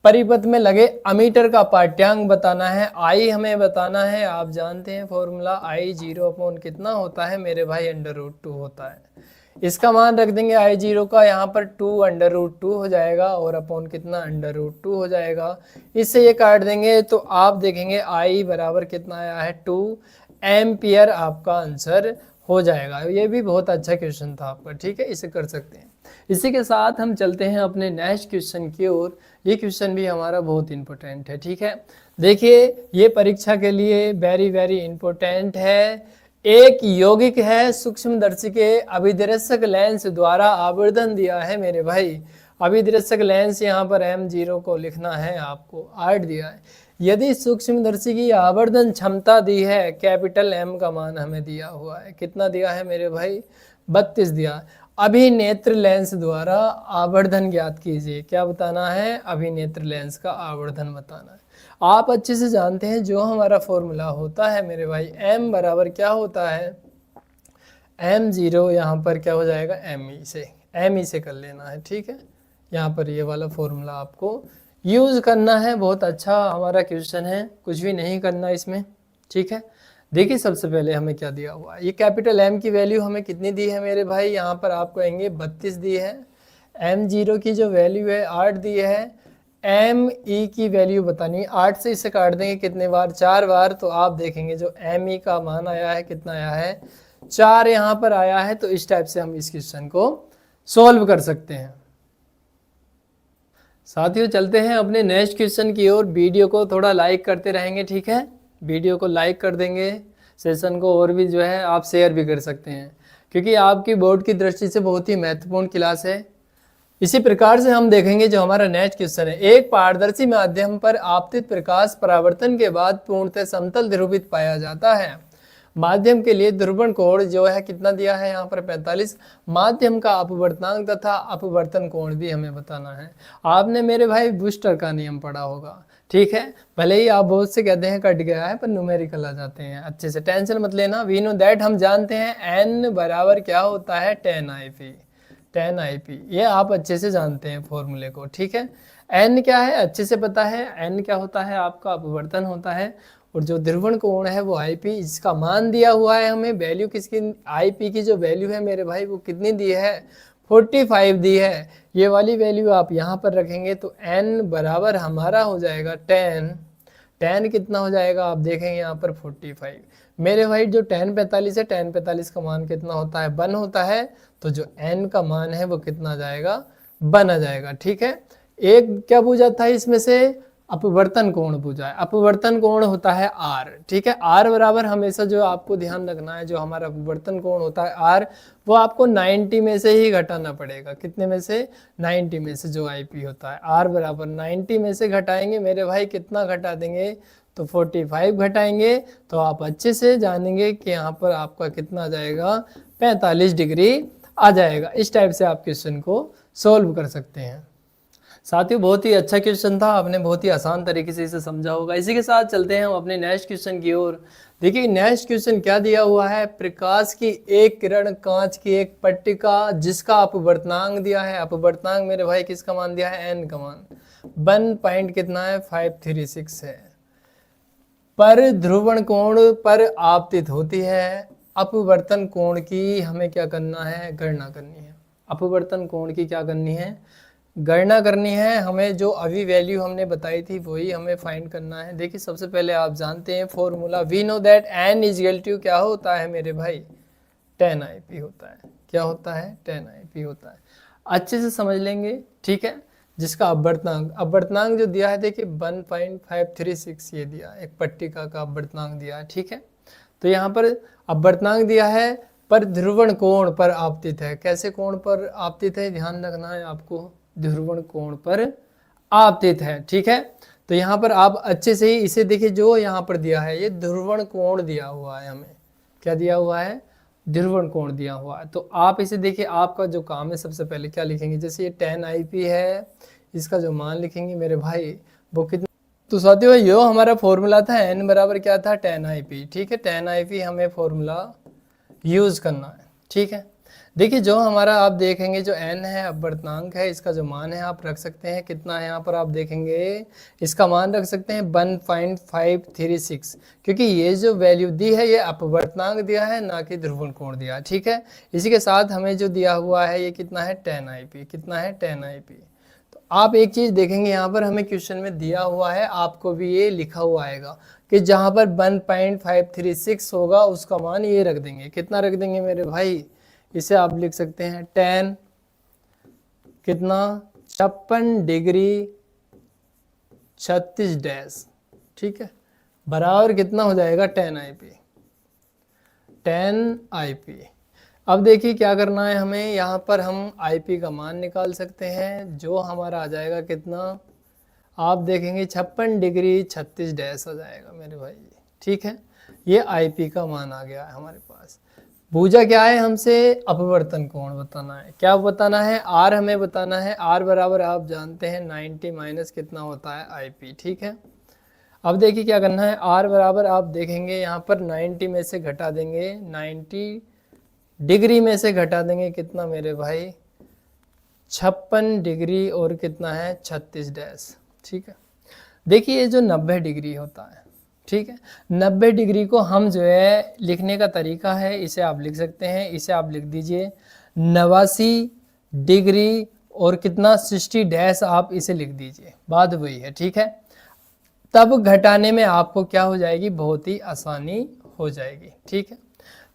परिपथ में लगे अमीटर का पाठ्यांक बताना है, आई हमें बताना है। आप जानते हैं फॉर्मूला आई 0 अपॉन कितना होता है मेरे भाई, √2 होता है। इसका मान रख देंगे आई 0 का, यहाँ पर 2 √2 हो जाएगा और अपॉन कितना √2 हो जाएगा। इससे ये काट देंगे तो आप देखेंगे आई बराबर कितना आया है 2 एम्पियर आपका आंसर हो जाएगा। ये भी बहुत अच्छा क्वेश्चन था आपका, ठीक है, इसे कर सकते हैं। इसी के साथ हम चलते हैं अपने नेक्स्ट क्वेश्चन की ओर। ये क्वेश्चन भी हमारा बहुत इंपॉर्टेंट है, ठीक है। देखिए ये परीक्षा के लिए वेरी वेरी इंपॉर्टेंट है। एक यौगिक है, सूक्ष्मदर्शी के अभिदर्शक लेंस द्वारा आवर्धन दिया है मेरे भाई। अभिदर्शक लेंस यहाँ पर M0 को लिखना है आपको, 8 दिया है। यदि सूक्ष्मदर्शी की आवर्धन क्षमता दी है, कैपिटल M का मान हमें दिया हुआ है, कितना दिया है मेरे भाई, 32 दिया। अभिनेत्र लेंस द्वारा आवर्धन ज्ञात कीजिए। क्या बताना है, अभिनेत्र लेंस का आवर्धन बताना है। आप अच्छे से जानते हैं जो हमारा फॉर्मूला होता है मेरे भाई, M बराबर क्या होता है, M0 यहाँ पर क्या हो जाएगा, ME से कर लेना है, ठीक है। यहाँ पर ये वाला फॉर्मूला आपको यूज़ करना है। बहुत अच्छा हमारा क्वेश्चन है, कुछ भी नहीं करना इसमें, ठीक है। देखिए सबसे पहले हमें क्या दिया हुआ है, ये कैपिटल M की वैल्यू हमें कितनी दी है मेरे भाई, यहाँ पर आप कहेंगे 32 दी है। M0 की जो वैल्यू है 8 दी है। ME की वैल्यू बतानी, 8 से इसे काट देंगे कितने बार, 4 बार, तो आप देखेंगे जो ME का मान आया है कितना आया है, 4 यहाँ पर आया है। तो इस टाइप से हम इस क्वेश्चन को सॉल्व कर सकते हैं। साथियों चलते हैं अपने नेक्स्ट क्वेश्चन की ओर। वीडियो को थोड़ा लाइक करते रहेंगे, ठीक है, वीडियो को लाइक कर देंगे, सेशन को और भी जो है आप शेयर भी कर सकते हैं, क्योंकि आपकी बोर्ड की दृष्टि से बहुत ही महत्वपूर्ण क्लास है। इसी प्रकार से हम देखेंगे जो हमारा नेक्स्ट क्वेश्चन है, एक पारदर्शी माध्यम पर आपतित प्रकाश परावर्तन के बाद पूर्णतः समतल ध्रुवित पाया जाता है। माध्यम के लिए ध्रुवण कोण जो है कितना दिया है यहाँ पर 45। माध्यम का अपवर्तनांक तथा अपवर्तन कोण भी हमें बताना है। आपने मेरे भाई बूस्टर का नियम पढ़ा होगा, ठीक है। भले ही आप बहुत से कहते हैं कट गया है, पर न्यूमेरिकल आ जाते हैं, अच्छे से टेंशन मत लेना। वी नो दैट, हम जानते हैं n बराबर क्या होता है, 10 IP। ये आप अच्छे से जानते हैं फॉर्मूले को, ठीक है। n क्या है अच्छे से पता है, n क्या होता है आपका अपवर्तन होता है, और जो ध्रुवण कोण है वो IP, इसका मान दिया हुआ है हमें। वैल्यू किसकी, IP की जो वैल्यू है मेरे भाई वो कितनी दी है, 45 दी है। ये वाली वैल्यू आप यहाँ पर रखेंगे तो n बराबर हमारा हो जाएगा 10 कितना हो जाएगा, आप देखेंगे यहाँ पर 45। मेरे भाई जो 10 45 है, 10 45 का मान कितना होता है, 1 होता है। तो जो n का मान है वो कितना आ जाएगा, 1 आ जाएगा, ठीक है। एक क्या पूछा था इसमें से, अपवर्तन कोण पूछा है। अपवर्तन कोण होता है R, ठीक है। R बराबर हमेशा जो आपको ध्यान रखना है, जो हमारा अपवर्तन कोण होता है R, वो आपको 90 में से ही घटाना पड़ेगा। कितने में से, 90 में से जो IP होता है। R बराबर 90 में से घटाएंगे मेरे भाई, कितना घटा देंगे, तो 45 घटाएंगे। तो आप अच्छे से जानेंगे कि यहाँ पर आपका कितना आ जाएगा, 45 डिग्री आ जाएगा। इस टाइप से आप क्वेश्चन को सॉल्व कर सकते हैं। साथियों बहुत ही अच्छा क्वेश्चन था, आपने बहुत ही आसान तरीके से इसे समझा होगा। इसी के साथ चलते हैं हम अपने नेक्स्ट क्वेश्चन की ओर। देखिए नेक्स्ट क्वेश्चन क्या दिया हुआ है, प्रकाश की एक किरण कांच की एक पट्टिका जिसका अपवर्तनांक दिया है। अपवर्तनांक मेरे भाई किसका मान दिया है, n का मान 1 पॉइंट कितना है, 536 है, पर ध्रुवण कोण पर आपतित होती है। अपवर्तन कोण की हमें क्या करना है, गणना करनी है। अपवर्तन कोण की क्या करनी है, गणना करनी है। हमें जो अभी वैल्यू हमने बताई थी वही हमें फाइंड करना है। देखिए सबसे पहले आप जानते हैं formula, we know that n is equal to क्या होता है मेरे भाई, 10 IP होता है। क्या होता है, 10 IP होता है। अच्छे से समझ लेंगे, ठीक है। जिसका अपवर्तनांक जो दिया है देखिए 1.536 ये दिया, एक पट्टिका का अपवर्तनांक दिया है, ठीक है। तो यहाँ पर अपवर्तनांक दिया है, पर ध्रुवण कोण पर आपतित है। कैसे कोण पर आपतित है, ध्यान रखना है आपको, ध्रुवण कोण पर आपतित है, ठीक है। तो यहाँ पर आप अच्छे से ही इसे देखिए, जो यहाँ पर दिया है ये ध्रुवण कोण दिया हुआ है, हमें क्या दिया हुआ है, ध्रुवण कोण दिया हुआ है। तो आप इसे देखिए, आपका जो काम है सबसे पहले क्या लिखेंगे, जैसे ये 10 IP है, इसका जो मान लिखेंगे मेरे भाई वो कितना। तो साथियों ये हमारा फॉर्मूला था, n बराबर क्या था, 10 IP, ठीक है। 10 IP हमें फॉर्मूला यूज करना है, ठीक है। देखिए जो हमारा आप देखेंगे जो n है अपवर्तनांक है, इसका जो मान है आप रख सकते हैं कितना है, यहाँ पर आप देखेंगे इसका मान रख सकते हैं 1.536, क्योंकि ये जो वैल्यू दी है ये अपवर्तनांक दिया है ना कि ध्रुवण कोण दिया है, ठीक है। इसी के साथ हमें जो दिया हुआ है ये कितना है 10 IP, कितना है 10 IP। तो आप एक चीज देखेंगे यहाँ पर हमें क्वेश्चन में दिया हुआ है, आपको भी ये लिखा हुआ आएगा कि जहाँ पर 1.536 होगा उसका मान ये रख देंगे, कितना रख देंगे मेरे भाई, इसे आप लिख सकते हैं 10 कितना 56 डिग्री 36 डैश, ठीक है, बराबर कितना हो जाएगा 10 IP, 10 IP। अब देखिए क्या करना है हमें, यहाँ पर हम IP का मान निकाल सकते हैं, जो हमारा आ जाएगा कितना, आप देखेंगे 56 डिग्री 36 डैश आ जाएगा मेरे भाई, ठीक है। ये IP का मान आ गया है हमारे पास। भुजा क्या है, हमसे अपवर्तन कोण बताना है, क्या बताना है, R हमें बताना है। R बराबर आप जानते हैं 90 माइनस कितना होता है IP, ठीक है। अब देखिए क्या करना है, R बराबर आप देखेंगे यहाँ पर 90 में से घटा देंगे, 90 डिग्री में से घटा देंगे कितना मेरे भाई 56 डिग्री और कितना है 36 डैश, ठीक है। देखिए ये जो 90 डिग्री होता है, ठीक है, 90 डिग्री को हम जो है लिखने का तरीका है, इसे आप लिख सकते हैं, इसे आप लिख दीजिए 89 डिग्री और कितना 60 डैश, आप इसे लिख दीजिए, बात वही है, ठीक है। तब घटाने में आपको क्या हो जाएगी, बहुत ही आसानी हो जाएगी, ठीक है।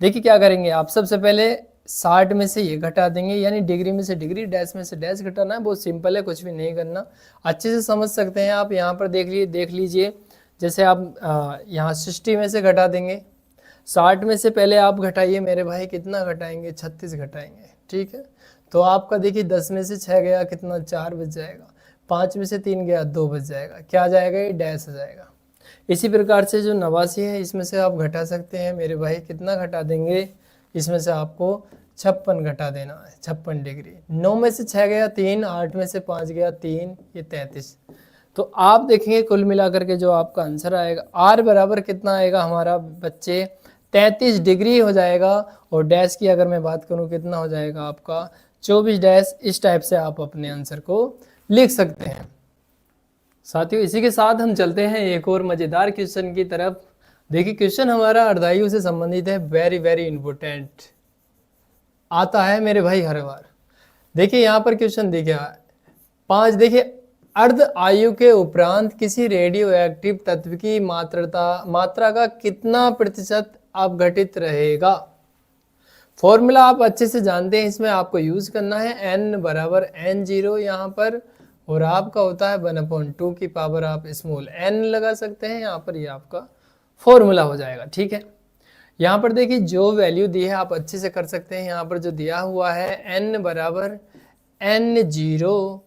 देखिए क्या करेंगे आप, सबसे पहले 60 में से ये घटा देंगे, यानी डिग्री में से डिग्री, डैश में से डैश घटाना है, बहुत सिंपल है, कुछ भी नहीं करना, अच्छे से समझ सकते हैं आप। यहाँ पर देख लीजिए जैसे आप यहाँ 60 में से घटा देंगे, 60 में से पहले आप घटाइए मेरे भाई, कितना घटाएंगे 36 घटाएंगे, ठीक है। तो आपका देखिए 10 में से 6 गया कितना 4 बच जाएगा, 5 में से 3 गया 2 बच जाएगा, क्या आ जाएगा ये डैश आ जाएगा। इसी प्रकार से जो 89 है इसमें से आप घटा सकते हैं मेरे भाई, कितना घटा देंगे, इसमें से आपको 56 घटा देना है, 56 डिग्री। 9 में से 6 गया 3, 8 में से 5 गया 3, ये 33। तो आप देखेंगे कुल मिलाकर के जो आपका आंसर आएगा R बराबर कितना आएगा हमारा बच्चे 33 डिग्री हो जाएगा, और डैश की अगर मैं बात करूं कितना हो जाएगा आपका 24 डैश। इस टाइप से आप अपने आंसर को लिख सकते हैं। साथियों इसी के साथ हम चलते हैं एक और मजेदार क्वेश्चन की तरफ। देखिए क्वेश्चन हमारा अर्धायु से संबंधित है, वेरी वेरी इंपॉर्टेंट आता है मेरे भाई हर बार। देखिए यहाँ पर क्वेश्चन देखिए 5, देखिए अर्ध आयु के उपरांत किसी रेडियो एक्टिव तत्व की मात्रा का कितना प्रतिशत अपघटित रहेगा। फॉर्मूला आप अच्छे से जानते हैं, इसमें आपको यूज करना है n बराबर n0 यहाँ पर, और आपका होता है 1/2 की पावर आप स्मॉल n लगा सकते हैं, यहाँ पर ये आपका फॉर्मूला हो जाएगा, ठीक है। यहाँ पर देखिए जो वैल्यू दी है आप अच्छे से कर सकते हैं। यहाँ पर जो दिया हुआ है n बराबर n0,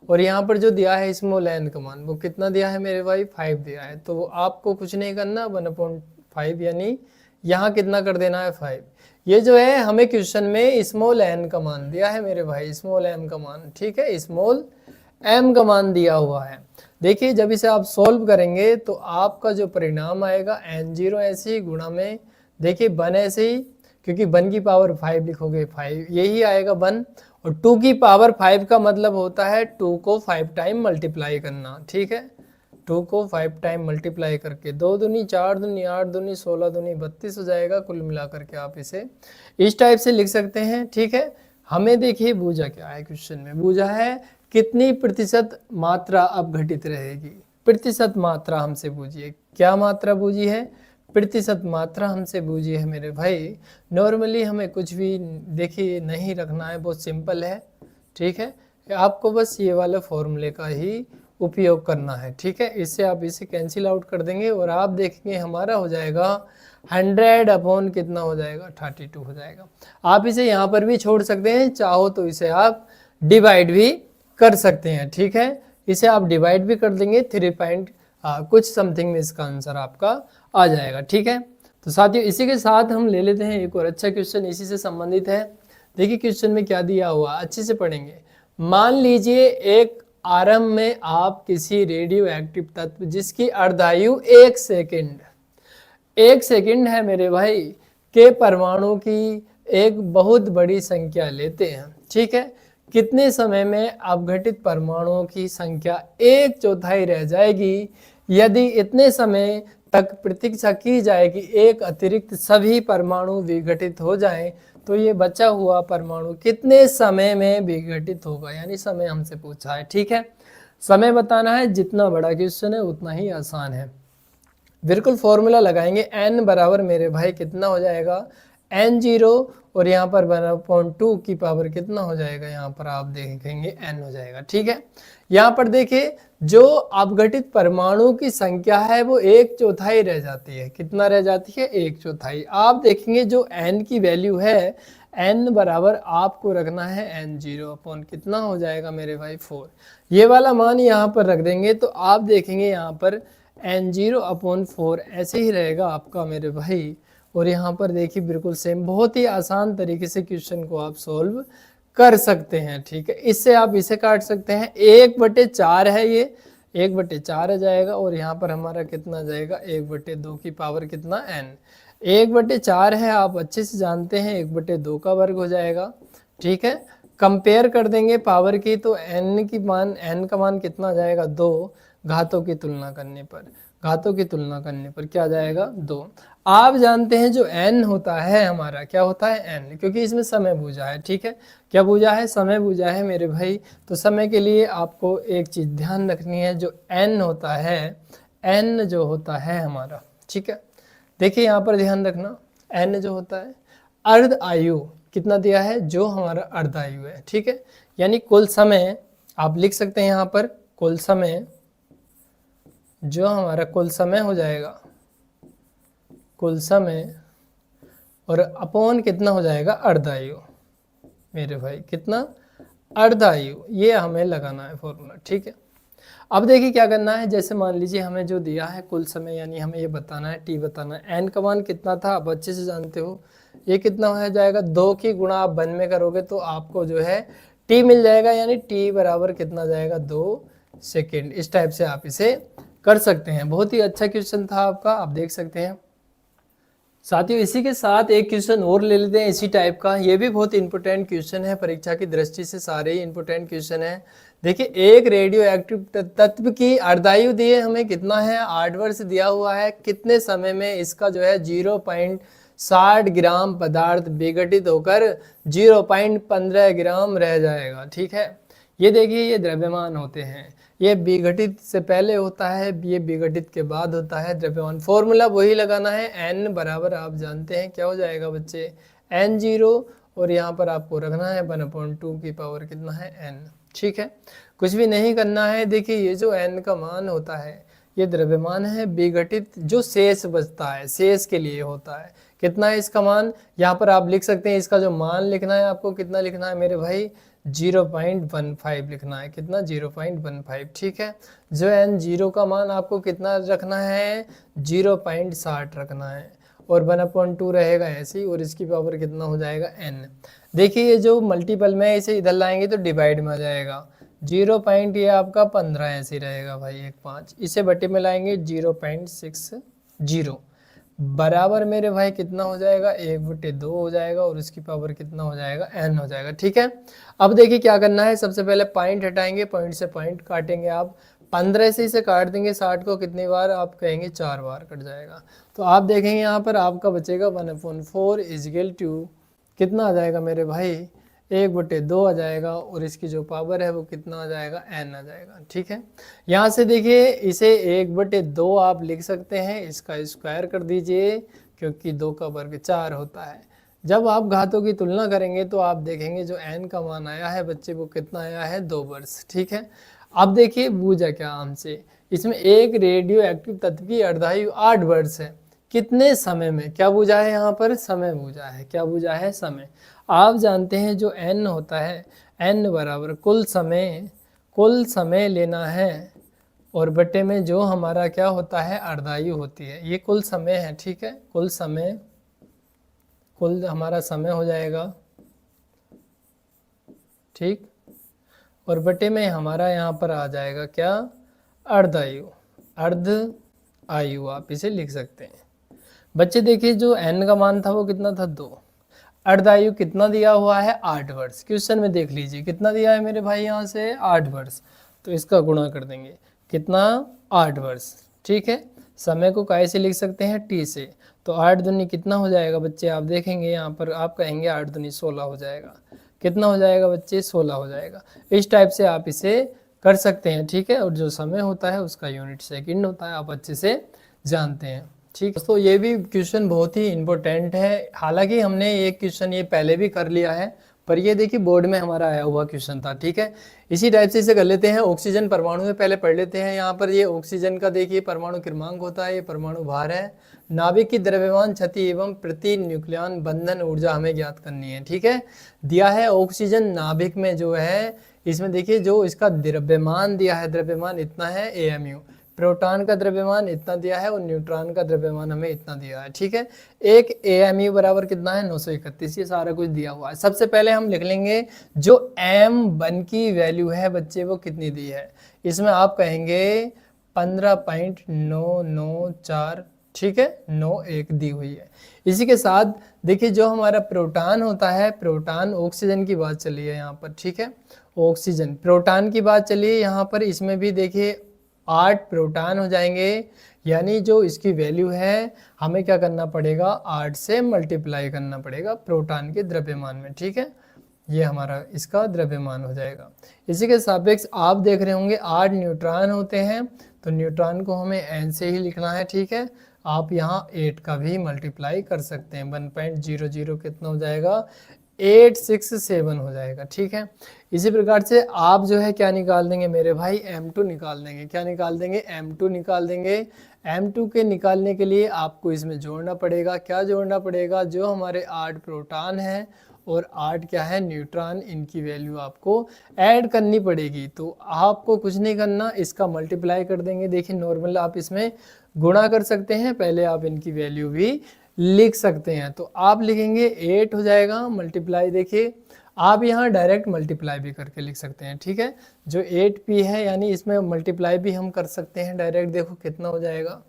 और यहाँ पर जो दिया है स्मॉल n का मान वो कितना दिया है मेरे भाई 5 दिया है, तो आपको कुछ नहीं करना, 1/5 यानी यहाँ कितना कर देना है 5। ये जो है हमें क्वेश्चन में स्मॉल n का मान दिया है मेरे भाई, स्मॉल m का मान, ठीक है, स्मॉल m का मान दिया हुआ है। देखिए जब इसे आप सॉल्व करेंगे तो आपका जो परिणाम आएगा n0 ऐसे ही गुणा में देखिए 1 ऐसे ही, क्योंकि 1 की पावर 5 लिखोगे 5 यही आएगा 1, और 2 की पावर 5 का मतलब होता है 2 को 5 टाइम मल्टीप्लाई करना, ठीक है। 2 को 5 टाइम मल्टीप्लाई करके 2 दूनी 4 दूनी 8 दूनी 16 दूनी 32 हो जाएगा। कुल मिलाकर के आप इसे इस टाइप से लिख सकते हैं, ठीक है। हमें देखिए बूझा क्या है, क्वेश्चन में बूझा है कितनी प्रतिशत मात्रा अपघटित रहेगी। प्रतिशत मात्रा हमसे बूझिए, क्या मात्रा बूझी है, प्रतिशत मात्रा हमसे बूझी है मेरे भाई। नॉर्मली हमें कुछ भी देखिए नहीं रखना है, बहुत सिंपल है, ठीक है। आपको बस ये वाले फॉर्मूले का ही उपयोग करना है, ठीक है। इससे आप इसे कैंसिल आउट कर देंगे और आप देखेंगे हमारा हो जाएगा 100 अपॉन कितना हो जाएगा 32 हो जाएगा। आप इसे यहाँ पर भी छोड़ सकते हैं, चाहो तो इसे आप डिवाइड भी कर सकते हैं, ठीक है। इसे आप डिवाइड भी कर देंगे 3 कुछ समथिंग में इसका आंसर आपका आ जाएगा, ठीक है। तो साथियों इसी के साथ हम ले लेते हैं एक और अच्छा क्वेश्चन, इसी से संबंधित है। देखिए क्वेश्चन में क्या दिया हुआ, अच्छे से पढ़ेंगे। मान लीजिए एक आरंभ में आप किसी रेडियो एक्टिव तत्व जिसकी अर्धायु 1 सेकेंड है मेरे भाई, के परमाणु की एक बहुत बड़ी संख्या लेते हैं, ठीक है, कितने समय में अपघटित परमाणुओं की संख्या 1/4 रह जाएगी। यदि इतने समय तक प्रतीक्षा की जाए कि एक अतिरिक्त सभी परमाणु विघटित हो जाएं, तो ये बचा हुआ परमाणु कितने समय में विघटित होगा, यानी समय हमसे पूछा है, ठीक है। समय बताना है, जितना बड़ा क्वेश्चन है उतना ही आसान है। बिल्कुल फॉर्मूला लगाएंगे, n बराबर मेरे भाई कितना हो जाएगा, n0, और यहाँ पर 1/2 की पावर कितना हो जाएगा, यहाँ पर आप देखेंगे n हो जाएगा, ठीक है। यहाँ पर देखिए जो अपघटित परमाणु की संख्या है वो 1/4 रह जाती है। कितना रह जाती है, 1/4। आप देखेंगे जो n की वैल्यू है, n बराबर आपको रखना है n0 अपॉन कितना हो जाएगा मेरे भाई 4। ये वाला मान यहाँ पर रख देंगे तो आप देखेंगे यहाँ पर n0 अपॉन 4 ऐसे ही रहेगा आपका मेरे भाई। और यहाँ पर देखिए बिल्कुल सेम, बहुत ही आसान तरीके से क्वेश्चन को आप सोल्व कर सकते हैं, ठीक है। इससे आप इसे काट सकते हैं, 1/4 है ये, 1/4 आ जाएगा, और यहाँ पर हमारा कितना आ जाएगा, 1/2 की पावर कितना n। 1/4 है, आप अच्छे से जानते हैं, 1/2 का वर्ग हो जाएगा, ठीक है। कंपेयर कर देंगे पावर की तो n का मान कितना आ जाएगा, 2। घातों की तुलना करने पर, क्या आ जाएगा, 2। आप जानते हैं जो n होता है हमारा, क्या होता है n, क्योंकि इसमें समय बूझा है, ठीक है। क्या बूझा है, समय बूझा है मेरे भाई। तो समय के लिए आपको एक चीज ध्यान रखनी है, जो n होता है, n जो होता है हमारा, ठीक है। देखिए यहाँ पर ध्यान रखना, n जो होता है अर्ध आयु, कितना दिया है, जो हमारा अर्ध आयु है, ठीक है। यानी कुल समय आप लिख सकते हैं यहाँ पर, कुल समय, जो हमारा कुल समय हो जाएगा, कुल समय, और अपॉन कितना हो जाएगा, अर्धायु मेरे भाई, कितना, अर्धायु। ये हमें लगाना है फॉर्मूला, ठीक है। अब देखिए क्या करना है, जैसे मान लीजिए हमें जो दिया है कुल समय, यानी हमें ये बताना है, टी बताना है, n का मान कितना था आप अच्छे से जानते हो, ये कितना हो जाएगा, 2 की गुणा आप 1 में करोगे तो आपको जो है t मिल जाएगा, यानी t बराबर कितना जाएगा, 2 सेकेंड। इस टाइप से आप इसे कर सकते हैं। बहुत ही अच्छा क्वेश्चन था आपका, आप देख सकते हैं। साथियों इसी के साथ एक क्वेश्चन और ले लेते हैं इसी टाइप का, ये भी बहुत इंपॉर्टेंट क्वेश्चन है परीक्षा की दृष्टि से, सारे ही इंपॉर्टेंट क्वेश्चन है। देखिए एक रेडियो एक्टिव तत्व की अर्धायु दिए हमें कितना है, 8 वर्ष दिया हुआ है, कितने समय में इसका जो है 0.60 ग्राम पदार्थ विघटित होकर 0.15 ग्राम रह जाएगा, ठीक है। ये देखिए ये द्रव्यमान होते हैं, ये विघटित से पहले होता है, ये विघटित के बाद होता है द्रव्यमान। फॉर्मूला वही लगाना है, n बराबर आप जानते हैं क्या हो जाएगा बच्चे, n0, और यहाँ पर आपको रखना है 1/2 की पावर कितना है, n, ठीक है। कुछ भी नहीं करना है। देखिए ये जो n का मान होता है ये द्रव्यमान है, विघटित जो शेष बचता है, शेष के लिए होता है, कितना है इसका मान, यहाँ पर आप लिख सकते हैं। इसका जो मान लिखना है आपको, कितना लिखना है मेरे भाई, 0.15 लिखना है, कितना, 0.15, ठीक है। जो n0 का मान आपको कितना रखना है, 0.60 रखना है, और 1/2 रहेगा ऐसे ही, और इसकी पावर कितना हो जाएगा, n। देखिए ये जो मल्टीपल में इसे इधर लाएंगे तो डिवाइड में आ जाएगा, 0. ये आपका 15 ऐसे ही रहेगा भाई, 1/5, इसे बटे में लाएंगे 0.60 बराबर मेरे भाई कितना हो जाएगा, 1/2 हो जाएगा, और इसकी पावर कितना हो जाएगा, n हो जाएगा, ठीक है। अब देखिए क्या करना है, सबसे पहले पॉइंट हटाएंगे, पॉइंट से पॉइंट काटेंगे आप, 15 से इसे काट देंगे, 60 को कितनी बार आप कहेंगे, 4 बार कट जाएगा। तो आप देखेंगे यहाँ पर आपका बचेगा 1/4 इजगल टू कितना आ जाएगा मेरे भाई, 1/2 आ जाएगा, और इसकी जो पावर है वो कितना आ जाएगा, n आ जाएगा, ठीक है। यहाँ से देखिए इसे 1/2 आप लिख सकते हैं, इसका स्क्वायर कर दीजिए, क्योंकि 2 का वर्ग 4 होता है। जब आप घातों की तुलना करेंगे तो आप देखेंगे जो n का मान आया है बच्चे, वो कितना आया है, 2 वर्ष, ठीक है। अब देखिए बूझा क्या हमसे, इसमें एक रेडियो एक्टिव तत्व की अर्धायु 8 वर्ष है, कितने समय में, क्या बूझा है, यहाँ पर समय बूझा है, क्या बूझा है, समय। आप जानते हैं जो n होता है, n बराबर कुल समय लेना है, और बटे में जो हमारा क्या होता है, अर्धायु होती है, ये कुल समय है, ठीक है। कुल हमारा समय हो जाएगा, ठीक, और बटे में हमारा यहाँ पर आ जाएगा क्या, अर्धायु, अर्ध आयु आप इसे लिख सकते हैं। बच्चे देखिए जो n का मान था वो कितना था, 2। अर्धायु कितना दिया हुआ है 8 वर्ष। क्वेश्चन में देख लीजिए कितना दिया है मेरे भाई, यहाँ से 8 वर्ष, तो इसका गुणा कर देंगे कितना 8 वर्ष। ठीक है, समय को काय से लिख सकते हैं टी से, तो 8 दूनी कितना हो जाएगा बच्चे, आप देखेंगे यहाँ पर आप कहेंगे 8 दूनी 16 हो जाएगा। कितना हो जाएगा बच्चे, 16 हो जाएगा। इस टाइप से आप इसे कर सकते हैं। ठीक है, और जो समय होता है उसका यूनिट सेकंड होता है, आप अच्छे से जानते हैं। ठीक, दोस्तों ये भी क्वेश्चन बहुत ही इंपॉर्टेंट है। हालांकि हमने ये क्वेश्चन ये पहले भी कर लिया है, पर ये देखिए बोर्ड में हमारा आया हुआ क्वेश्चन था। ठीक है, इसी टाइप से इसे कर लेते हैं। ऑक्सीजन परमाणु में पहले पढ़ लेते हैं। यहाँ पर ये ऑक्सीजन का देखिए परमाणु क्रमांक होता है, ये परमाणु भार है। नाभिक की द्रव्यमान क्षति एवं प्रति न्यूक्लियन बंधन ऊर्जा हमें ज्ञात करनी है। ठीक है, दिया है ऑक्सीजन नाभिक में जो है, इसमें देखिए जो इसका द्रव्यमान दिया है, द्रव्यमान इतना है AMU, प्रोटॉन का द्रव्यमान इतना दिया है और न्यूट्रॉन का द्रव्यमान हमें इतना दिया है। ठीक है, एक AMU बराबर कितना है 931, ये सारा कुछ दिया हुआ है। सबसे पहले हम लिख लेंगे जो M1 की वैल्यू है बच्चे वो कितनी दी है, इसमें आप कहेंगे 15.994, ठीक है 91 दी हुई है। इसी के साथ देखिए जो हमारा प्रोटॉन होता है, प्रोटॉन ऑक्सीजन की बात चली है यहाँ पर। ठीक है, ऑक्सीजन प्रोटॉन की बात चलिए यहाँ पर, इसमें भी देखिए 8 प्रोटॉन हो जाएंगे, यानी जो इसकी वैल्यू है हमें क्या करना पड़ेगा, 8 से मल्टीप्लाई करना पड़ेगा प्रोटॉन के द्रव्यमान में। ठीक है, ये हमारा इसका द्रव्यमान हो जाएगा। इसी के सापेक्ष आप देख रहे होंगे 8 न्यूट्रॉन होते हैं, तो न्यूट्रॉन को हमें N से ही लिखना है। ठीक है, आप यहाँ 8 का भी मल्टीप्लाई कर सकते हैं, 1.00 कितना हो जाएगा 867 हो जाएगा। ठीक है, इसी प्रकार से आप जो है क्या निकाल देंगे मेरे भाई, M2 निकाल देंगे। क्या निकाल देंगे, M2 निकाल देंगे। M2 के निकालने के लिए आपको इसमें जोड़ना पड़ेगा, क्या जोड़ना पड़ेगा, जो हमारे 8 प्रोटॉन हैं और 8 क्या है न्यूट्रॉन, इनकी वैल्यू आपको ऐड करनी पड़ेगी। तो आपको कुछ नहीं करना, इसका मल्टीप्लाई कर देंगे। देखिए नॉर्मल आप इसमें गुणा कर सकते हैं, पहले आप इनकी वैल्यू भी लिख सकते हैं। तो आप लिखेंगे 8 हो जाएगा मल्टीप्लाई, देखिए आप यहाँ डायरेक्ट मल्टीप्लाई भी करके लिख सकते हैं। ठीक है, जो 8p है यानी इसमें मल्टीप्लाई भी हम कर सकते हैं डायरेक्ट। देखो कितना हो जाएगा,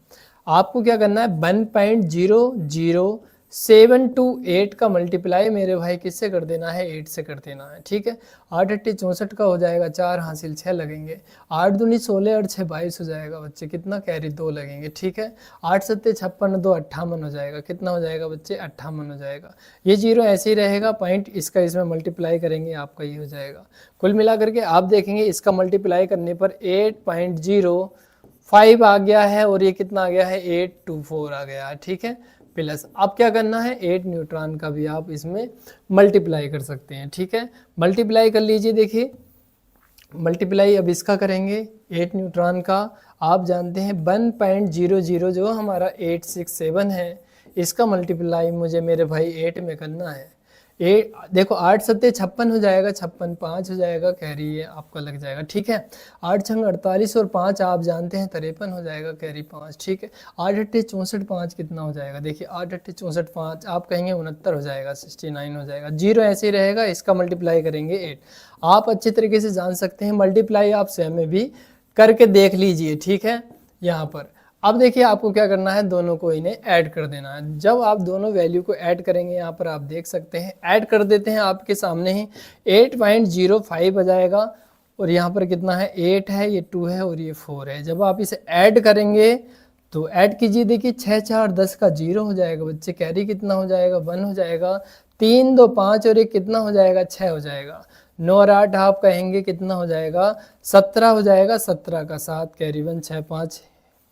आपको क्या करना है 1.00728 का मल्टीप्लाई मेरे भाई किससे कर देना है, 8 से कर देना है। ठीक है, 8 8 64 का हो जाएगा, 4 हासिल 6 लगेंगे, 8 दूनी 16 और 6 22 हो जाएगा बच्चे, कितना कैरी 2 लगेंगे। ठीक है, 8 7 56 2 58 हो जाएगा, कितना हो जाएगा बच्चे 58 हो जाएगा। ये जीरो ऐसे ही रहेगा, पॉइंट इसका इसमें मल्टीप्लाई करेंगे आपका ये हो जाएगा। कुल मिला करके आप देखेंगे इसका मल्टीप्लाई करने पर 8.05 आ गया है और ये कितना आ गया है 824 आ गया है। ठीक है, प्लस अब क्या करना है 8 न्यूट्रॉन का भी आप इसमें मल्टीप्लाई कर सकते हैं। ठीक है, मल्टीप्लाई कर लीजिए। देखिए मल्टीप्लाई अब इसका करेंगे 8 न्यूट्रॉन का, आप जानते हैं 1.00 जो हमारा 867 है, इसका मल्टीप्लाई मुझे मेरे भाई 8 में करना है। देखो 8 7 56 हो जाएगा, 56 5 हो जाएगा, कैरी ये आपका लग जाएगा। ठीक है, 8 6 48 और 5 आप जानते हैं 53 हो जाएगा, कैरी 5। ठीक है, 8 8 64 5 कितना हो जाएगा, देखिए 8 8 64 5 आप कहेंगे 69 हो जाएगा, 69 हो जाएगा। जीरो ऐसे ही रहेगा, इसका मल्टीप्लाई करेंगे 8। आप अच्छे तरीके से जान सकते हैं, मल्टीप्लाई आप स्वयं में भी करके देख लीजिए। ठीक है, यहाँ पर अब देखिए आपको क्या करना है, दोनों को इन्हें ऐड कर देना है। जब आप दोनों वैल्यू को ऐड करेंगे, यहाँ पर आप देख सकते हैं ऐड कर देते हैं आपके सामने ही 8.05 आ जाएगा और यहाँ पर कितना है 8 है, ये 2 है और ये 4 है। जब आप इसे ऐड करेंगे तो ऐड कीजिए, देखिए 6 4 10 का 0 हो जाएगा बच्चे, कैरी कितना हो जाएगा 1 हो जाएगा, 3 2 5 और ये कितना हो जाएगा 6 हो जाएगा, 9 और 8 आप कहेंगे कितना हो जाएगा 17 हो जाएगा, 17 का 7 कैरी 1 6 5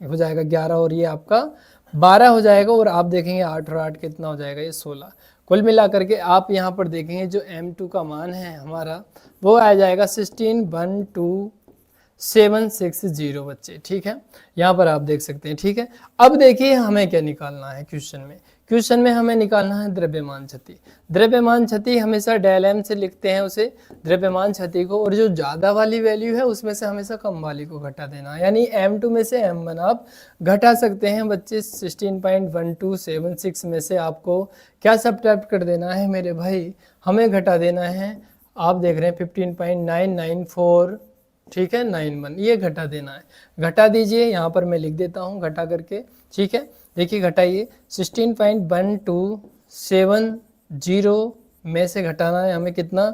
हो जाएगा 11 और ये आपका 12 हो जाएगा। और आप देखेंगे 8 और 8 कितना हो जाएगा, ये 16। कुल मिला करके आप यहाँ पर देखेंगे जो M2 का मान है हमारा वो आ जाएगा 16.12760 बच्चे। ठीक है, यहाँ पर आप देख सकते हैं। ठीक है, अब देखिए हमें क्या निकालना है क्वेश्चन में। क्वेश्चन में हमें निकालना है द्रव्यमान क्षति। द्रव्यमान क्षति हमेशा डेल M से लिखते हैं उसे, द्रव्यमान क्षति को, और जो ज़्यादा वाली वैल्यू है उसमें से हमेशा कम वाली को घटा देना, यानी M2 में से M1 आप घटा सकते हैं बच्चे। 16.1276 में से आपको क्या सब्ट्रैक्ट कर देना है मेरे भाई, हमें घटा देना है, आप देख रहे हैं 15.994, ठीक है 91, ये घटा देना है। घटा दीजिए, यहाँ पर मैं लिख देता हूँ घटा करके। ठीक है, देखिए घटाइए 16.127 जीरो में से घटाना है हमें कितना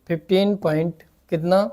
15 पॉइंट कितना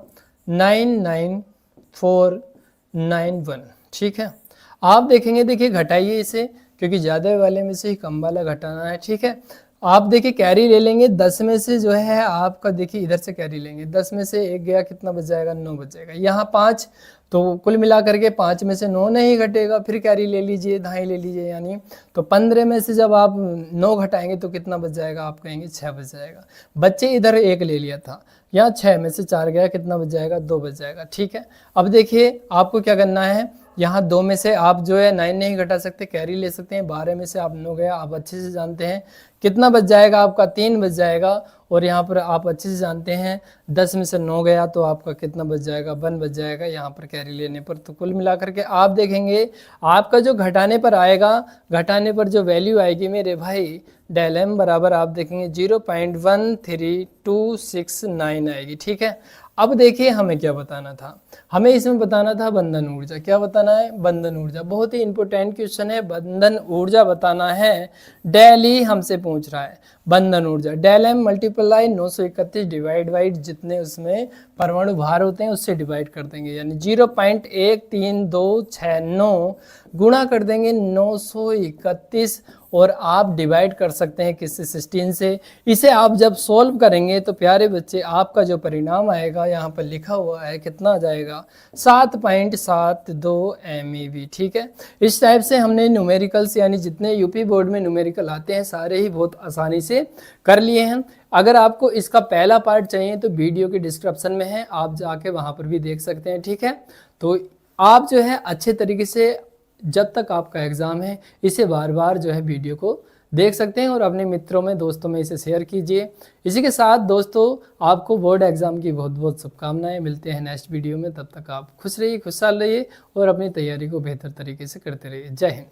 99491। ठीक है, आप देखेंगे, देखिए घटाइए इसे, क्योंकि ज़्यादा वाले में से ही कम वाला घटाना है। ठीक है, आप देखिए कैरी ले लेंगे 10 में से जो है आपका, देखिए इधर से कैरी लेंगे, 10 में से 1 गया, कितना बच जाएगा 9 बच जाएगा। यहाँ 5, तो कुल मिला करके 5 में से 9 नहीं घटेगा, फिर कैरी ले लीजिए, धाई ले लीजिए, यानी तो 15 में से जब आप 9 घटाएंगे तो कितना बच जाएगा, आप कहेंगे 6 बच जाएगा। बच्चे इधर 1 ले लिया था, यहाँ 6 में से 4 गया, कितना बच जाएगा 2 बच जाएगा। ठीक है, अब देखिए आपको क्या करना है, यहाँ 2 में से आप जो है 9 नहीं घटा सकते, कैरी ले सकते हैं। 12 में से आप 9 गया, आप अच्छे से जानते हैं कितना बच जाएगा आपका 3 बच जाएगा। और यहाँ पर आप अच्छे से जानते हैं 10 में से 9 गया तो आपका कितना बच जाएगा 1 बच जाएगा यहाँ पर कैरी लेने पर। तो कुल मिलाकर के आप देखेंगे आपका जो घटाने पर आएगा, घटाने पर जो वैल्यू आएगी मेरे भाई डेल एम बराबर आप देखेंगे 0.13269 आएगी। ठीक है, अब देखिए हमें क्या बताना था, हमें इसमें बताना था बंधन ऊर्जा। क्या बताना है, बंधन ऊर्जा। बहुत ही इंपॉर्टेंट क्वेश्चन है, बंधन ऊर्जा बताना है, डेली हमसे पूछ रहा है बंधन ऊर्जा। Del M multiply 931 divide by जितने उसमें परमाणु भार होते हैं उससे डिवाइड कर देंगे, यानी 0.13269 गुणा कर देंगे 931 और आप डिवाइड कर सकते हैं किससे 16 से। इसे आप जब सॉल्व करेंगे तो प्यारे बच्चे आपका जो परिणाम आएगा यहाँ पर लिखा हुआ है कितना आ जाएगा 7.72 MeV। ठीक है, इस टाइप से हमने न्यूमेरिकल्स यानी जितने यूपी बोर्ड में न्यूमेरिकल आते हैं सारे ही बहुत आसानी से कर लिए हैं। अगर आपको इसका पहला पार्ट चाहिए तो वीडियो के डिस्क्रिप्शन में है, आप जाके वहाँ पर भी देख सकते हैं। ठीक है, तो आप जो है अच्छे तरीके से जब तक आपका एग्ज़ाम है इसे बार बार जो है वीडियो को देख सकते हैं और अपने मित्रों में दोस्तों में इसे शेयर कीजिए। इसी के साथ दोस्तों आपको बोर्ड एग्ज़ाम की बहुत बहुत शुभकामनाएं। मिलते हैं नेक्स्ट वीडियो में, तब तक आप खुश रहिए, खुशहाल रहिए और अपनी तैयारी को बेहतर तरीके से करते रहिए। जय हिंद।